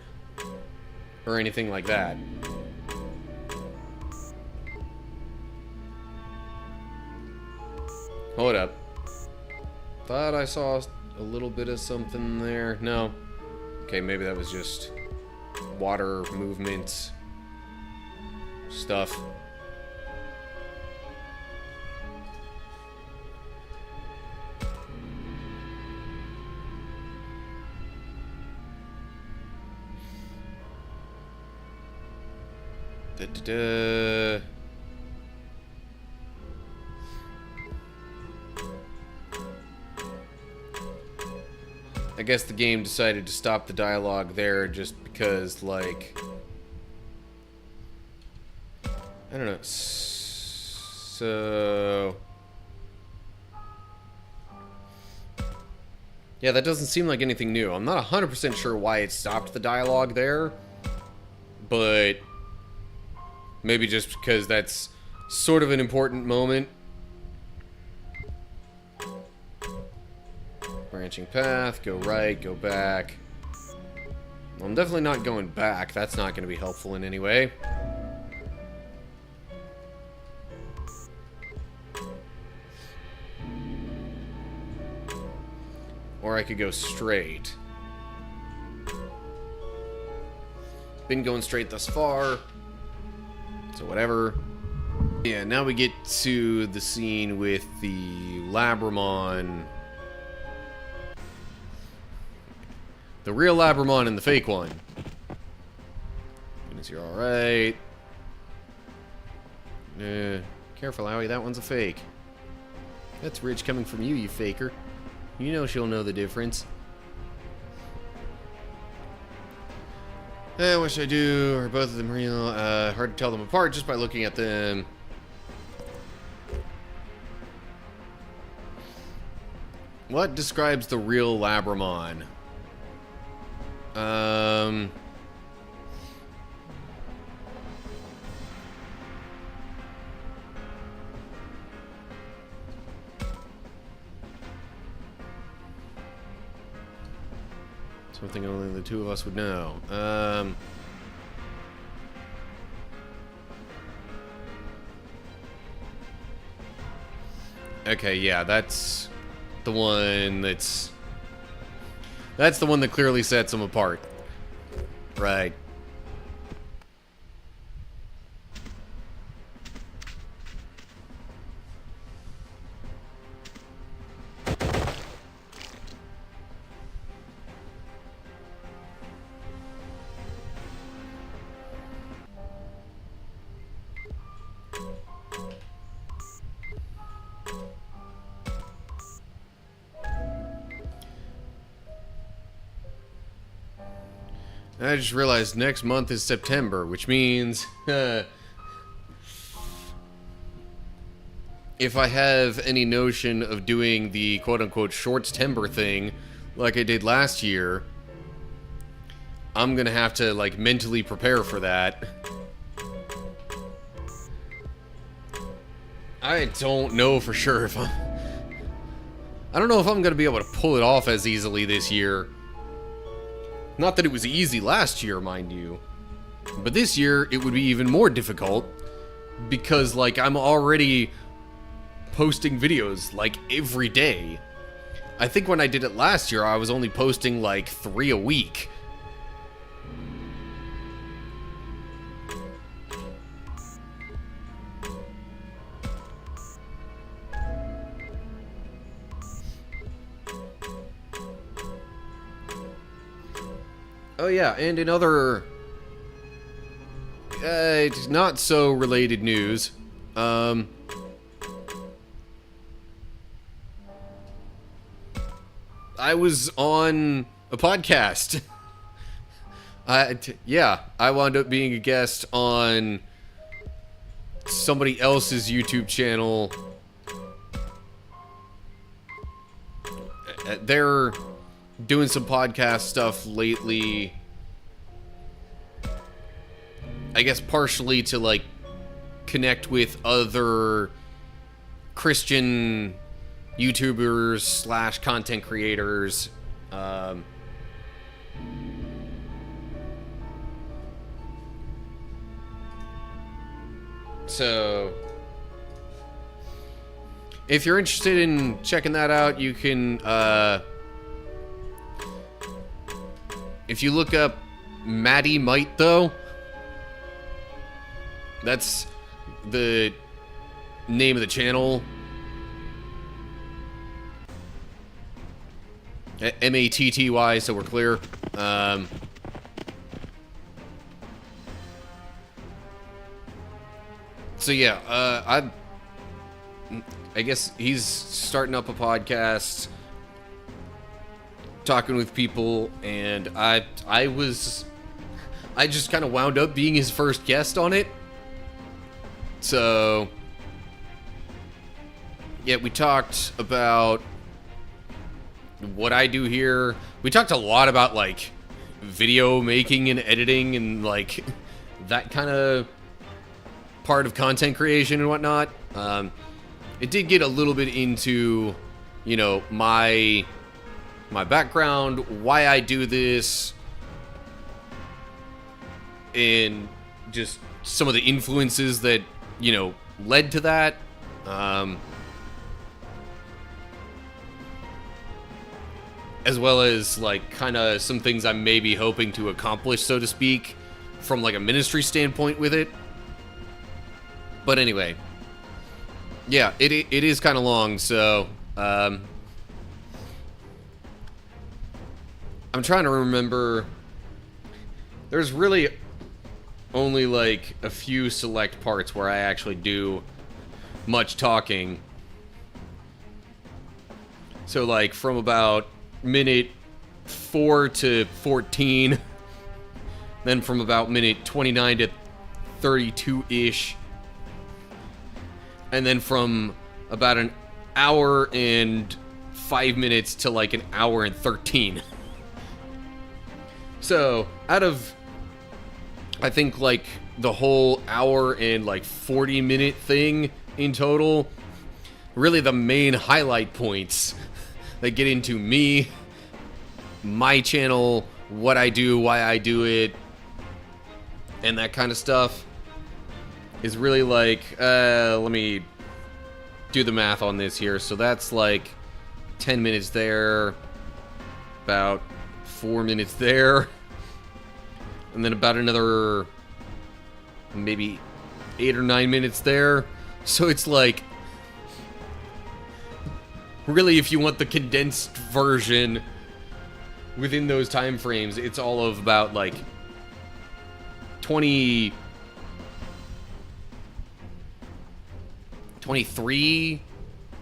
or anything like that. Hold up. Thought I saw a little bit of something there. No. Okay, maybe that was just water movement stuff. Da-da-da. I guess the game decided to stop the dialogue there just because, like, I don't know. So, yeah, that doesn't seem like anything new. I'm not 100% sure why it stopped the dialogue there, but maybe just because that's sort of an important moment. Branching path, go right, go back. Well, I'm definitely not going back. That's not going to be helpful in any way. Or I could go straight. Been going straight thus far. So whatever. Yeah, now we get to the scene with the Labramon. The real Labramon and the fake one. Goodness, you're alright. Careful, Howie, that one's a fake. That's rich coming from you, you faker. You know she'll know the difference. What should I do? Are both of them real? Hard to tell them apart just by looking at them. What describes the real Labramon? Something only the two of us would know. Okay, yeah, that's the one that's the one that clearly sets them apart. Right. I just realized next month is September, which means if I have any notion of doing the quote-unquote shorts-tember thing like I did last year, I'm gonna have to, like, mentally prepare for that. I don't know for sure if I don't know if I'm gonna be able to pull it off as easily this year. Not that it was easy last year, mind you. But this year, it would be even more difficult. Because, like, I'm already posting videos, like, every day. I think when I did it last year, I was only posting, like, 3 a week. Oh yeah, and in other not so related news, I was on a podcast. Yeah, I wound up being a guest on somebody else's YouTube channel. They're doing some podcast stuff lately. I guess partially to like connect with other Christian YouTubers slash content creators. So if you're interested in checking that out, you can, if you look up Maddie Might, though, that's the name of the channel. M-A-T-T-Y, so we're clear. So yeah, I guess he's starting up a podcast, talking with people, and I just kind of wound up being his first guest on it. So yeah, we talked about what I do here. We talked a lot about like video making and editing and like that kind of part of content creation and whatnot. It did get a little bit into, you know, my background, why I do this, and just some of the influences that, you know, led to that. As well as like kind of some things I'm maybe hoping to accomplish, so to speak, from like a ministry standpoint with it. But anyway, yeah, it is kind of long, so I'm trying to remember. There's really only like a few select parts where I actually do much talking. So like from about minute 4 to 14, then from about minute 29 to 32-ish, and then from about an hour and 5 minutes to like an hour and 13. So out of, I think like the whole hour and like 40-minute thing in total, really the main highlight points that get into me, my channel, what I do, why I do it, and that kind of stuff is really like, let me do the math on this here. So that's like 10 minutes there, about 4 minutes there, and then about another maybe 8 or 9 minutes there. So it's like, really, if you want the condensed version within those time frames, it's all of about like 23,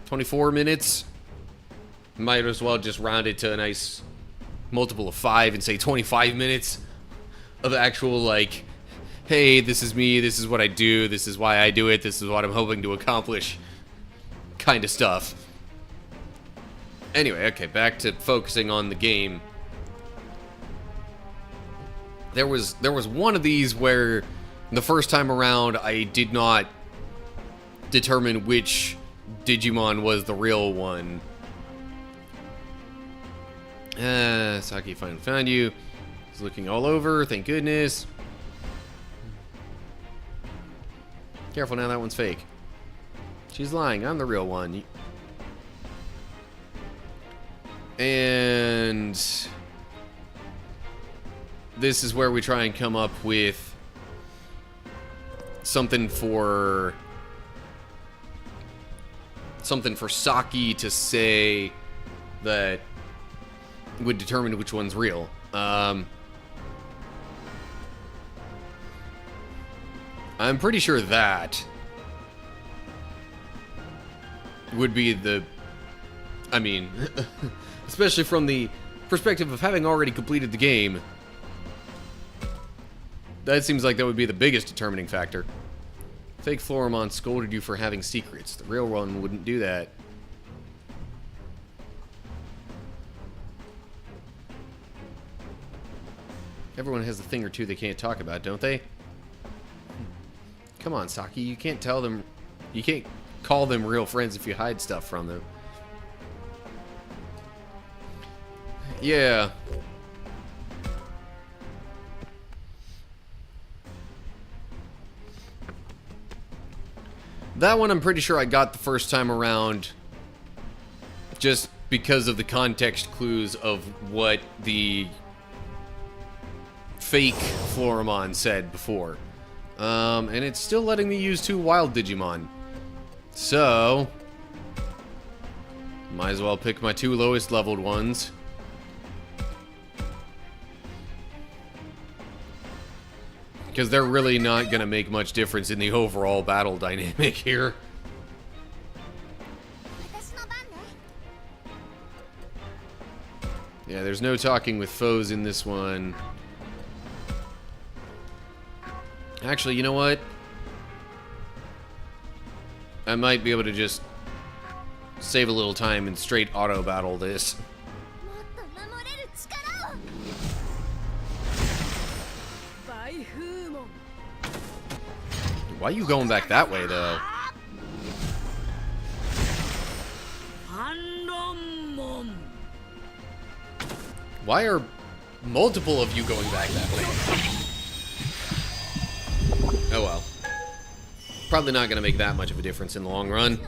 24 minutes. Might as well just round it to a nice multiple of 5 and say 25 minutes of actual like, hey, this is me, this is what I do, this is why I do it, this is what I'm hoping to accomplish kind of stuff. Anyway, okay, back to focusing on the game. There was one of these where the first time around I did not determine which Digimon was the real one. Saki finally found you. He's looking all over, thank goodness. Careful now, that one's fake. She's lying, I'm the real one. And this is where we try and come up with something for Saki to say that would determine which one's real. I'm pretty sure that would be the, I mean, especially from the perspective of having already completed the game, That seems like that would be the biggest determining factor. Fake Floramon scolded you for having secrets. The real one wouldn't do that. Everyone has a thing or two they can't talk about, don't they? Come on, Saki. You can't tell them... You can't call them real friends if you hide stuff from them. Yeah. That one I'm pretty sure I got the first time around just because of the context clues of what the fake Floramon said before. And it's still letting me use 2 wild Digimon. So, might as well pick my 2 lowest leveled ones. Because they're really not going to make much difference in the overall battle dynamic here. Yeah, there's no talking with foes in this one. Actually, you know what? I might be able to just save a little time and straight auto battle this. Why are you going back that way, though? Why are multiple of you going back that way? Oh well. Probably not going to make that much of a difference in the long run.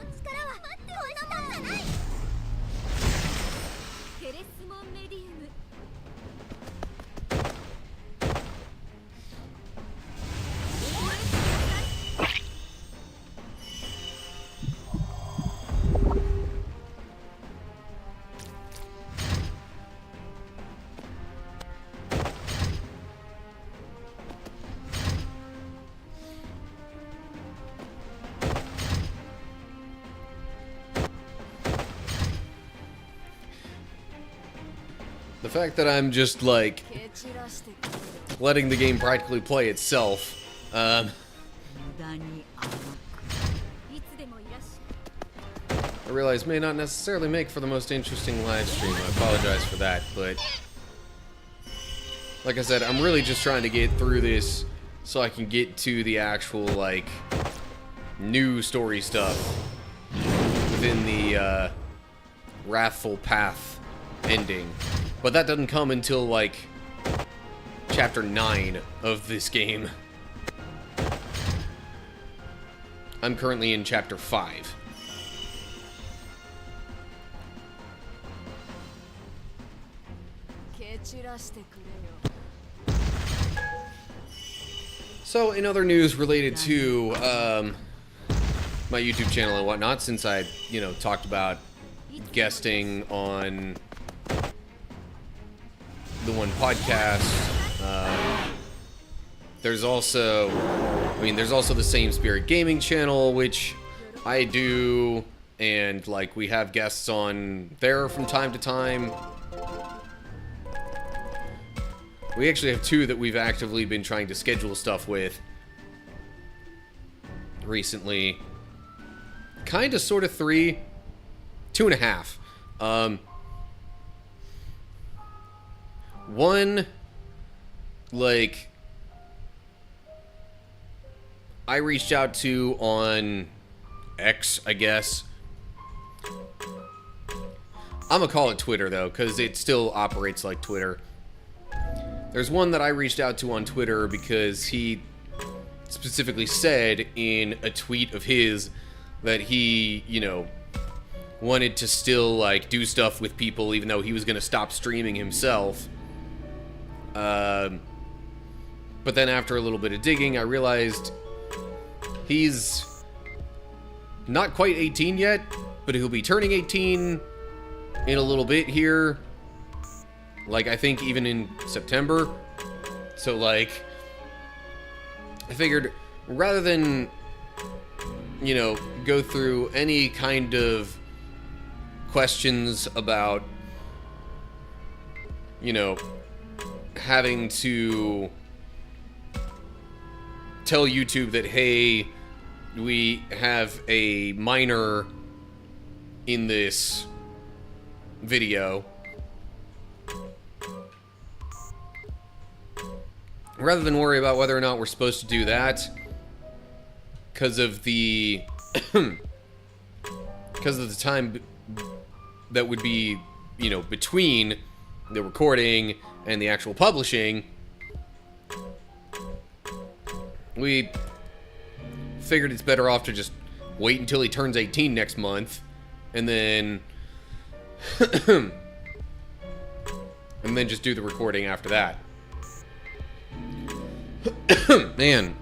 The fact that I'm just, like, letting the game practically play itself, I realize may not necessarily make for the most interesting live stream. I apologize for that, but like I said, I'm really just trying to get through this so I can get to the actual, like, new story stuff within the Wrathful Path ending. But that doesn't come until, like, Chapter 9 of this game. I'm currently in Chapter 5. So, in other news related to my YouTube channel and whatnot, since I, talked about guesting on the one podcast, there's also the Same Spirit Gaming channel, which I do, and, like, we have guests on there from time to time. We actually have 2 that we've actively been trying to schedule stuff with recently. Kinda, sorta 3. 2.5. One, like, I reached out to on X, I guess. I'm gonna call it Twitter, though, because it still operates like Twitter. There's one that I reached out to on Twitter because he specifically said in a tweet of his that he, wanted to still, like, do stuff with people even though he was gonna stop streaming himself. But then after a little bit of digging, I realized he's not quite 18 yet, but he'll be turning 18 in a little bit here. Like, I think even in September. So, like, I figured rather than, go through any kind of questions about, having to tell YouTube that, hey, we have a minor in this video, rather than worry about whether or not we're supposed to do that, because of the because of the time that would be, you know, between the recording and the actual publishing, we figured it's better off to just wait until he turns 18 next month, and then and then just do the recording after that. Man,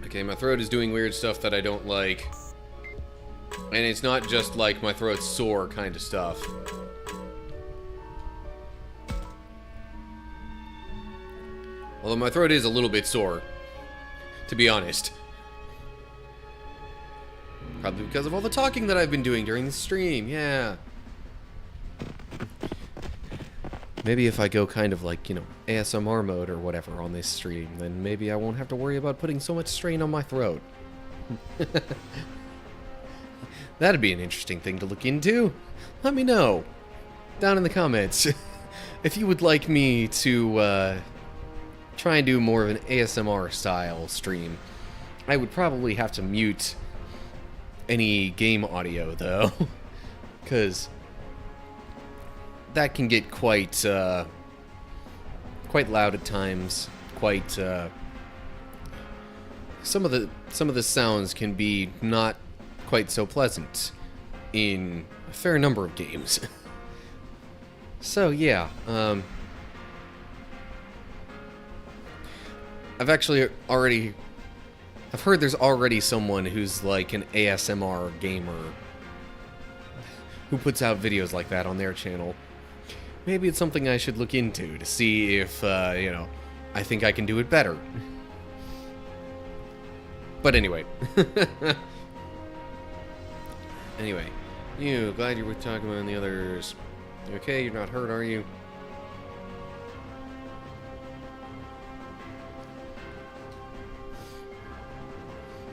okay, my throat is doing weird stuff that I don't like. And it's not just like my throat's sore kind of stuff. Although my throat is a little bit sore, to be honest. Probably because of all the talking that I've been doing during the stream, yeah. Maybe if I go kind of like, you know, ASMR mode or whatever on this stream, then maybe I won't have to worry about putting so much strain on my throat. That'd be an interesting thing to look into. Let me know down in the comments if you would like me to try and do more of an ASMR style stream. I would probably have to mute any game audio though, because that can get quite loud at times. Some of the sounds can be not quite so pleasant in a fair number of games. So yeah, I've heard there's already someone who's like an ASMR gamer who puts out videos like that on their channel. Maybe it's something I should look into to see if, you know, I think I can do it better. But anyway. Anyway. You, glad you were talking about the others. You okay? You're not hurt, are you?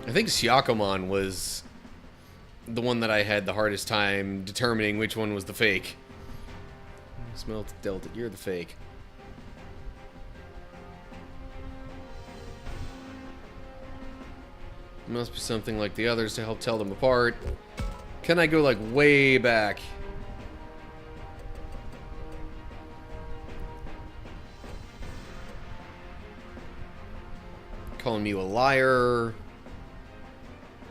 I think Syakomon was the one that I had the hardest time determining which one was the fake. Smelt Delta, you're the fake. Must be something like the others to help tell them apart. Can I go like way back? Calling you a liar.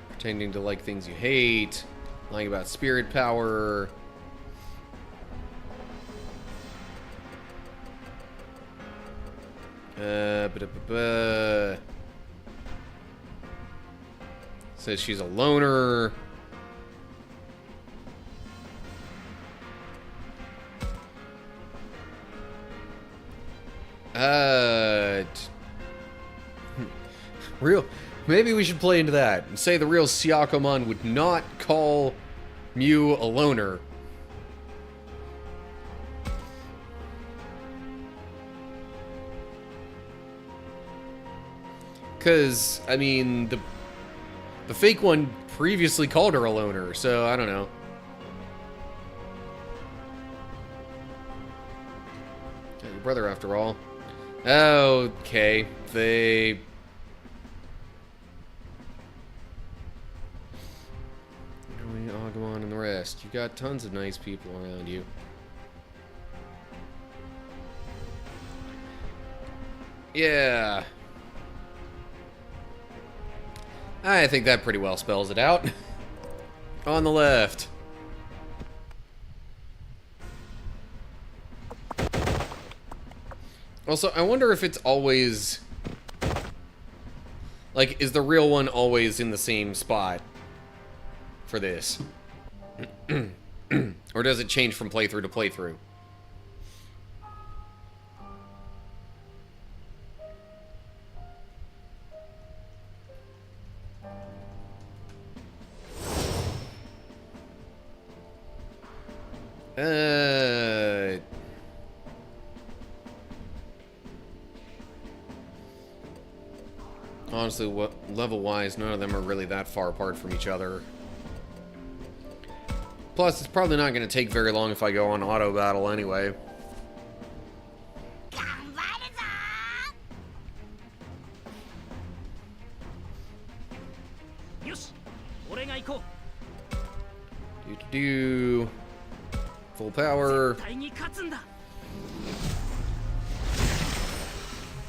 Pretending to like things you hate. Lying about spirit power. Says she's a loner. Real. Maybe we should play into that and say the real Syakomon would not call Mew a loner. Because, I mean, the fake one previously called her a loner, so I don't know. Got your brother after all. Okay, they... Agumon and the rest. You got tons of nice people around you. Yeah. I think that pretty well spells it out. On the left. Also, I wonder if it's always... Like, is the real one always in the same spot for this? Or does it change from playthrough to playthrough? honestly, level-wise, none of them are really that far apart from each other. Plus, it's probably not going to take very long if I go on auto battle anyway. Do full power.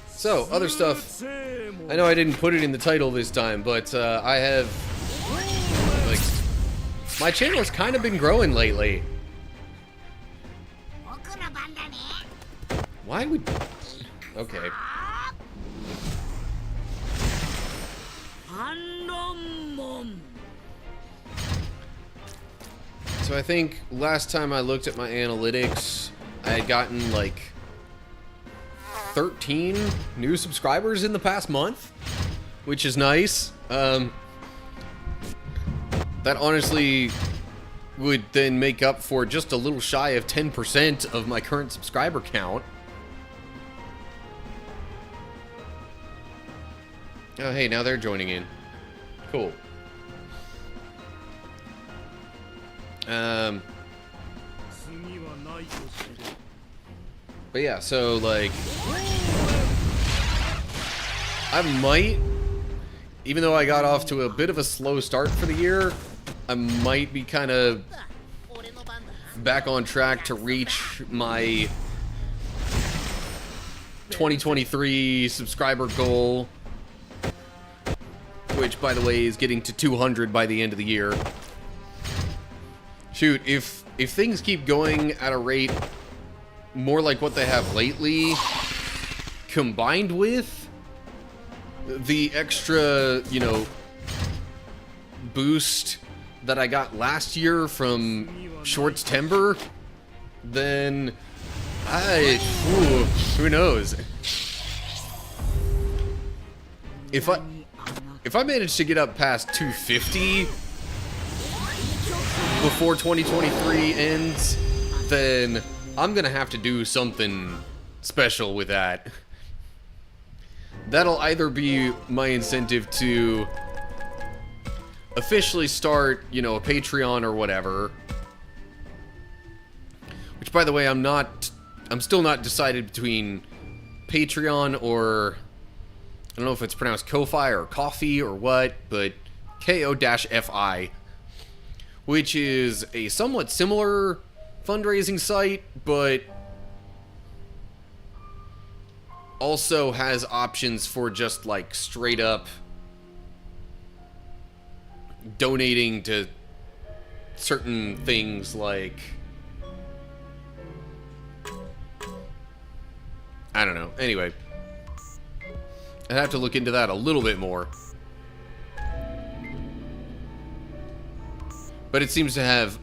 So, other stuff. I know I didn't put it in the title this time, but I have, like, my channel has kind of been growing lately. Why would... Okay. So I think last time I looked at my analytics, I had gotten like 13 new subscribers in the past month, which is nice. That honestly would then make up for just a little shy of 10% of my current subscriber count. Oh, hey, now they're joining in. Cool. But yeah, so like, I might, even though I got off to a bit of a slow start for the year, I might be kind of back on track to reach my 2023 subscriber goal, which, by the way, is getting to 200 by the end of the year. Shoot, if things keep going at a rate more like what they have lately, combined with the extra, you know, boost that I got last year from Short's Timber, then who knows? If I manage to get up past 250 before 2023 ends, then I'm gonna have to do something special with that. That'll either be my incentive to officially start, you know, a Patreon or whatever. Which, by the way, I'm still not decided between Patreon or, I don't know if it's pronounced Ko-Fi or Coffee or what, but KO-FI, which is a somewhat similar fundraising site, but also has options for just like straight up donating to certain things, like, I don't know. Anyway, I'd have to look into that a little bit more. But it seems to have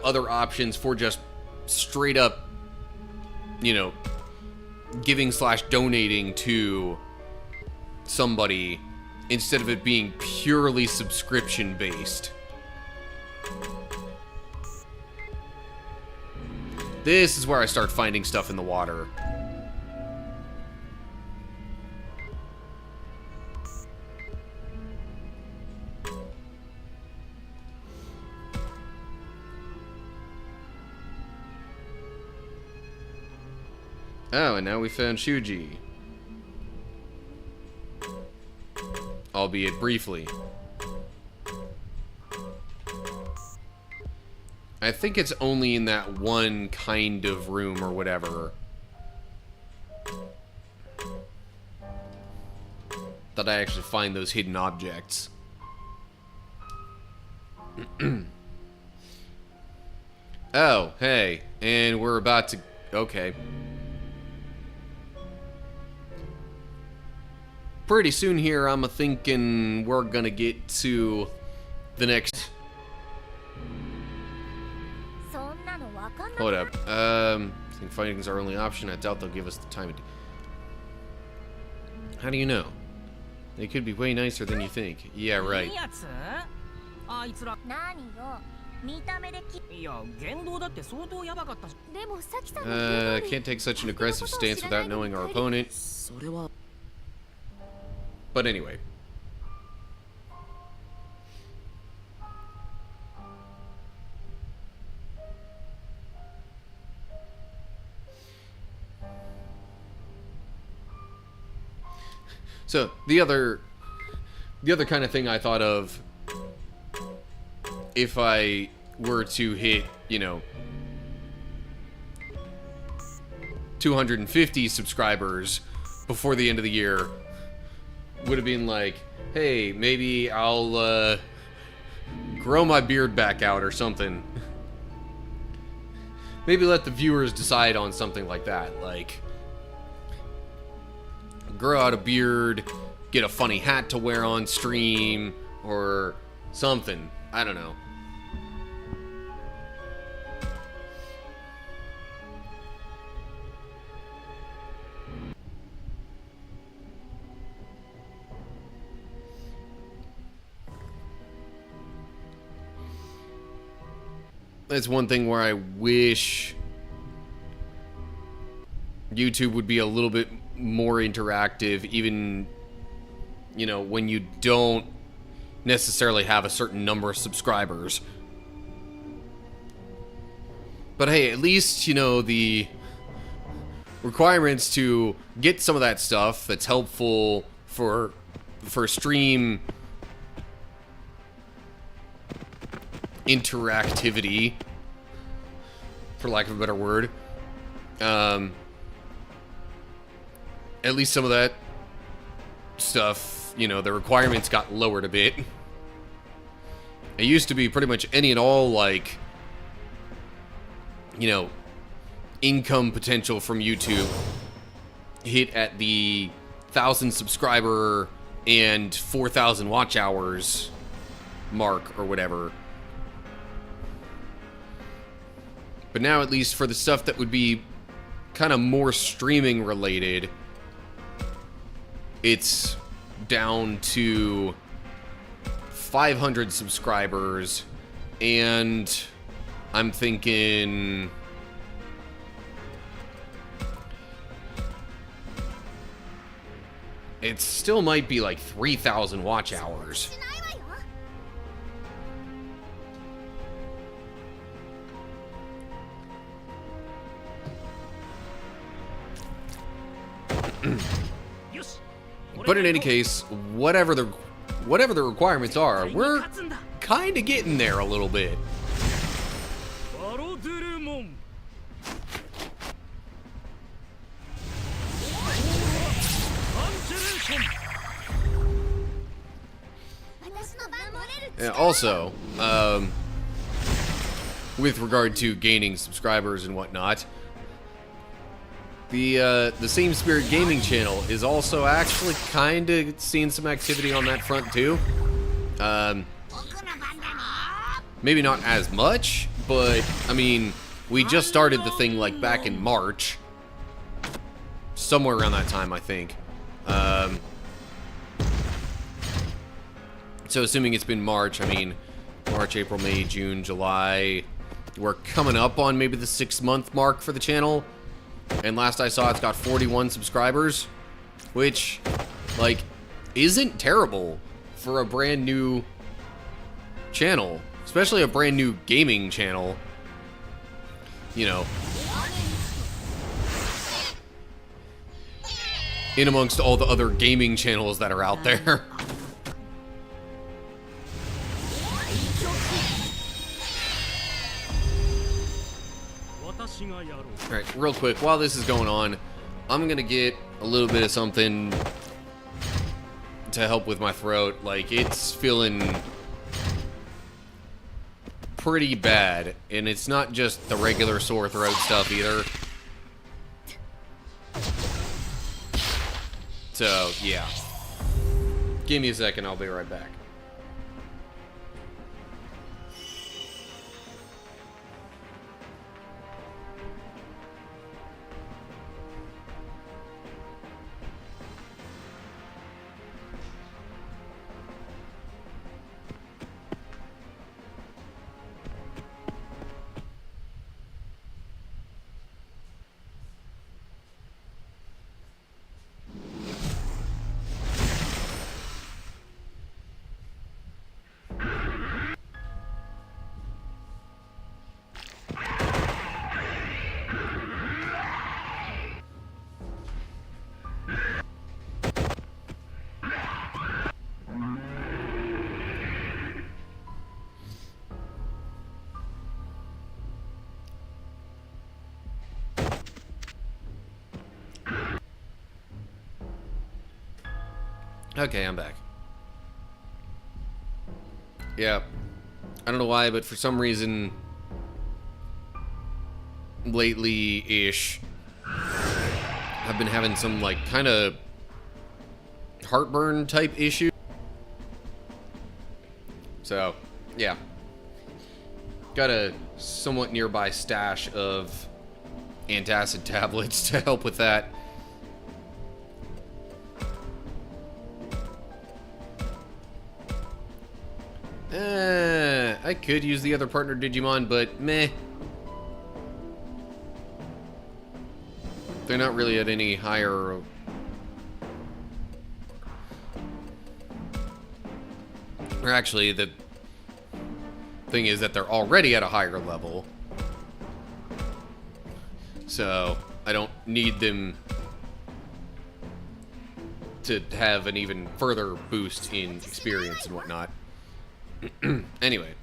other options for just straight up, you know, giving / donating to somebody instead of it being purely subscription based. This is where I start finding stuff in the water. Oh, and now we found Shuji. Albeit briefly. I think it's only in that one kind of room or whatever that I actually find those hidden objects. Oh, hey. And we're about to... Okay. Pretty soon here, I'm thinking we're gonna get to the next... Hold up. I think findings are our only option. I doubt they'll give us the time. How do you know? They could be way nicer than you think. Yeah, right. いや言動だって相当やばかったし。でもサキさんの言う通り Can't take such an aggressive stance without knowing our opponent. それは But anyway. So the other kind of thing I thought of, if I were to hit, 250 subscribers before the end of the year, would have been like, hey, maybe I'll grow my beard back out or something. Maybe let the viewers decide on something like that, like grow out a beard, get a funny hat to wear on stream, or something. I don't know. That's one thing where I wish YouTube would be a little bit more interactive, even, when you don't necessarily have a certain number of subscribers. But hey, at least, the requirements to get some of that stuff that's helpful for stream interactivity, for lack of a better word, at least some of that stuff, the requirements got lowered a bit. It used to be pretty much any and all, like, income potential from YouTube hit at the 1,000 subscriber and 4,000 watch hours mark or whatever. But now, at least for the stuff that would be kind of more streaming related, it's down to 500 subscribers, and I'm thinking it still might be like 3,000 watch hours. But in any case, whatever the requirements are, we're kind of getting there a little bit. And also, with regard to gaining subscribers and whatnot, the Same Spirit Gaming channel is also actually kind of seeing some activity on that front too. Maybe not as much, but I mean, we just started the thing like back in March, somewhere around that time, I think. So assuming it's been March, I mean, March, April, May, June, July, we're coming up on maybe the 6-month mark for the channel. And last I saw, it's got 41 subscribers, which, like, isn't terrible for a brand new channel, especially a brand new gaming channel, in amongst all the other gaming channels that are out there. Alright, real quick, while this is going on, I'm gonna get a little bit of something to help with my throat. Like, it's feeling pretty bad, and it's not just the regular sore throat stuff either. So, yeah. Give me a second, I'll be right back. Okay, I'm back. Yeah. I don't know why, but for some reason, lately-ish, I've been having some, like, kind of heartburn type issue. So, yeah. Got a somewhat nearby stash of antacid tablets to help with that. I could use the other partner Digimon, but meh. They're not really at any higher... Or actually, the thing is that they're already at a higher level. So, I don't need them to have an even further boost in experience and whatnot. Anyway.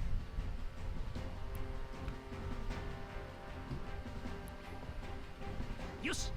Yosh!